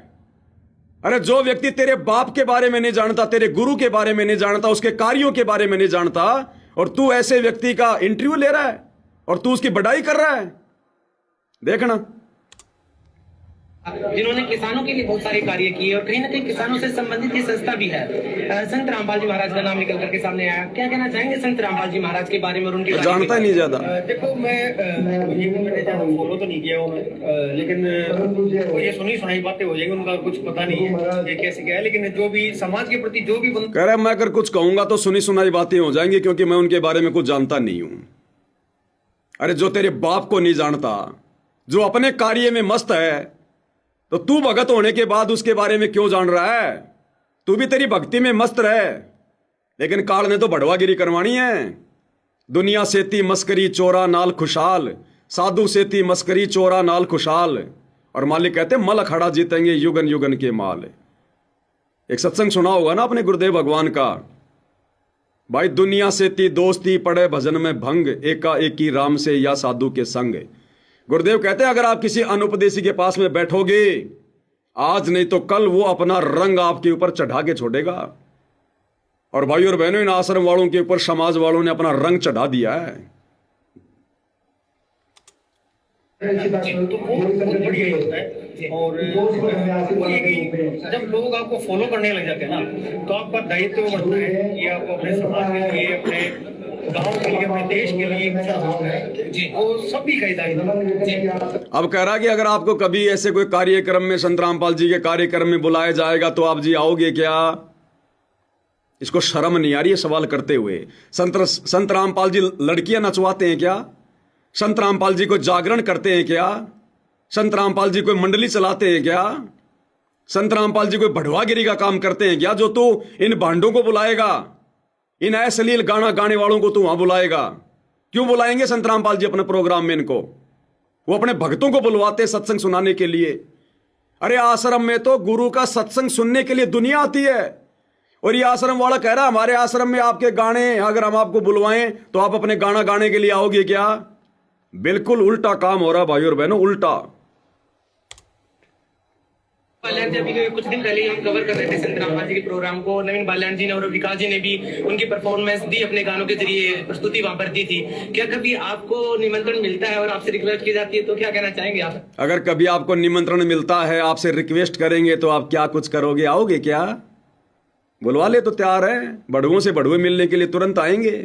अरे जो व्यक्ति तेरे बाप के बारे में नहीं जानता, तेरे गुरु के बारे में नहीं जानता, उसके कार्यों के बारे में नहीं जानता, और तू ऐसे व्यक्ति का इंटरव्यू ले रहा है और तू उसकी बड़ाई कर रहा है। देखना, जिन्होंने किसानों के लिए बहुत सारे कार्य किए और कहीं ना कहीं किसानों से संबंधित ये संस्था भी है। संत रामपाल जी महाराज का नाम निकल करके सामने आया, क्या कहना चाहेंगे संत रामपाल जी महाराज के बारे में और उनके तो कार्य के जानता ही बारे नहीं में? ज्यादा। देखो मैंने ज्यादा फॉलो तो नहीं किया उन्हें, लेकिन ये सुनी सुनाई बातें हो जाएंगी, उनका कुछ पता नहीं है ये कैसे क्या है। लेकिन जो भी समाज के प्रति जो भी कह रहा मैं अगर कुछ कहूंगा तो सुनी सुनाई बातें हो जाएंगी, क्योंकि मैं उनके बारे में कुछ जानता नहीं हूं। अरे जो तेरे बाप को नहीं जानता, जो अपने कार्य में मस्त है, तो तू भगत होने के बाद उसके बारे में क्यों जान रहा है? तू भी तेरी भक्ति में मस्त रहे, लेकिन काल ने तो बढ़वागिरी करवानी है। दुनिया सेती मस्करी चोरा नाल खुशहाल, साधु सेती मस्करी चोरा नाल खुशहाल। और मालिक कहते मल अखाड़ा जीतेंगे युगन युगन के माल। एक सत्संग सुना होगा ना अपने गुरुदेव भगवान का, भाई दुनिया सेती दोस्ती पड़े भजन में भंग, एका एकी राम से या साधु के संग। गुरुदेव कहते हैं अगर आप किसी अनुपदेशी के पास में बैठोगे आज नहीं तो कल, वो अपना रंग आपके ऊपर चढ़ा के छोड़ेगा। और भाई और बहनों, इन आश्रम वालों के ऊपर समाज वालों ने अपना रंग चढ़ा दिया है। तो वो बहुत बढ़िया ही होता है। और वो ये कि जब लोग आपको फॉलो करने लग जाते हैं ना, तो आपका दायित्व बनता है कि आपको अपने समाज के लिए, अपने गांव के लिए, अपने देश के लिए कुछ करना है जी। वो सभी का ही दायित्व। अब कह रहा कि अगर आपको कभी ऐसे कोई कार्यक्रम में संत रामपाल जी के कार्यक्रम में बुलाया जाएगा तो आप जी आओगे क्या? इसको शर्म नहीं आ रही है सवाल करते हुए? संत रामपाल जी लड़कियां नचवाते हैं क्या? संत रामपाल जी को जागरण करते हैं क्या? संत रामपाल जी कोई मंडली चलाते हैं क्या? संत रामपाल जी कोई बढ़वागिरी का काम करते हैं क्या? जो तू इन भांडों को बुलाएगा, इन अश्लील गाना गाने वालों को तू वहां बुलाएगा? क्यों बुलाएंगे संत रामपाल जी अपने प्रोग्राम में इनको? वो अपने भक्तों को बुलवाते सत्संग सुनाने के लिए। अरे आश्रम में तो गुरु का सत्संग सुनने के लिए दुनिया आती है, और ये आश्रम वाला कह रहा हमारे आश्रम में आपके गाने अगर हम आपको बुलवाएं तो आप अपने गाना गाने के लिए आओगे क्या? बिल्कुल उल्टा काम हो रहा भाई और बहनों, उल्टा। बाल्याण जी, अभी कुछ दिन पहले हम कवर कर रहे थे संत रामपाल जी के प्रोग्राम को। नवीन बाल्याण जी ने और विकास जी ने भी उनकी परफॉर्मेंस दी, अपने गानों के जरिए प्रस्तुति वहां पर दी थी। क्या कभी आपको निमंत्रण मिलता है और आपसे रिक्वेस्ट की जाती है तो क्या कहना चाहेंगे आप? अगर कभी आपको निमंत्रण मिलता है, आपसे रिक्वेस्ट करेंगे तो आप क्या कुछ करोगे? आओगे क्या? बुलवा ले तो तैयार है, बड़ुओं से बड़ुए मिलने के लिए तुरंत आएंगे।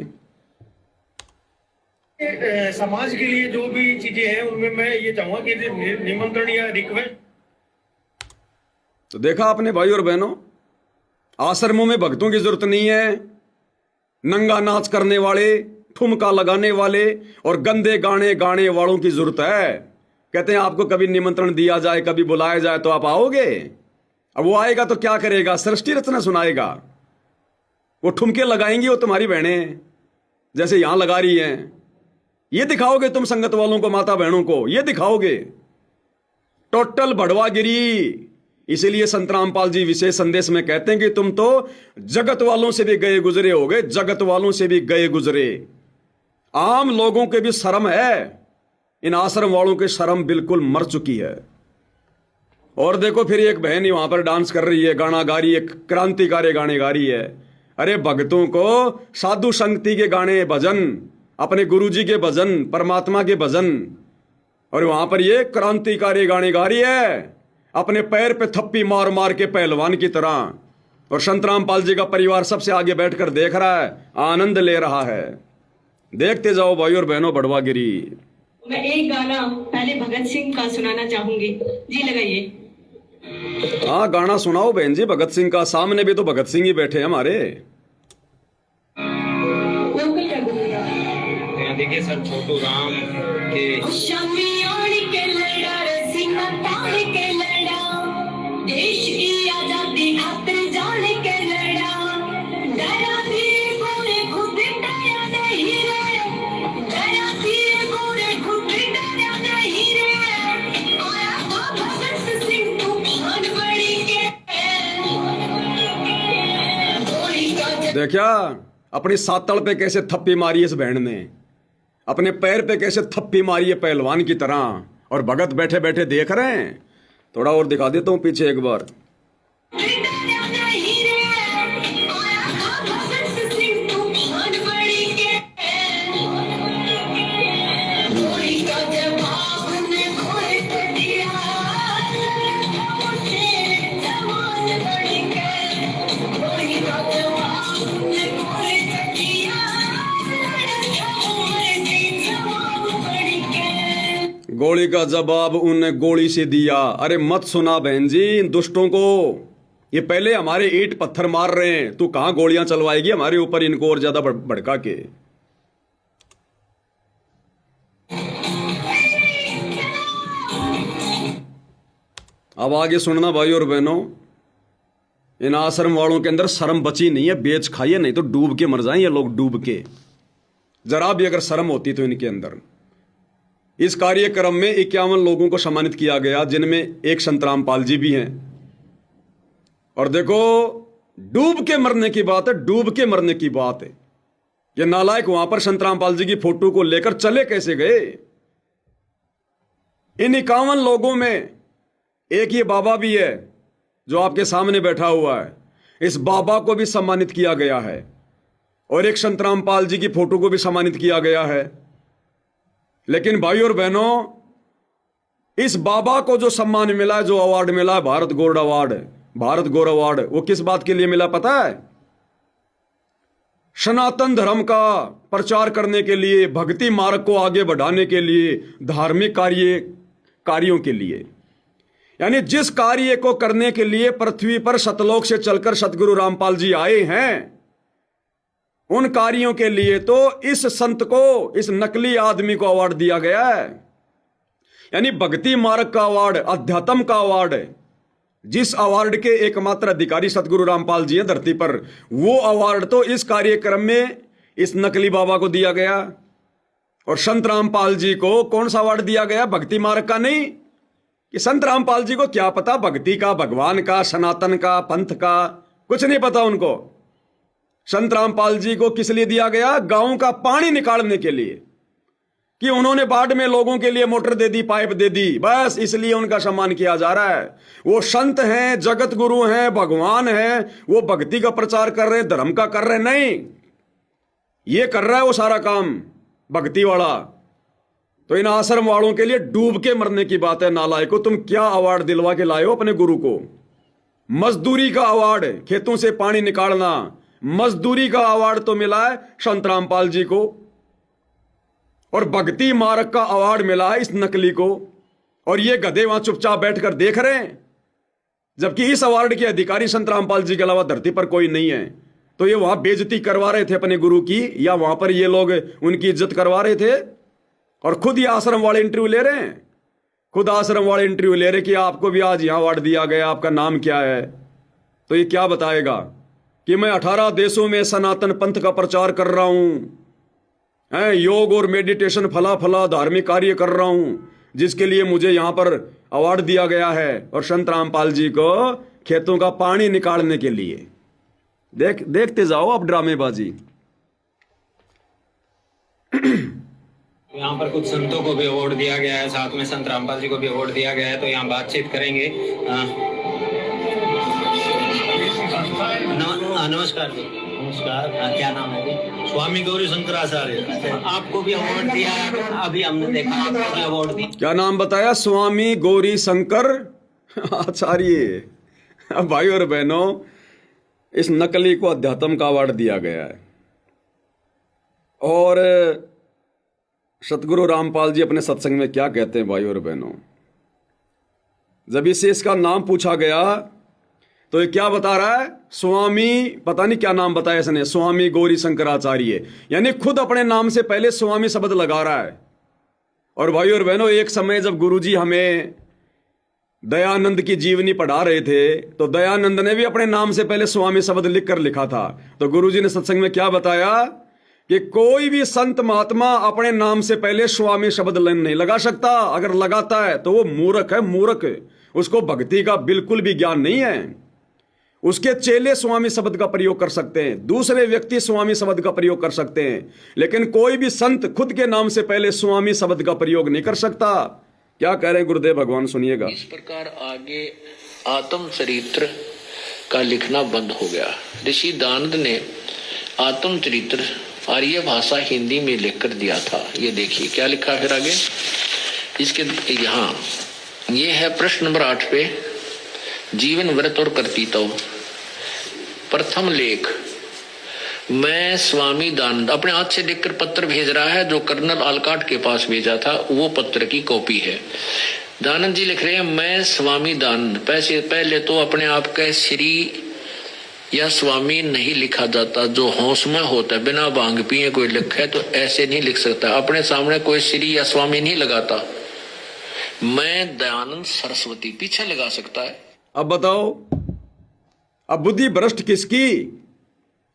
समाज के लिए जो भी चीजें हैं उनमें मैं ये चाहूंगा कि निमंत्रण या रिक्वेस्ट। तो देखा आपने भाई और बहनों, आश्रमों में भक्तों की जरूरत नहीं है। नंगा नाच करने वाले, ठुमका लगाने वाले और गंदे गाने गाने वालों की जरूरत है। कहते हैं आपको कभी निमंत्रण दिया जाए, कभी बुलाया जाए तो आप आओगे? अब वो आएगा तो क्या करेगा? सृष्टि रचना सुनाएगा। वो ठुमके लगाएंगी, वो तुम्हारी बहनें जैसे यहां लगा रही हैं। ये दिखाओगे तुम संगत वालों को, माता बहनों को ये दिखाओगे? टोटल बढ़वागिरी। इसीलिए संत रामपाल जी विशेष संदेश में कहते हैं कि तुम तो जगत वालों से भी गए गुजरे होगे, जगत वालों से भी गए गुजरे। आम लोगों के भी शर्म है, इन आश्रम वालों की शर्म बिल्कुल मर चुकी है। और देखो फिर एक बहन ही वहां पर डांस कर रही है, गाना गा रही है, क्रांतिकारी गाने गा रही है। अरे भक्तों को साधु संगति के गाने भजन, अपने गुरुजी के भजन, परमात्मा के भजन, और वहां पर ये क्रांतिकारी गाने गा रही है अपने पैर पे थप्पी मार मार के पहलवान की तरह। और संत रामपाल जी का परिवार सबसे आगे बैठकर देख रहा है, आनंद ले रहा है। देखते जाओ भाई और बहनों बढ़वागिरी। मैं एक गाना पहले भगत सिंह का सुनाना चाहूंगी जी, लगाइए। हाँ गाना सुनाओ बहन जी भगत सिंह का। सामने भी तो भगत सिंह ही बैठे हैं हमारे। लोकल कर दूंगा। यहाँ देखिए सर, छोटू राम के शमियान के लड़ा सिंह तान के लड़ा, देश की आजादी खातिर जान के लड़ा। डरा धीरे गोरे खुद डरा नहीं रे, डरा धीरे गोरे खुद डरा नहीं रे। आया था भगत सिंह तूफान बड़ी के, गोली का देखा अपनी सातड़ पे कैसे थप्पी मारी इस बहन ने, अपने पैर पे कैसे थप्पी मारी है पहलवान की तरह, और भगत बैठे बैठे देख रहे हैं। थोड़ा और दिखा देता हूं पीछे एक बार। गोली का जवाब उनने गोली से दिया। अरे मत सुना बहन जी इन दुष्टों को, ये पहले हमारे ईंट पत्थर मार रहे हैं, तू कहां गोलियां चलवाएगी हमारे ऊपर इनको और ज्यादा भड़का के। अब आगे सुनना भाई और बहनों, इन आश्रम वालों के अंदर शर्म बची नहीं है, बेच खाइए नहीं तो डूब के मर जाएं ये लोग, डूब के। जरा भी अगर शर्म होती तो इनके अंदर। इस कार्यक्रम में 51 लोगों को सम्मानित किया गया, जिनमें एक संतराम पाल जी भी हैं। और देखो डूब के मरने की बात है, डूब के मरने की बात है। ये नालायक वहां पर संतराम पाल जी की फोटो को लेकर चले कैसे गए? इन 51 लोगों में एक ये बाबा भी है जो आपके सामने बैठा हुआ है, इस बाबा को भी सम्मानित किया गया है। और एक संतराम पाल जी की फोटो को भी सम्मानित किया गया है। लेकिन भाई और बहनों, इस बाबा को जो सम्मान मिला है, जो अवार्ड मिला है, भारत गौरव अवार्ड, भारत गौरव अवार्ड, वो किस बात के लिए मिला पता है? सनातन धर्म का प्रचार करने के लिए, भक्ति मार्ग को आगे बढ़ाने के लिए, धार्मिक कार्यों के लिए। यानी जिस कार्य को करने के लिए पृथ्वी पर सतलोक से चलकर सतगुरु रामपाल जी आए हैं, उन कार्यों के लिए तो इस संत को, इस नकली आदमी को अवार्ड दिया गया है। यानी भक्ति मार्ग का अवार्ड, अध्यात्म का अवार्ड, जिस अवार्ड के एकमात्र अधिकारी सतगुरु रामपाल जी हैं धरती पर, वो अवार्ड तो इस कार्यक्रम में इस नकली बाबा को दिया गया। और संत रामपाल जी को कौन सा अवार्ड दिया गया? भक्ति मार्ग का नहीं। कि संत रामपाल जी को क्या पता भक्ति का, भगवान का, सनातन का, पंथ का, कुछ नहीं पता उनको। संत रामपाल जी को किस लिए दिया गया? गांव का पानी निकालने के लिए, कि उन्होंने बाढ़ में लोगों के लिए मोटर दे दी, पाइप दे दी, बस इसलिए उनका सम्मान किया जा रहा है। वो संत हैं, जगत गुरु हैं, भगवान हैं, वो भक्ति का प्रचार कर रहे, धर्म का कर रहे नहीं, ये कर रहा है वो सारा काम भक्ति वाला। तो इन आश्रम वालों के लिए डूब के मरने की बात है। नालायको, तुम क्या अवार्ड दिलवा के लाए हो अपने गुरु को? मजदूरी का अवार्ड, खेतों से पानी निकालना, मजदूरी का अवार्ड तो मिला है संत रामपाल जी को। और भक्ति मार्ग का अवार्ड मिला है इस नकली को। और ये गधे वहां चुपचाप बैठकर देख रहे हैं, जबकि इस अवार्ड के अधिकारी संत रामपाल जी के अलावा धरती पर कोई नहीं है। तो ये वहां बेइज्जती करवा रहे थे अपने गुरु की, या वहां पर ये लोग उनकी इज्जत करवा रहे थे? और खुद ये आश्रम वाले इंटरव्यू ले रहे हैं, खुद आश्रम वाले इंटरव्यू ले रहे कि आपको भी आज यहां अवार्ड दिया गया, आपका नाम क्या है? तो ये क्या बताएगा कि मैं 18 देशों में सनातन पंथ का प्रचार कर रहा हूं, योग और मेडिटेशन फला फला धार्मिक कार्य कर रहा हूं, जिसके लिए मुझे यहां पर अवार्ड दिया गया है। और संत रामपाल जी को खेतों का पानी निकालने के लिए। देखते जाओ आप ड्रामेबाजी। यहाँ पर कुछ संतों को भी अवार्ड दिया गया है, साथ में संत रामपाल जी को भी अवार्ड दिया गया है। तो यहाँ बातचीत करेंगे। नमस्कार जी। नमस्कार। क्या नाम है जी? स्वामी गौरी शंकराचार्य। आपको भी अवार्ड दिया, अभी हमने देखा आपको भी अवार्ड दिया। क्या नाम बताया? स्वामी गौरी शंकर आचार्य। भाई और बहनों, इस नकली को अध्यात्म का अवार्ड दिया गया है। और सतगुरु रामपाल जी अपने सत्संग में क्या कहते हैं भाई और बहनों? जब इसे इसका नाम पूछा गया तो ये क्या बता रहा है? स्वामी, पता नहीं क्या नाम बताया इसने, स्वामी गौरी शंकराचार्य। यानी खुद अपने नाम से पहले स्वामी शब्द लगा रहा है। और भाई और बहनों, एक समय जब गुरुजी हमें दयानंद की जीवनी पढ़ा रहे थे, तो दयानंद ने भी अपने नाम से पहले स्वामी शब्द लिखकर लिखा था। तो गुरुजी ने सत्संग में क्या बताया कि कोई भी संत महात्मा अपने नाम से पहले स्वामी शब्द नहीं लगा सकता। अगर लगाता है तो वो मूर्ख है, मूर्ख। उसको भक्ति का बिल्कुल भी ज्ञान नहीं है। उसके चेले स्वामी शब्द का प्रयोग कर सकते हैं, दूसरे व्यक्ति स्वामी शब्द का प्रयोग कर सकते हैं, लेकिन कोई भी संत खुद के नाम से पहले स्वामी शब्द का प्रयोग नहीं कर सकता। क्या कह रहे हैं गुरुदेव भगवान, सुनिएगा। इस प्रकार आगे आत्म चरित्र का लिखना बंद हो गया। ऋषि दानंद ने आत्म चरित्र आर्य भाषा हिंदी में लिखकर दिया था। ये देखिए क्या लिखा फिर आगे इसके यहाँ। ये है प्रश्न नंबर 8 पे, जीवन व्रत और कर्तृत्व। प्रथम लेख मैं स्वामी दानंद, अपने हाथ से लिखकर पत्र भेज रहा है, जो कर्नल आलकाट के पास भेजा था वो पत्र की कॉपी है। दानंद जी लिख रहे हैं, मैं स्वामी दानंद। पहले तो अपने आप का श्री या स्वामी नहीं लिखा जाता, जो होश में होता है, बिना भांग पिए कोई लिखे तो ऐसे नहीं लिख सकता। अपने सामने कोई श्री या स्वामी नहीं लगाता। मैं दयानंद सरस्वती पीछे लगा सकता है। अब बताओ, अब बुद्धि भ्रष्ट किसकी?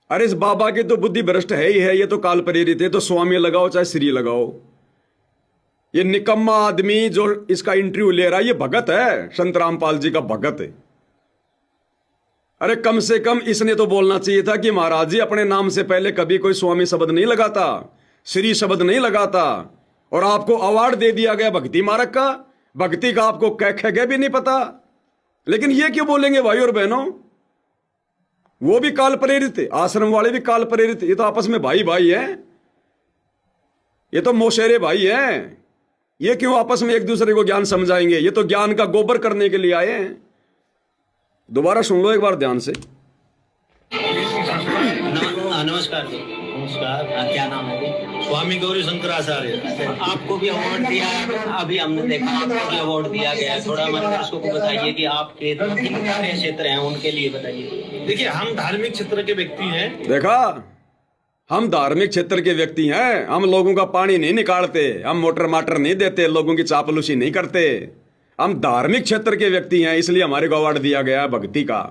अरे इस बाबा की तो बुद्धि भ्रष्ट है ही है, ये तो काल प्रेरित है, तो स्वामी लगाओ चाहे श्री लगाओ। ये निकम्मा आदमी जो इसका इंटरव्यू ले रहा है, ये भगत है, संत रामपाल जी का भगत है। अरे कम से कम इसने तो बोलना चाहिए था कि महाराज जी अपने नाम से पहले कभी कोई स्वामी शब्द नहीं लगाता, श्री शब्द नहीं लगाता, और आपको अवार्ड दे दिया गया भक्ति मार्ग का। भक्ति का आपको कह भी नहीं पता, लेकिन ये क्यों बोलेंगे भाई और बहनों? वो भी काल प्रेरित है, आश्रम वाले भी काल प्रेरित, ये तो आपस में भाई भाई हैं, ये तो मोशेरे भाई हैं। ये क्यों आपस में एक दूसरे को ज्ञान समझाएंगे? ये तो ज्ञान का गोबर करने के लिए आए हैं। दोबारा सुन लो एक बार ध्यान से। नमस्कार जी, नमस्कार। क्या नाम है जी? स्वामी गौरी शंकराचार्य। आपको भी अवार्ड दिया, अभी हमने देखा आपको भी अवार्ड दिया गया है। थोड़ा हमारे दर्शकों को बताइए कि आपके कार्य क्षेत्र हैं उनके लिए बताइए। देखिए, हम धार्मिक क्षेत्र के व्यक्ति हैं। देखा, हम धार्मिक क्षेत्र के व्यक्ति हैं। हम लोगों का पानी नहीं निकालते, हम मोटर माटर नहीं देते, लोगों की चापलूसी नहीं करते। हम धार्मिक क्षेत्र के व्यक्ति हैं, इसलिए हमारे को अवार्ड दिया गया भक्ति का।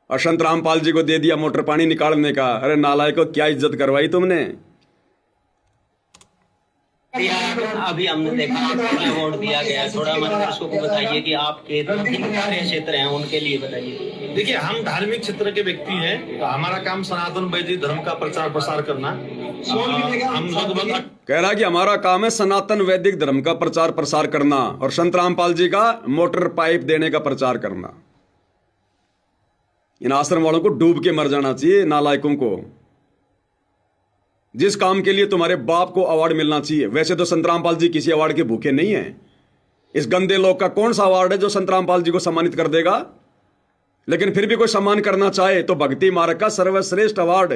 और संत रामपाल जी को दे दिया मोटर पानी निकालने का। अरे नालायक को क्या इज्जत करवाई तुमने? अभी हमने देखा आपको भी अवार्ड दिया गया है। थोड़ा हमारे दर्शकों को बताइए कि आपके कार्य क्षेत्र हैं उनके लिए बताइए। देखिए, हम धार्मिक क्षेत्र के व्यक्ति हैं। तो हमारा काम सनातन वैदिक धर्म का प्रचार प्रसार करना। हम लगभग कह रहा कि हमारा काम है सनातन वैदिक धर्म का प्रचार प्रसार करना, और संत रामपाल जी का मोटर पाइप देने का प्रचार करना। इन आश्रम वालों को डूब के मर जाना चाहिए, नालायकों को। जिस काम के लिए तुम्हारे बाप को अवार्ड मिलना चाहिए। वैसे तो संत रामपाल जी किसी अवार्ड के भूखे नहीं है। इस गंदे लोग का कौन सा अवार्ड है जो संत रामपाल जी को सम्मानित कर देगा? लेकिन फिर भी कोई सम्मान करना चाहे तो भक्ति मार्ग का सर्वश्रेष्ठ अवार्ड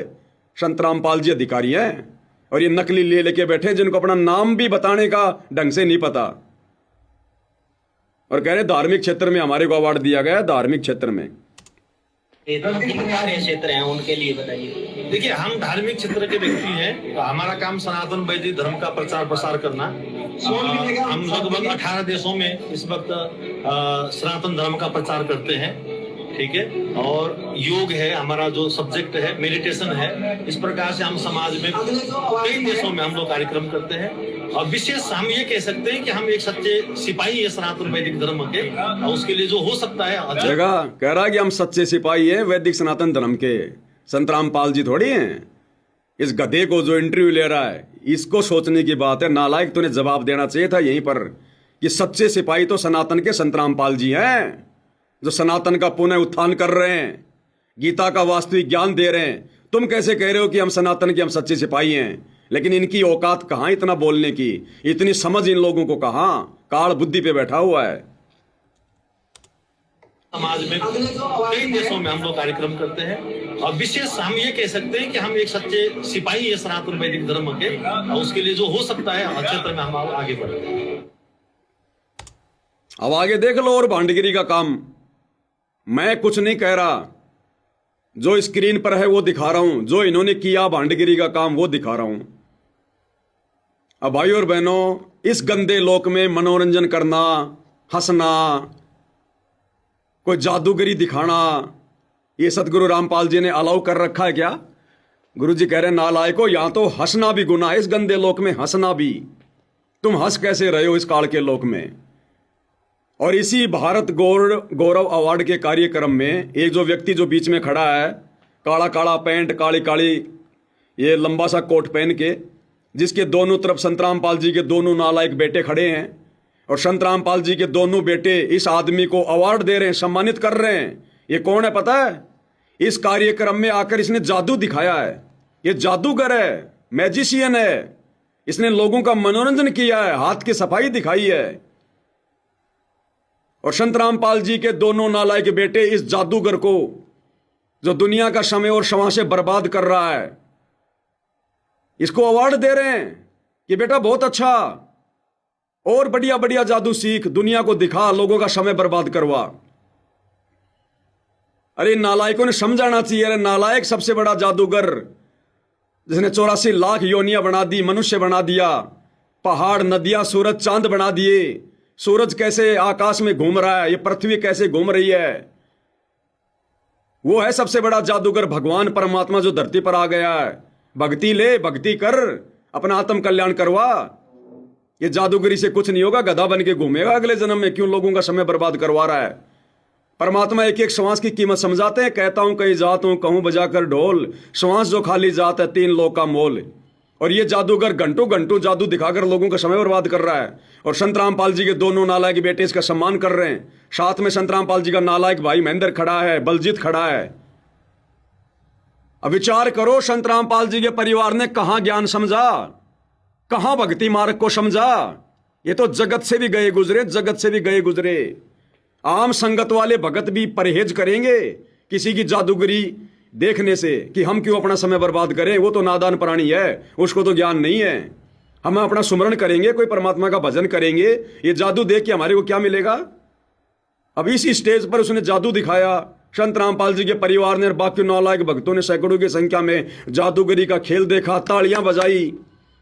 संत रामपाल जी अधिकारी हैं। और ये नकली ले लेके बैठे जिनको अपना नाम भी बताने का ढंग से नहीं पता, और कह रहे धार्मिक क्षेत्र में हमारे को अवार्ड दिया गया। धार्मिक क्षेत्र में कार्य क्षेत्र हैं उनके लिए बताइए। देखिए, हम धार्मिक क्षेत्र के व्यक्ति हैं। तो हमारा काम सनातन वैदिक धर्म का प्रचार प्रसार करना। हम लगभग 18 देशों में इस वक्त सनातन धर्म का प्रचार करते हैं। ठीक है, और योग है हमारा जो सब्जेक्ट है, मेडिटेशन है। इस प्रकार से हम समाज में कई देशों में हम लोग कार्यक्रम करते हैं। और विशेष हम ये कह सकते हैं कि हम एक सच्चे सिपाही है सनातन वैदिक धर्म के, और उसके लिए जो हो सकता है। जगह कह रहा है कि हम सच्चे सिपाही हैं वैदिक सनातन धर्म के। संत रामपाल जी थोड़ी हैं। इस गधे को जो इंटरव्यू ले रहा है, इसको सोचने की बात है। नालायक, तूने जवाब देना चाहिए था यहीं पर कि सच्चे सिपाही तो सनातन के संत रामपाल जी हैं, जो सनातन का पुनः उत्थान कर रहे हैं, गीता का वास्तविक ज्ञान दे रहे हैं। तुम कैसे कह रहे हो कि हम सनातन के, हम सच्चे सिपाही हैं? लेकिन इनकी औकात कहां इतना बोलने की, इतनी समझ इन लोगों को कहां? काल बुद्धि पे बैठा हुआ है। समाज में कई देशों में हम लोग कार्यक्रम करते हैं। और विशेष हम ये कह सकते हैं कि हम एक सच्चे सिपाही है सनातन वैदिक धर्म के, और उसके लिए जो हो सकता है क्षेत्र में हम आगे बढ़ते हैं। अब आगे देख लो। और भांडगिरी का काम मैं कुछ नहीं कह रहा, जो स्क्रीन पर है वो दिखा रहा हूं। जो इन्होंने किया भांडगिरी का काम वो दिखा रहा हूं। अब भाई और बहनों, इस गंदे लोक में मनोरंजन करना, हंसना, कोई जादूगरी दिखाना, ये सतगुरु रामपाल जी ने अलाउ कर रखा है क्या? गुरु जी कह रहे हैं नालायको, यहां तो हंसना भी गुनाह है। इस गंदे लोक में हंसना भी। तुम हंस कैसे रहे हो इस काल के लोक में? और इसी भारत गौरव अवार्ड के कार्यक्रम में एक जो व्यक्ति जो बीच में खड़ा है, काला काला पैंट, काली काली ये लंबा सा कोट पहन के, जिसके दोनों तरफ संत रामपाल जी के दोनों नालायक बेटे खड़े हैं, और संत रामपाल जी के दोनों बेटे इस आदमी को अवार्ड दे रहे हैं, सम्मानित कर रहे हैं। ये कौन है पता है? इस कार्यक्रम में आकर इसने जादू दिखाया है। ये जादूगर है, मैजिशियन है। इसने लोगों का मनोरंजन किया है, हाथ की सफाई दिखाई है। और संत रामपाल जी के दोनों नालायक बेटे इस जादूगर को, जो दुनिया का समय और क्षमा से बर्बाद कर रहा है, इसको अवार्ड दे रहे हैं कि बेटा बहुत अच्छा, और बढ़िया बढ़िया जादू सीख, दुनिया को दिखा, लोगों का समय बर्बाद करवा। अरे नालायकों ने समझाना चाहिए। अरे नालायक सबसे बड़ा जादूगर, जिसने 84 लाख योनियां बना दी, मनुष्य बना दिया, पहाड़, नदियां, सूरज, चांद बना दिए। सूरज कैसे आकाश में घूम रहा है, ये पृथ्वी कैसे घूम रही है, वो है सबसे बड़ा जादूगर, भगवान परमात्मा जो धरती पर आ गया है। भक्ति ले, भक्ति कर, अपना आत्म कल्याण करवा। ये जादूगरी से कुछ नहीं होगा, गधा बन के घूमेगा अगले जन्म में। क्यों लोगों का समय बर्बाद करवा रहा है? परमात्मा एक एक श्वास की कीमत समझाते हैं। कहता हूं कई जात हूं, कहूं बजाकर ढोल, श्वास जो खाली जात है 3 लोग का मोल। और ये जादूगर घंटों घंटों जादू दिखाकर लोगों का समय बर्बाद कर रहा है। और संत रामपाल जी के दोनों नालायक बेटे इसका सम्मान कर रहे हैं। साथ में संत रामपाल जी का नालायक भाई महेंद्र खड़ा है, बलजीत खड़ा है। अब विचार करो, संत रामपाल जी के परिवार ने कहां ज्ञान समझा, कहां भक्ति मार्ग को समझा। ये तो जगत से भी गए गुजरे, जगत से भी गए गुजरे। आम संगत वाले भगत भी परहेज करेंगे किसी की जादूगरी देखने से कि हम क्यों अपना समय बर्बाद करें। वो तो नादान प्राणी है, उसको तो ज्ञान नहीं है। हम अपना सुमरण करेंगे, कोई परमात्मा का भजन करेंगे। ये जादू देख के हमारे को क्या मिलेगा? अब इस स्टेज पर उसने जादू दिखाया, संत रामपाल जी के परिवार ने और बाकी नालायक भक्तों ने सैकड़ों की संख्या में जादूगरी का खेल देखा, तालियां बजाई।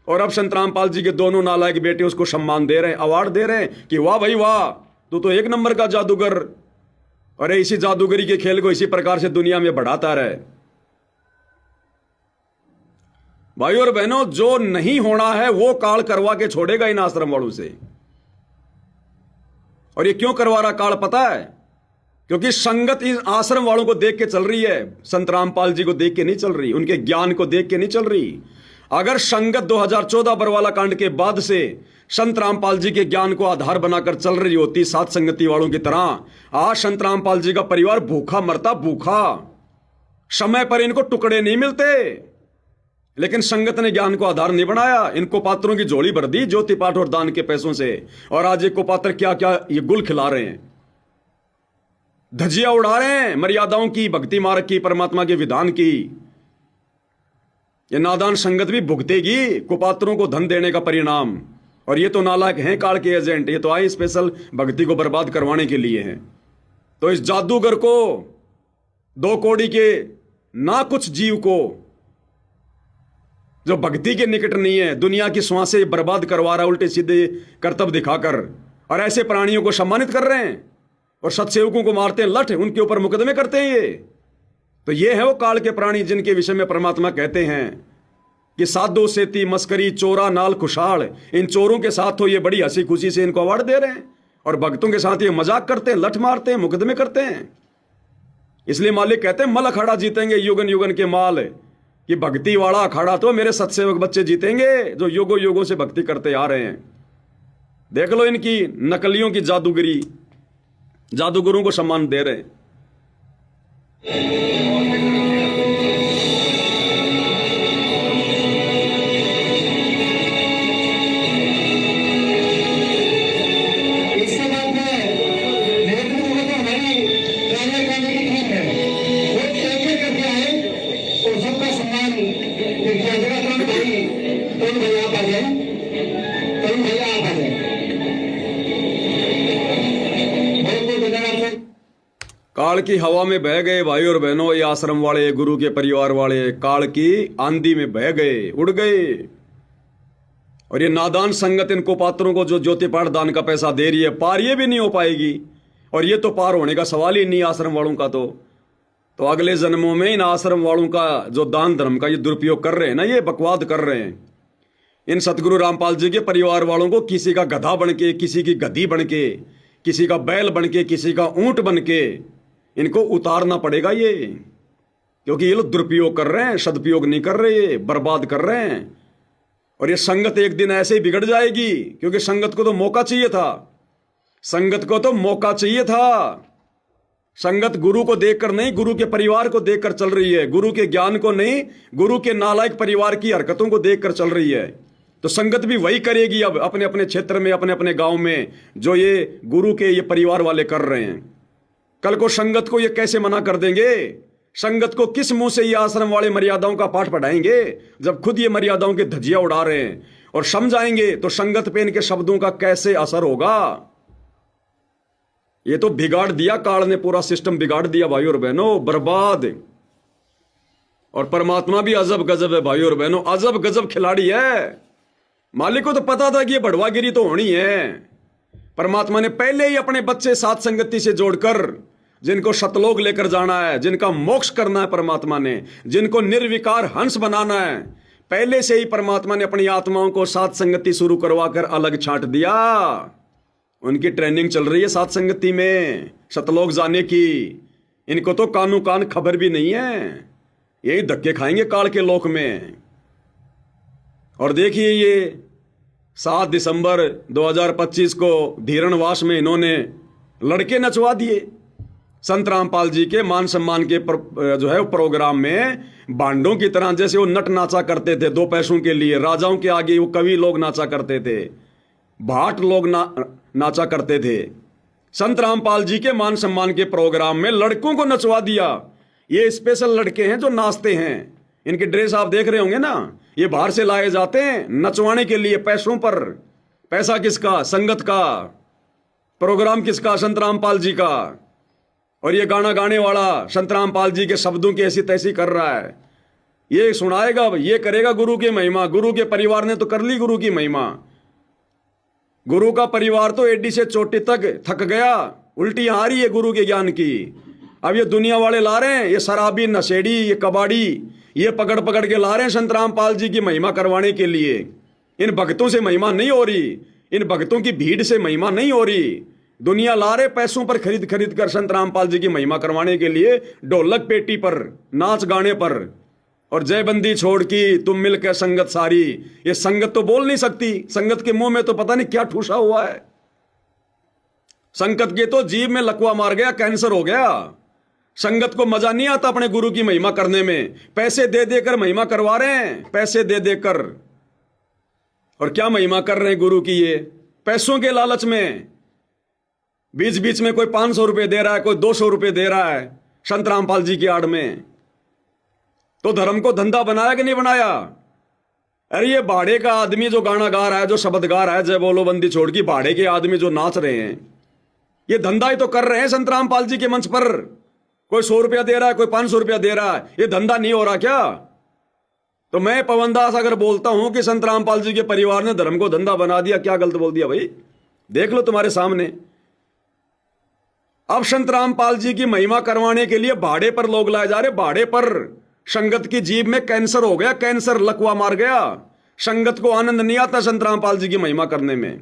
और अब संत रामपाल जी के दोनों नालायक बेटे उसको सम्मान दे रहे हैं, अवार्ड दे रहे हैं कि वाह भाई वाह, तू तो 1 नंबर का जादूगर। और इसी जादूगरी के खेल को इसी प्रकार से दुनिया में बढ़ाता रहे। भाई और बहनों, जो नहीं होना है वो काल करवा के छोड़ेगा इन आश्रम वालों से। और ये क्यों करवा रहा काल पता है? क्योंकि संगत इन आश्रम वालों को देख के चल रही है, संत रामपाल जी को देख के नहीं चल रही, उनके ज्ञान को देख के नहीं चल रही। अगर संगत 2014 बरवाला कांड के बाद से संत रामपाल जी के ज्ञान को आधार बनाकर चल रही होती सात संगति वालों की तरह, आज संत रामपाल जी का परिवार भूखा मरता, भूखा। समय पर इनको टुकड़े नहीं मिलते, लेकिन संगत ने ज्ञान को आधार नहीं बनाया। इनको पात्रों की झोली भर दी ज्योति पाठ और दान के पैसों से। और आज एक को पात्र क्या क्या ये गुल खिला रहे हैं, धजिया उड़ा रहे हैं मर्यादाओं की, भक्ति मार्ग की, परमात्मा के विधान की। ये नादान संगत भी भुगतेगी कुपात्रों को धन देने का परिणाम। और ये तो नालायक हैं काल के एजेंट, ये तो आए स्पेशल भक्ति को बर्बाद करवाने के लिए हैं। तो इस जादूगर को, 2 कौड़ी के ना कुछ जीव को, जो भक्ति के निकट नहीं है, दुनिया की श्वासें बर्बाद करवा रहा, उल्टे सीधे कर्तव्य दिखाकर। और ऐसे प्राणियों को सम्मानित कर रहे हैं और सत्सेवकों को मारते हैं लठ, उनके ऊपर मुकदमे करते हैं। ये तो ये है वो काल के प्राणी जिनके विषय में परमात्मा कहते हैं कि साधो सेती मस्करी चोरा नाल खुशाल। इन चोरों के साथ तो ये बड़ी हंसी खुशी से इनको अवार्ड दे रहे हैं, और भक्तों के साथ ये मजाक करते हैं, लठ मारते हैं, मुकदमे करते हैं। इसलिए मालिक कहते हैं मल अखाड़ा जीतेंगे युगन युगन के माल, कि भक्ति वाला अखाड़ा तो मेरे सत्सेवक बच्चे जीतेंगे जो युगों युगों से भक्ति करते आ रहे हैं। देख लो इनकी नकलियों की जादूगरी, जादूगरों को सम्मान दे रहे हैं। इसके बाद में नेतृत्व में हमारी ट्रेनिंग करने की टीम है, वो एक करके आए और सबका सम्मान किया जाएगा। तरुण भैया आप आ जाए, तरुण भैया आप आ जाए। बहुत बहुत धन्यवाद। काल की हवा में बह गए भाई और बहनों, ये आश्रम वाले, गुरु के परिवार वाले काल की आंधी में बह गए, उड़ गए। और ये नादान संगत इनको पात्रों को जो ज्योति पाठ दान का पैसा दे रही है, पार ये भी नहीं हो पाएगी। और ये तो पार होने का सवाल ही नहीं आश्रम वालों का। तो अगले जन्मों में इन आश्रम वालों का जो दान धर्म का ये दुरुपयोग कर रहे हैं ना, ये बकवाद कर रहे हैं। इन सतगुरु रामपाल जी के परिवार वालों को किसी का गधा बन के, किसी की गधी बन के, किसी का बैल बन के, किसी का ऊंट बन के इनको उतारना पड़ेगा ये, क्योंकि ये लोग दुरुपयोग कर रहे हैं, सदुपयोग नहीं कर रहे, बर्बाद कर रहे हैं। और ये संगत एक दिन ऐसे ही बिगड़ जाएगी, क्योंकि संगत को तो मौका चाहिए था, संगत को तो मौका चाहिए था। संगत गुरु को देखकर नहीं, गुरु के परिवार को देखकर चल रही है, गुरु के ज्ञान को नहीं, गुरु के नालायक परिवार की हरकतों को देखकर चल रही है। तो संगत भी वही करेगी अब अपने अपने क्षेत्र में, अपने अपने गांव में, जो ये गुरु के ये परिवार वाले कर रहे हैं। कल को संगत को ये कैसे मना कर देंगे? संगत को किस मुंह से ये आश्रम वाले मर्यादाओं का पाठ पढ़ाएंगे, जब खुद ये मर्यादाओं की धज्जियां उड़ा रहे हैं? और समझाएंगे तो संगत पे इनके शब्दों का कैसे असर होगा? ये तो बिगाड़ दिया काल ने, पूरा सिस्टम बिगाड़ दिया भाई और बहनों, बर्बाद। और परमात्मा भी अजब गजब है भाई और बहनों, अजब गजब खिलाड़ी है। मालिक को तो पता था कि ये बढ़वागिरी तो होनी है। परमात्मा ने पहले ही अपने बच्चे साथ संगति से जोड़कर, जिनको सतलोक लेकर जाना है, जिनका मोक्ष करना है परमात्मा ने, जिनको निर्विकार हंस बनाना है, पहले से ही परमात्मा ने अपनी आत्माओं को साथ संगति शुरू करवाकर अलग छांट दिया। उनकी ट्रेनिंग चल रही है साथ संगति में, सतलोक जाने की। इनको तो कानू कान खबर भी नहीं है, यही धक्के खाएंगे काल के लोक में। और देखिए ये 7 दिसंबर 2025 को धीरणवास में इन्होंने लड़के नचवा दिए। संत रामपाल जी के मान सम्मान के जो है प्रोग्राम में बांडों की तरह जैसे वो नट नाचा करते थे 2 पैसों के लिए, राजाओं के आगे वो कवि लोग नाचा करते थे, भाट लोग नाचा करते थे। संत रामपाल जी के मान सम्मान के प्रोग्राम में लड़कों को नचवा दिया। ये स्पेशल लड़के हैं जो नाचते हैं, इनकी ड्रेस आप देख रहे होंगे ना, ये बाहर से लाए जाते हैं नचवाने के लिए पैसों पर। पैसा किसका? संगत का। प्रोग्राम किसका? संत रामपाल जी का। और ये गाना गाने वाला संत रामपाल जी के शब्दों की ऐसी तैसी कर रहा है, ये सुनाएगा, ये करेगा गुरु की महिमा। गुरु के परिवार ने तो कर ली गुरु की महिमा। गुरु का परिवार तो एडी से चोटी तक थक गया, उल्टी आ रही है गुरु के ज्ञान की। अब ये दुनिया वाले ला रहे हैं, ये शराबी, नशेड़ी, ये कबाड़ी, ये पकड़ पकड़ के ला रहे हैं संत रामपाल जी की महिमा करवाने के लिए। इन भक्तों से महिमा नहीं हो रही, इन भक्तों की भीड़ से महिमा नहीं हो रही। दुनिया ला रहे पैसों पर खरीद खरीद कर संत रामपाल जी की महिमा करवाने के लिए, ढोलक पेटी पर, नाच गाने पर। और जयबंदी छोड़ की तुम मिलकर संगत सारी, ये संगत तो बोल नहीं सकती, संगत के मुंह में तो पता नहीं क्या ठूसा हुआ है। संगत के तो जीभ में लकवा मार गया, कैंसर हो गया। संगत को मजा नहीं आता अपने गुरु की महिमा करने में, पैसे दे देकर महिमा करवा रहे हैं, पैसे दे देकर। और क्या महिमा कर रहे हैं गुरु की? ये पैसों के लालच में बीच बीच में कोई 500 रुपए दे रहा है, कोई 200 रुपए दे रहा है संत रामपाल जी की आड़ में। तो धर्म को धंधा बनाया कि नहीं बनाया? अरे ये भाड़े का आदमी जो गाना गा रहा है, जो शब्द गा रहा है, जय बोलो बंदी छोड़ की, भाड़े के आदमी जो नाच रहे हैं, ये धंधा ही तो कर रहे हैं संत रामपाल जी के मंच पर। कोई 100 रुपया दे रहा है, कोई 500 रुपया दे रहा है, ये धंधा नहीं हो रहा क्या? तो मैं पवनदास अगर बोलता हूं कि संत रामपाल जी के परिवार ने धर्म को धंधा बना दिया, क्या गलत बोल दिया भाई? देख लो तुम्हारे सामने। अब संत रामपाल जी की महिमा करवाने के लिए भाड़े पर लोग लाए जा रहे, भाड़े पर। संगत की जीभ में कैंसर हो गया, कैंसर लकवा मार गया। संगत को आनंद नहीं आता संत रामपाल जी की महिमा करने में,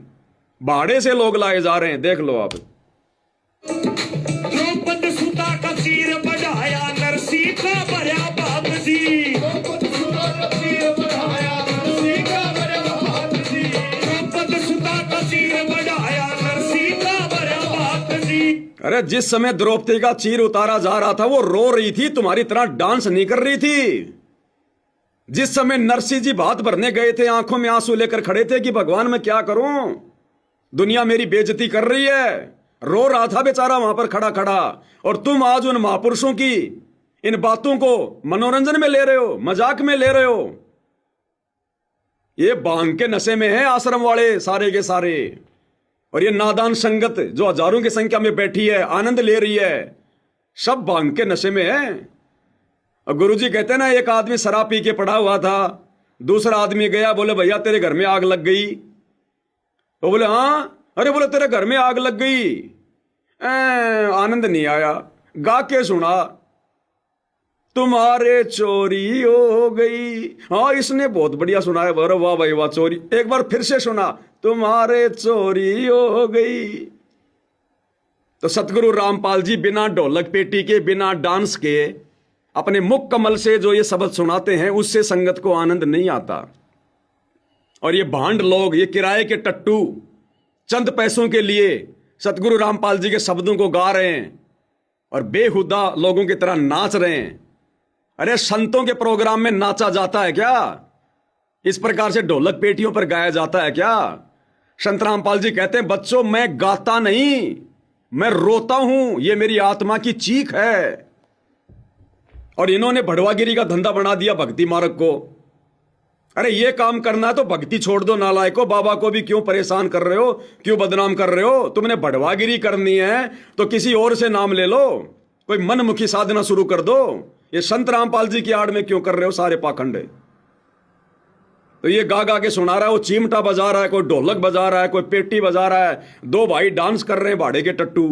भाड़े से लोग लाए जा रहे हैं। देख लो आप। द्रौपद सुता का चीर बढ़ाया, नरसी का भरा बाप जी। द्रौपद सुता का चीर बढ़ाया, नरसी का भरा बाप जी। द्रौपद सुता का चीर बढ़ाया, नरसी का भरा बाप जी। अरे जिस समय द्रौपदी का चीर उतारा जा रहा था, वो रो रही थी, तुम्हारी तरह डांस नहीं कर रही थी। जिस समय नरसिंह जी भात भरने गए थे, आंखों में आंसू लेकर खड़े थे कि भगवान मैं क्या करूं, दुनिया मेरी बेइज्जती कर रही है, रो रहा था बेचारा वहां पर खड़ा खड़ा। और तुम आज उन महापुरुषों की इन बातों को मनोरंजन में ले रहे हो, मजाक में ले रहे हो। ये भांग के नशे में है आश्रम वाले सारे के सारे। और ये नादान संगत जो हजारों की संख्या में बैठी है, आनंद ले रही है, सब भांग के नशे में है। और गुरुजी कहते हैं ना, एक आदमी शराब पी के पड़ा हुआ था, दूसरा आदमी गया, बोले भैया तेरे घर में आग लग गई। तो बोले हाँ, अरे बोले तेरे घर में आग लग गई। आनंद नहीं आया, गा के सुना, तुम्हारे चोरी हो गई। हाँ इसने बहुत बढ़िया सुना है, वाह भाई वाह, चोरी। एक बार फिर से सुना, तुम्हारे चोरी हो गई। तो सतगुरु रामपाल जी बिना ढोलक पेटी के, बिना डांस के, अपने मुख कमल से जो ये शब्द सुनाते हैं, उससे संगत को आनंद नहीं आता। और ये भांड लोग, ये किराए के टट्टू, चंद पैसों के लिए सतगुरु रामपाल जी के शब्दों को गा रहे हैं और बेहुदा लोगों की तरह नाच रहे हैं। अरे संतों के प्रोग्राम में नाचा जाता है क्या? इस प्रकार से ढोलक पेटियों पर गाया जाता है क्या? संत रामपाल जी कहते हैं, बच्चों मैं गाता नहीं, मैं रोता हूं, ये मेरी आत्मा की चीख है। और इन्होंने भड़वागिरी का धंधा बना दिया भक्ति मार्ग को। अरे ये काम करना है तो भक्ति छोड़ दो नालायको, बाबा को भी क्यों परेशान कर रहे हो, क्यों बदनाम कर रहे हो? तुमने भड़वागिरी करनी है तो किसी और से नाम ले लो, कोई मनमुखी साधना शुरू कर दो। ये संत रामपाल जी की आड़ में क्यों कर रहे हो सारे पाखंड? तो ये गा गा के सुना रहा है, वो चिमटा बजा रहा है, कोई ढोलक बजा रहा है, कोई पेटी बजा रहा है, दो भाई डांस कर रहे हैं भाड़े के टट्टू,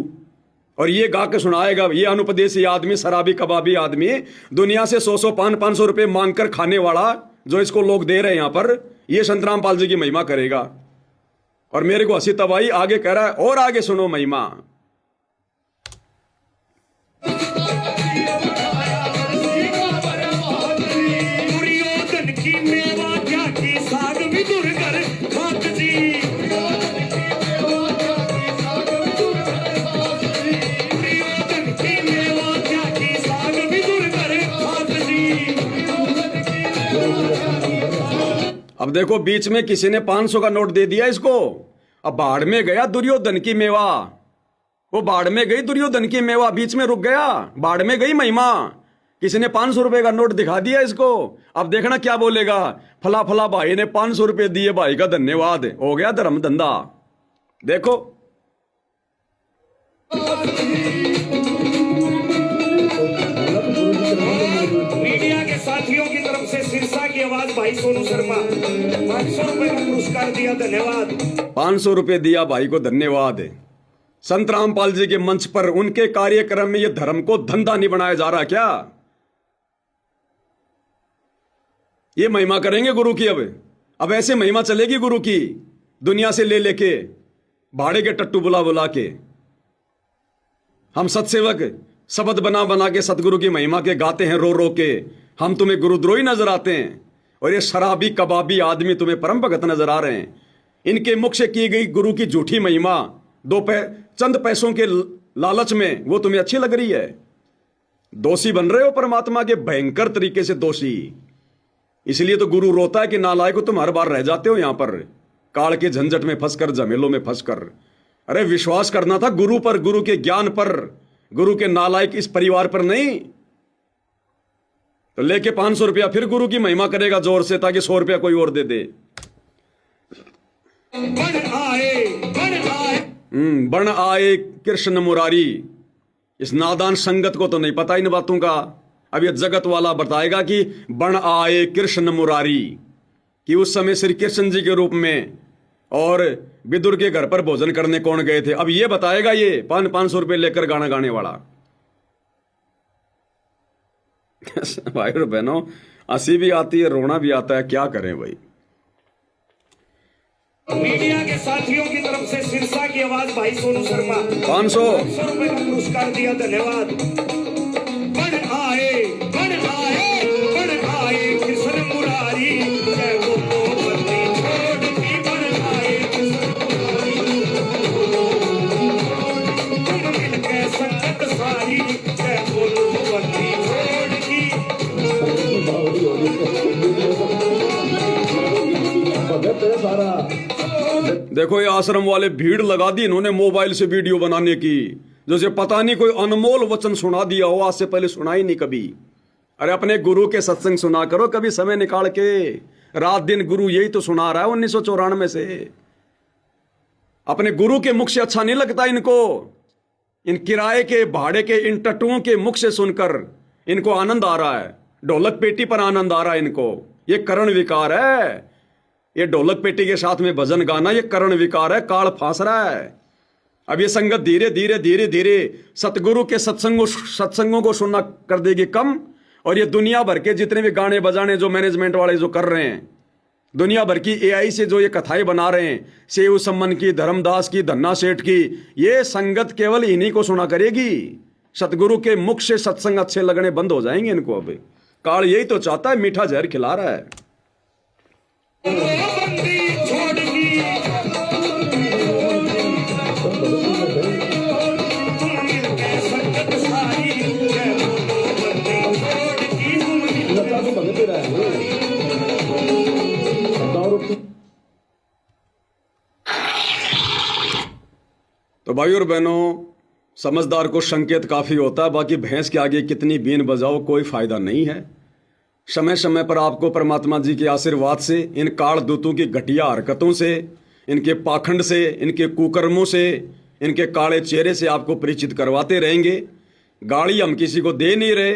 और ये गा के सुनाएगा। ये अनुपदेशी आदमी, शराबी कबाबी आदमी, दुनिया से 100 500 रुपए मांग कर खाने वाला, जो इसको लोग दे रहे हैं यहां पर, ये संत रामपाल जी की महिमा करेगा। और मेरे को हंसी तब आई, आगे कह रहा है और आगे सुनो महिमा। दुर्योधन की मेवा क्या की साग विदुर कर खात जी, दुर्योधन की मेवा क्या की साग विदुर कर खात जी। अब देखो बीच में किसी ने 500 का नोट दे दिया इसको, अब बाढ़ में गया दुर्योधन की मेवा, वो बाढ़ में गई दुर्योधन की मेवा, बीच में रुक गया, बाढ़ में गई महिमा। किसी ने 500 रुपए का नोट दिखा दिया इसको, अब देखना क्या बोलेगा, फला फला भाई ने 500 रुपए दिए, भाई का धन्यवाद, हो गया धर्म धंधा। देखो मीडिया के साथियों की तरफ से सिरसा की आवाज भाई सोनू शर्मा 500 रुपए का पुरस्कार दिया, धन्यवाद। 500 रुपए दिया भाई को, धन्यवाद। संत रामपाल जी के मंच पर उनके कार्यक्रम में यह धर्म को धंधा नहीं बनाया जा रहा क्या? ये महिमा करेंगे गुरु की। अब ऐसे महिमा चलेगी गुरु की, दुनिया से ले लेके भाड़े के टट्टू बुला बुला के। हम सत्सेवक शब्द बना बना के सतगुरु की महिमा के गाते हैं रो रो के, हम तुम्हें गुरुद्रोही नजर आते हैं, और ये शराबी कबाबी आदमी तुम्हें परम भगत नजर आ रहे हैं। इनके मुख से की गई गुरु की झूठी महिमा चंद पैसों के लालच में वो तुम्हें अच्छी लग रही है। दोषी बन रहे हो परमात्मा के, भयंकर तरीके से दोषी। इसलिए तो गुरु रोता है कि नालायक तुम हर बार रह जाते हो यहां पर काल के झंझट में फंसकर, झमेलों में फंसकर। अरे विश्वास करना था गुरु पर, गुरु के ज्ञान पर, गुरु के नालायक इस परिवार पर नहीं। तो लेके 500 रुपया फिर गुरु की महिमा करेगा जोर से, ताकि 100 रुपया कोई और दे दे। बण आए कृष्ण मुरारी। इस नादान संगत को तो नहीं पता इन बातों का। अब ये जगत वाला बताएगा कि बण आए कृष्ण मुरारी, कि उस समय श्री कृष्ण जी के रूप में और विदुर के घर पर भोजन करने कौन गए थे। अब ये बताएगा ये 500 रुपए लेकर गाना गाने वाला। भाई और बहनों, हंसी भी आती है, रोना भी आता है, क्या करें भाई। मीडिया के साथियों की तरफ से सिरसा की आवाज भाई सोनू शर्मा 500 रुपए का पुरस्कार दिया, धन्यवाद। बण आए कृष्ण मुरारी, जय बोलो बंदी छोड़ की, बण आए कृष्ण मुरारी, तुम मिलके संगत सारी, जय बोलो बंदी छोड़ की। देखो ये आश्रम वाले भीड़ लगा दी इन्होंने मोबाइल से वीडियो बनाने की, जैसे पता नहीं कोई अनमोल वचन सुना दिया हो, आज से पहले सुना ही नहीं कभी। अरे अपने गुरु के सत्संग सुना करो कभी समय निकाल के, रात दिन गुरु यही तो सुना रहा है 1994 से। अपने गुरु के मुख से अच्छा नहीं लगता इनको, इन किराए के भाड़े के इन टट्टुओं के मुख से सुनकर इनको आनंद आ रहा है, ढोलक पेटी पर आनंद आ रहा है इनको। ये करण विकार है, ये ढोलक पेटी के साथ में भजन गाना ये करण विकार है, काल फांस रहा है। अब ये संगत धीरे धीरे धीरे धीरे सतगुरु के सत्संगों को सुनना कर देगी कम, और ये दुनिया भर के जितने भी गाने बजाने जो मैनेजमेंट वाले जो कर रहे हैं, दुनिया भर की एआई से जो ये कथाएं बना रहे हैं, सेव सम्मन की, धर्मदास की, धन्ना सेठ की, ये संगत केवल इन्हीं को सुना करेगी। सतगुरु के मुख से सत्संग अच्छे लगने बंद हो जाएंगे इनको। अब काल यही तो चाहता है, मीठा जहर खिला रहा है। तो भाई और बहनों, समझदार को संकेत काफी होता है, बाकी भैंस के आगे कितनी बीन बजाओ कोई फायदा नहीं है। समय समय पर आपको परमात्मा जी के आशीर्वाद से, इन काल दूतों की घटिया हरकतों से, इनके पाखंड से, इनके कुकर्मों से, इनके काले चेहरे से आपको परिचित करवाते रहेंगे। गाली हम किसी को दे नहीं रहे।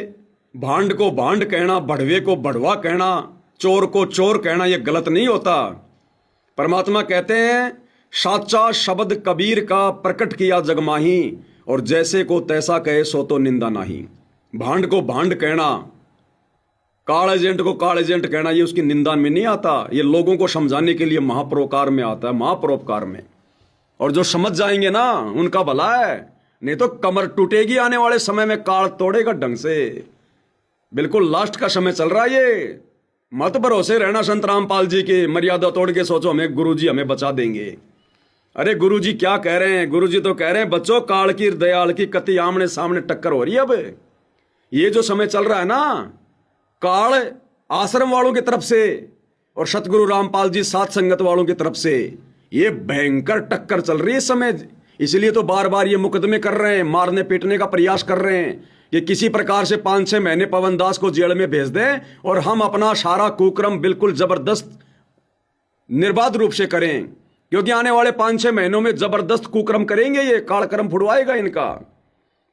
भांड को भांड कहना, बढ़वे को बढ़वा कहना, चोर को चोर कहना यह गलत नहीं होता। परमात्मा कहते हैं साचा शब्द कबीर का प्रकट किया जगमाही, और जैसे को तैसा कहे सो तो निंदा नहीं। भांड को भांड कहना, काल एजेंट को काल एजेंट कहना, ये उसकी निंदा में नहीं आता, ये लोगों को समझाने के लिए महापरोपकार में आता है, महापरोपकार में। और जो समझ जाएंगे ना उनका भला है, नहीं तो कमर टूटेगी आने वाले समय में, काल तोड़ेगा ढंग से। बिल्कुल लास्ट का समय चल रहा है ये। मत भरोसे रहना संत रामपाल जी के, मर्यादा तोड़ के सोचो हमें गुरुजी हमें बचा देंगे। अरे गुरुजी क्या कह रहे हैं? गुरुजी तो कह रहे हैं बच्चों, काल की दयाल की कति आमने सामने टक्कर हो रही है। अब ये जो समय चल रहा है ना, काल आश्रम वालों की तरफ से और सतगुरु रामपाल जी साथ संगत वालों की तरफ से ये भयंकर टक्कर चल रही है इस समय। इसलिए तो बार बार ये मुकदमे कर रहे हैं, मारने पीटने का प्रयास कर रहे हैं कि किसी प्रकार से 5-6 महीने पवन दास को जेल में भेज दें और हम अपना सारा कुक्रम बिल्कुल जबरदस्त निर्बाध रूप से करें, क्योंकि आने वाले 5-6 महीनों में जबरदस्त कुक्रम करेंगे, ये कालक्रम फुड़वाएगा इनका।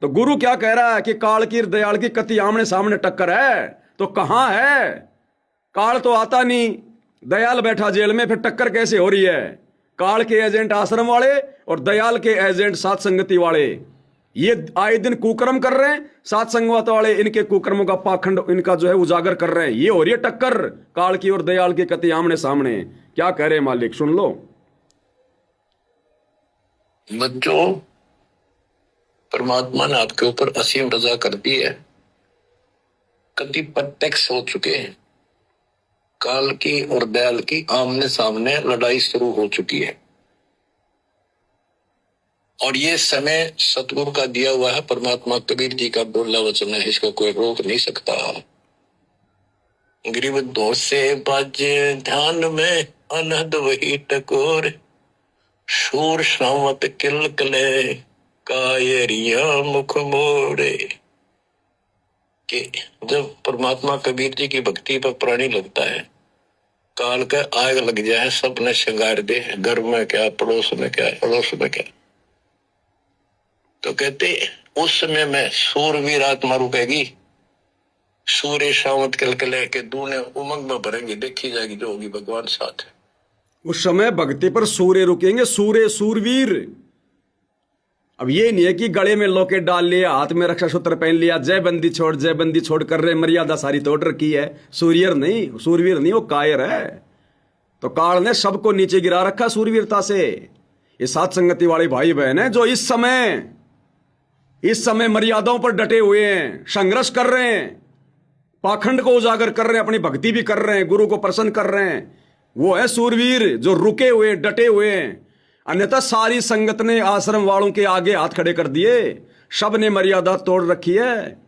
तो गुरु क्या कह रहा है कि काल की दयाल की कति आमने सामने टक्कर है, तो कहां है? काल तो आता नहीं, दयाल बैठा जेल में, फिर टक्कर कैसे हो रही है? काल के एजेंट आश्रम वाले और दयाल के एजेंट साथ संगति वाले, ये आए दिन कुकर्म कर रहे हैं। साथ संगत वाले इनके कुकर्मों का पाखंड इनका जो है उजागर कर रहे हैं। ये हो रही है टक्कर काल की और दयाल की कति आमने सामने। क्या कह रहे हैं मालिक, सुन लो। बच्चों, परमात्मा ने आपके ऊपर असीम रजा कर दी है। कति प्रत्यक्ष हो चुके हैं। काल की और दयाल की आमने सामने लड़ाई शुरू हो चुकी है, और ये समय सतगुरु का दिया हुआ है, परमात्मा कबीर जी का बोला वचन है, इसको कोई रोक नहीं सकता। गरीब दोष से बाजे ध्यान में अनहद वही टकोर, शूर श्रावत किलकले कायरिया मुख मोड़े। कि जब परमात्मा कबीर जी की भक्ति पर प्राणी लगता है, काल का आग लग जाए, सबने श्रृंगार दे, घर में क्या, पड़ोस में क्या, अड़ोस में क्या। तो कहते उस समय में सूरवीर आत्मा रुकेगी, सूर्य शावत कलकले के दूने उमंग में भरेंगे, देखी जाएगी जो होगी भगवान साथ है। उस समय भक्ति पर सूर्य रुकेंगे, सूर्य सूरवीर। अब ये नहीं है कि गले में लॉकेट डाल लिया, हाथ में रक्षा सूत्र पहन लिया, जय बंदी छोड़ कर रहे, मर्यादा सारी तोड़ रखी है। सूर्यर नहीं, सूरवीर नहीं, वो कायर है। तो काल ने सबको नीचे गिरा रखा सूरवीरता से। ये साथ संगति वाले भाई बहन है जो इस समय मर्यादाओं पर डटे हुए हैं, संघर्ष कर रहे हैं, पाखंड को उजागर कर रहे हैं, अपनी भक्ति भी कर रहे हैं, गुरु को प्रसन्न कर रहे हैं। वो है सूरवीर जो रुके हुए, डटे हुए हैं। अन्यथा सारी संगत ने आश्रम वालों के आगे हाथ खड़े कर दिए, सब ने मर्यादा तोड़ रखी है।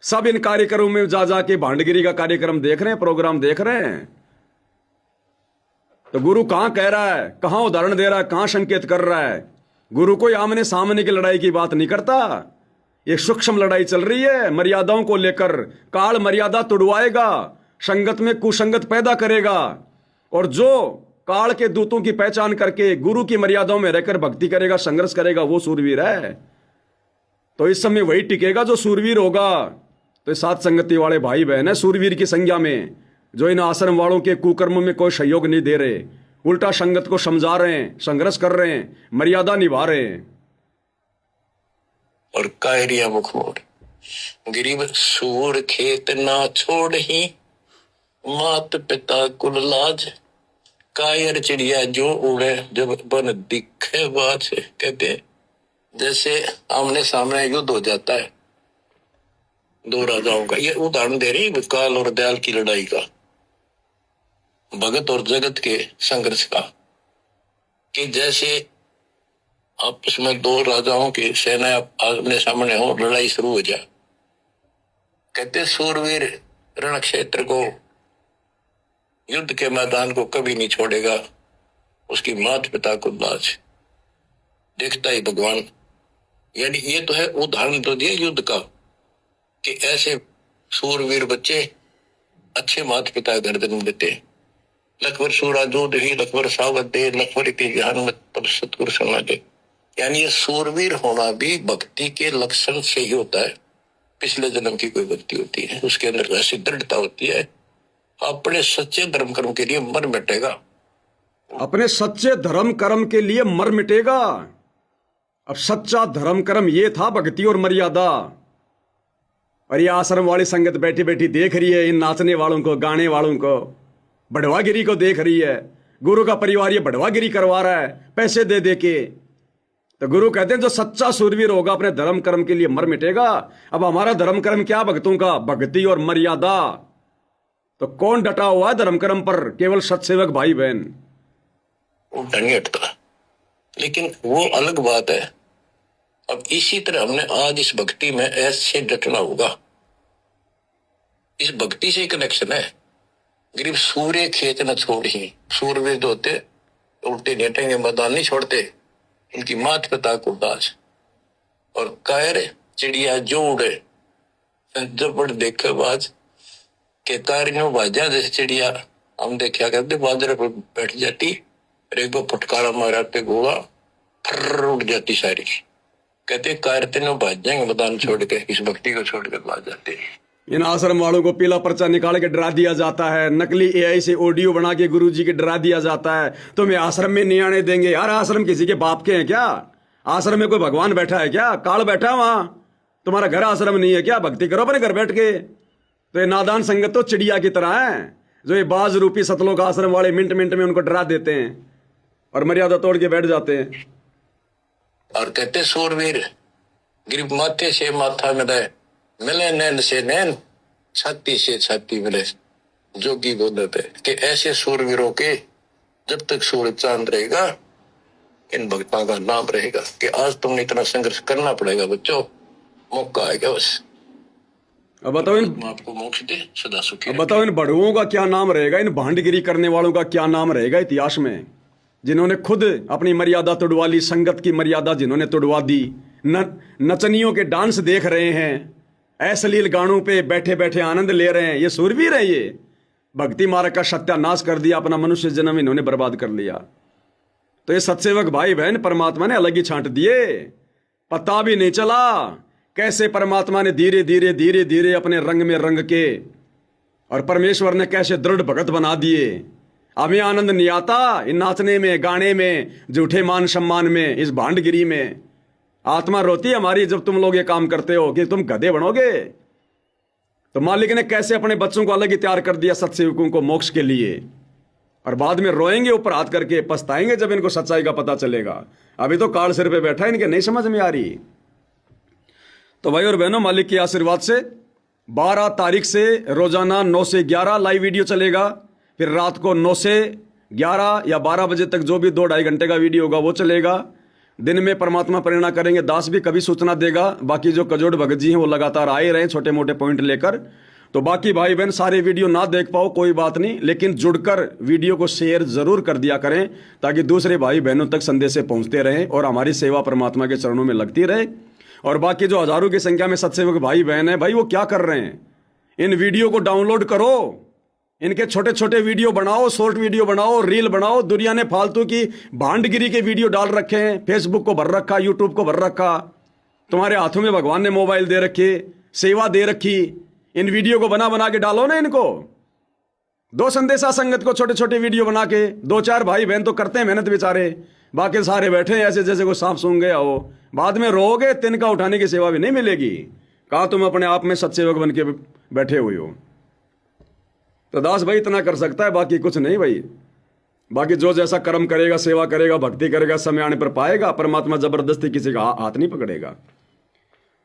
सब इन कार्यक्रमों में जा जाके भांडगिरी का कार्यक्रम देख रहे हैं, प्रोग्राम देख रहे हैं। तो गुरु कहां कह रहा है, कहां उदाहरण दे रहा है, कहां संकेत कर रहा है? गुरु कोई आमने सामने की लड़ाई की बात नहीं करता। एक सूक्ष्म लड़ाई चल रही है मर्यादाओं को लेकर। काल मर्यादा तोड़वाएगा, संगत में कुसंगत पैदा करेगा, और जो काल के दूतों की पहचान करके गुरु की मर्यादाओं में रहकर भक्ति करेगा, संघर्ष करेगा, वो सूरवीर है। तो इस समय वही टिकेगा जो सूरवीर होगा। तो साथ संगति वाले भाई बहन है सूरवीर की संज्ञा में, जो इन आश्रम वालों के कुकर्मों में कोई सहयोग नहीं दे रहे, उल्टा संगत को समझा रहे हैं, संघर्ष कर रहे हैं, मर्यादा निभा रहे हैं। और कायरिया मुख मोड़, गरीब सूर खेत ना छोड़ ही, मात पिता कुल लाज, कायर चिड़िया जो उड़े जब बन दिखे बाज। कहते जैसे आमने सामने युद्ध हो जाता है दो राजाओं का, ये उदाहरण दे रही काल और दयाल की लड़ाई का, भगत और जगत के संघर्ष का। कि जैसे आपस में दो राजाओं की सेना आमने सामने हो, लड़ाई शुरू हो जाए। कहते सूरवीर रण क्षेत्र को, युद्ध के मैदान को कभी नहीं छोड़ेगा, उसकी मात पिता को लाज। देखता ही भगवान यानी ये तो है उदाहरण तो दिया युद्ध का कि ऐसे सूरवीर बच्चे अच्छे माता पिता घर जन्म देते हैं। लखबर सूरा जो दही लखबर सावत दे लखबर की जहान में पर सतगुरु सुना दे। यानी ये सूरवीर होना भी भक्ति के लक्षण से ही होता है। पिछले जन्म की कोई भक्ति होती है, उसके अंदर ऐसी दृढ़ता होती है, अपने सच्चे धर्म कर्म के लिए मर मिटेगा। अपने सच्चे धर्म कर्म के लिए मर मिटेगा। अब सच्चा धर्म कर्म ये था भक्ति और मर्यादा। और ये आश्रम वाली संगत बैठी बैठी देख रही है इन नाचने वालों को, गाने वालों को, बढ़वागिरी को देख रही है। गुरु का परिवार ये बढ़वागिरी करवा रहा है पैसे दे दे के। तो गुरु कहते हैं जो सच्चा सूरवीर होगा अपने धर्म कर्म के लिए मर मिटेगा। अब हमारा धर्म कर्म क्या भक्तों का? भक्ति और मर्यादा। तो कौन डटा हुआ है धर्म कर्म पर? केवल सत्सेवक भाई बहन। वो नहीं हटता, लेकिन वो अलग बात है। अब इसी तरह हमने आज इस भक्ति में ऐसे डटना होगा। इस भक्ति से कनेक्शन है। गरीब सूर्य खेत न छोड़ी, सूरवीर जो होते उल्टे नेटेंगे मैदान नहीं छोड़ते, इनकी मात पिता को दास। और कायर चिड़िया जो उड़े जब बड़ देखे बाज के कारियों बाजा जैसे चिड़िया हम देखा करते बाजरे पर बैठ जाती, एक बार फटकारा मारा पे गोला फर उड़ जाती सारी। कहते कार तीनों भाज जाएंगे मैदान छोड़ के, इस भक्ति को छोड़ के भाज जाते हैं। इन आश्रम वालों को पीला पर्चा निकाल के डरा दिया जाता है, नकली एआई से ऑडियो बना के गुरुजी के डरा दिया जाता है। तुम्हें आश्रम में नहीं आने देंगे। यार आश्रम किसी के बाप के हैं क्या? आश्रम में कोई भगवान बैठा है क्या? काल बैठा है वहां? तुम्हारा घर आश्रम नहीं है क्या? भक्ति करो अपने घर बैठ के। तो ये नादान संगत तो चिड़िया की तरह है, जो ये बाज रूपी सतलोक आश्रम वाले मिनट मिनट में उनको डरा देते हैं और मर्यादा तोड़ के बैठ जाते हैं। और कहते सूरवीर गिरब माथे से माथा मिले, मिले नैन से नैन, छाती से छाती मिले। जोगी बोलते कि ऐसे सूरवीरों के जब तक सूरज चांद रहेगा, इन भक्तों का नाम रहेगा कि आज तुमने इतना संघर्ष करना पड़ेगा बच्चों, मौका आएगा बस। अब बताओ आपको मोक्ष दे सदा सुखी। अब बताओ इन बड़ुओं का क्या नाम रहेगा? इन भांडगिरी करने वालों का क्या नाम रहेगा इतिहास में? जिन्होंने खुद अपनी मर्यादा तोड़वा ली, संगत की मर्यादा जिन्होंने तोड़वा दी, नचनियों के डांस देख रहे हैं, अश्लील गानों पे बैठे बैठे आनंद ले रहे हैं, ये सूरवीर है। ये भक्ति मार्ग का सत्यानाश कर दिया, अपना मनुष्य जन्म इन्होंने बर्बाद कर लिया। तो ये सत्सेवक भाई बहन परमात्मा ने अलग ही छांट दिए, पता भी नहीं चला कैसे परमात्मा ने धीरे धीरे धीरे धीरे अपने रंग में रंग के, और परमेश्वर ने कैसे दृढ़ भगत बना दिए। हमें आनंद नहीं आता इन नाचने में, गाने में, झूठे मान सम्मान में, इस भांडगिरी में। आत्मा रोती है हमारी जब तुम लोग ये काम करते हो कि तुम गधे बनोगे। तो मालिक ने कैसे अपने बच्चों को अलग ही तैयार कर दिया सत्सेवकों को मोक्ष के लिए, और बाद में रोएंगे ऊपर हाथ करके, पछताएंगे जब इनको सच्चाई का पता चलेगा। अभी तो काल सिर पे बैठा है, इनके नहीं समझ में आ रही। तो भाई और बहनों, मालिक के आशीर्वाद से 12 तारीख से रोजाना 9 से 11 लाइव वीडियो चलेगा। फिर रात को 9 से 11 या 12 बजे तक जो भी 2-2.5 घंटे का वीडियो होगा वो चलेगा। दिन में परमात्मा प्रेरणा करेंगे, दास भी कभी सूचना देगा। बाकी जो कजोड़ भगत जी हैं वो लगातार आए रहे छोटे मोटे पॉइंट लेकर। तो बाकी भाई बहन सारे वीडियो ना देख पाओ कोई बात नहीं, लेकिन जुड़कर वीडियो को शेयर जरूर कर दिया करें, ताकि दूसरे भाई बहनों तक संदेश पहुंचते रहें और हमारी सेवा परमात्मा के चरणों में लगती रहे। और बाकी जो हजारों की संख्या में सत्सेवक भाई बहन है, भाई वो क्या कर रहे हैं? इन वीडियो को डाउनलोड करो, इनके छोटे छोटे वीडियो बनाओ, शॉर्ट वीडियो बनाओ, रील बनाओ। दुनिया ने फालतू की भांडगिरी के वीडियो डाल रखे हैं, फेसबुक को भर रखा, यूट्यूब को भर रखा। तुम्हारे हाथों में भगवान ने मोबाइल दे रखे, सेवा दे रखी, इन वीडियो को बना बना के डालो ना इनको। दो संदेशा संगत को छोटे छोटे वीडियो बना के, 2-4 भाई बहन तो करते हैं मेहनत बेचारे, बाकी सारे बैठे हैं ऐसे जैसे कोई सांप सूंघ गया हो। बाद में रोगे, तिनका उठाने की सेवा भी नहीं मिलेगी। कहा तुम अपने आप में सत्सेवक बन के बैठे हुए हो। तो दास भाई इतना कर सकता है, बाकी कुछ नहीं भाई। बाकी जो जैसा कर्म करेगा, सेवा करेगा, भक्ति करेगा, समय आने पर पाएगा। परमात्मा जबरदस्ती किसी का हाथ नहीं पकड़ेगा।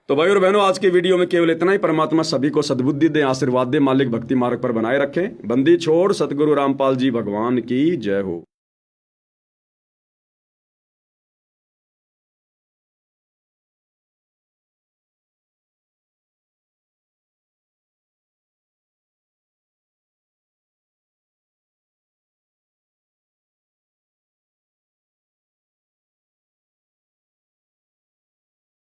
तो भाई और बहनों, आज के वीडियो में केवल इतना ही। परमात्मा सभी को सद्बुद्धि दे, आशीर्वाद दे, मालिक भक्ति मार्ग पर बनाए रखे। बंदी छोड़ सतगुरु रामपाल जी भगवान की जय हो।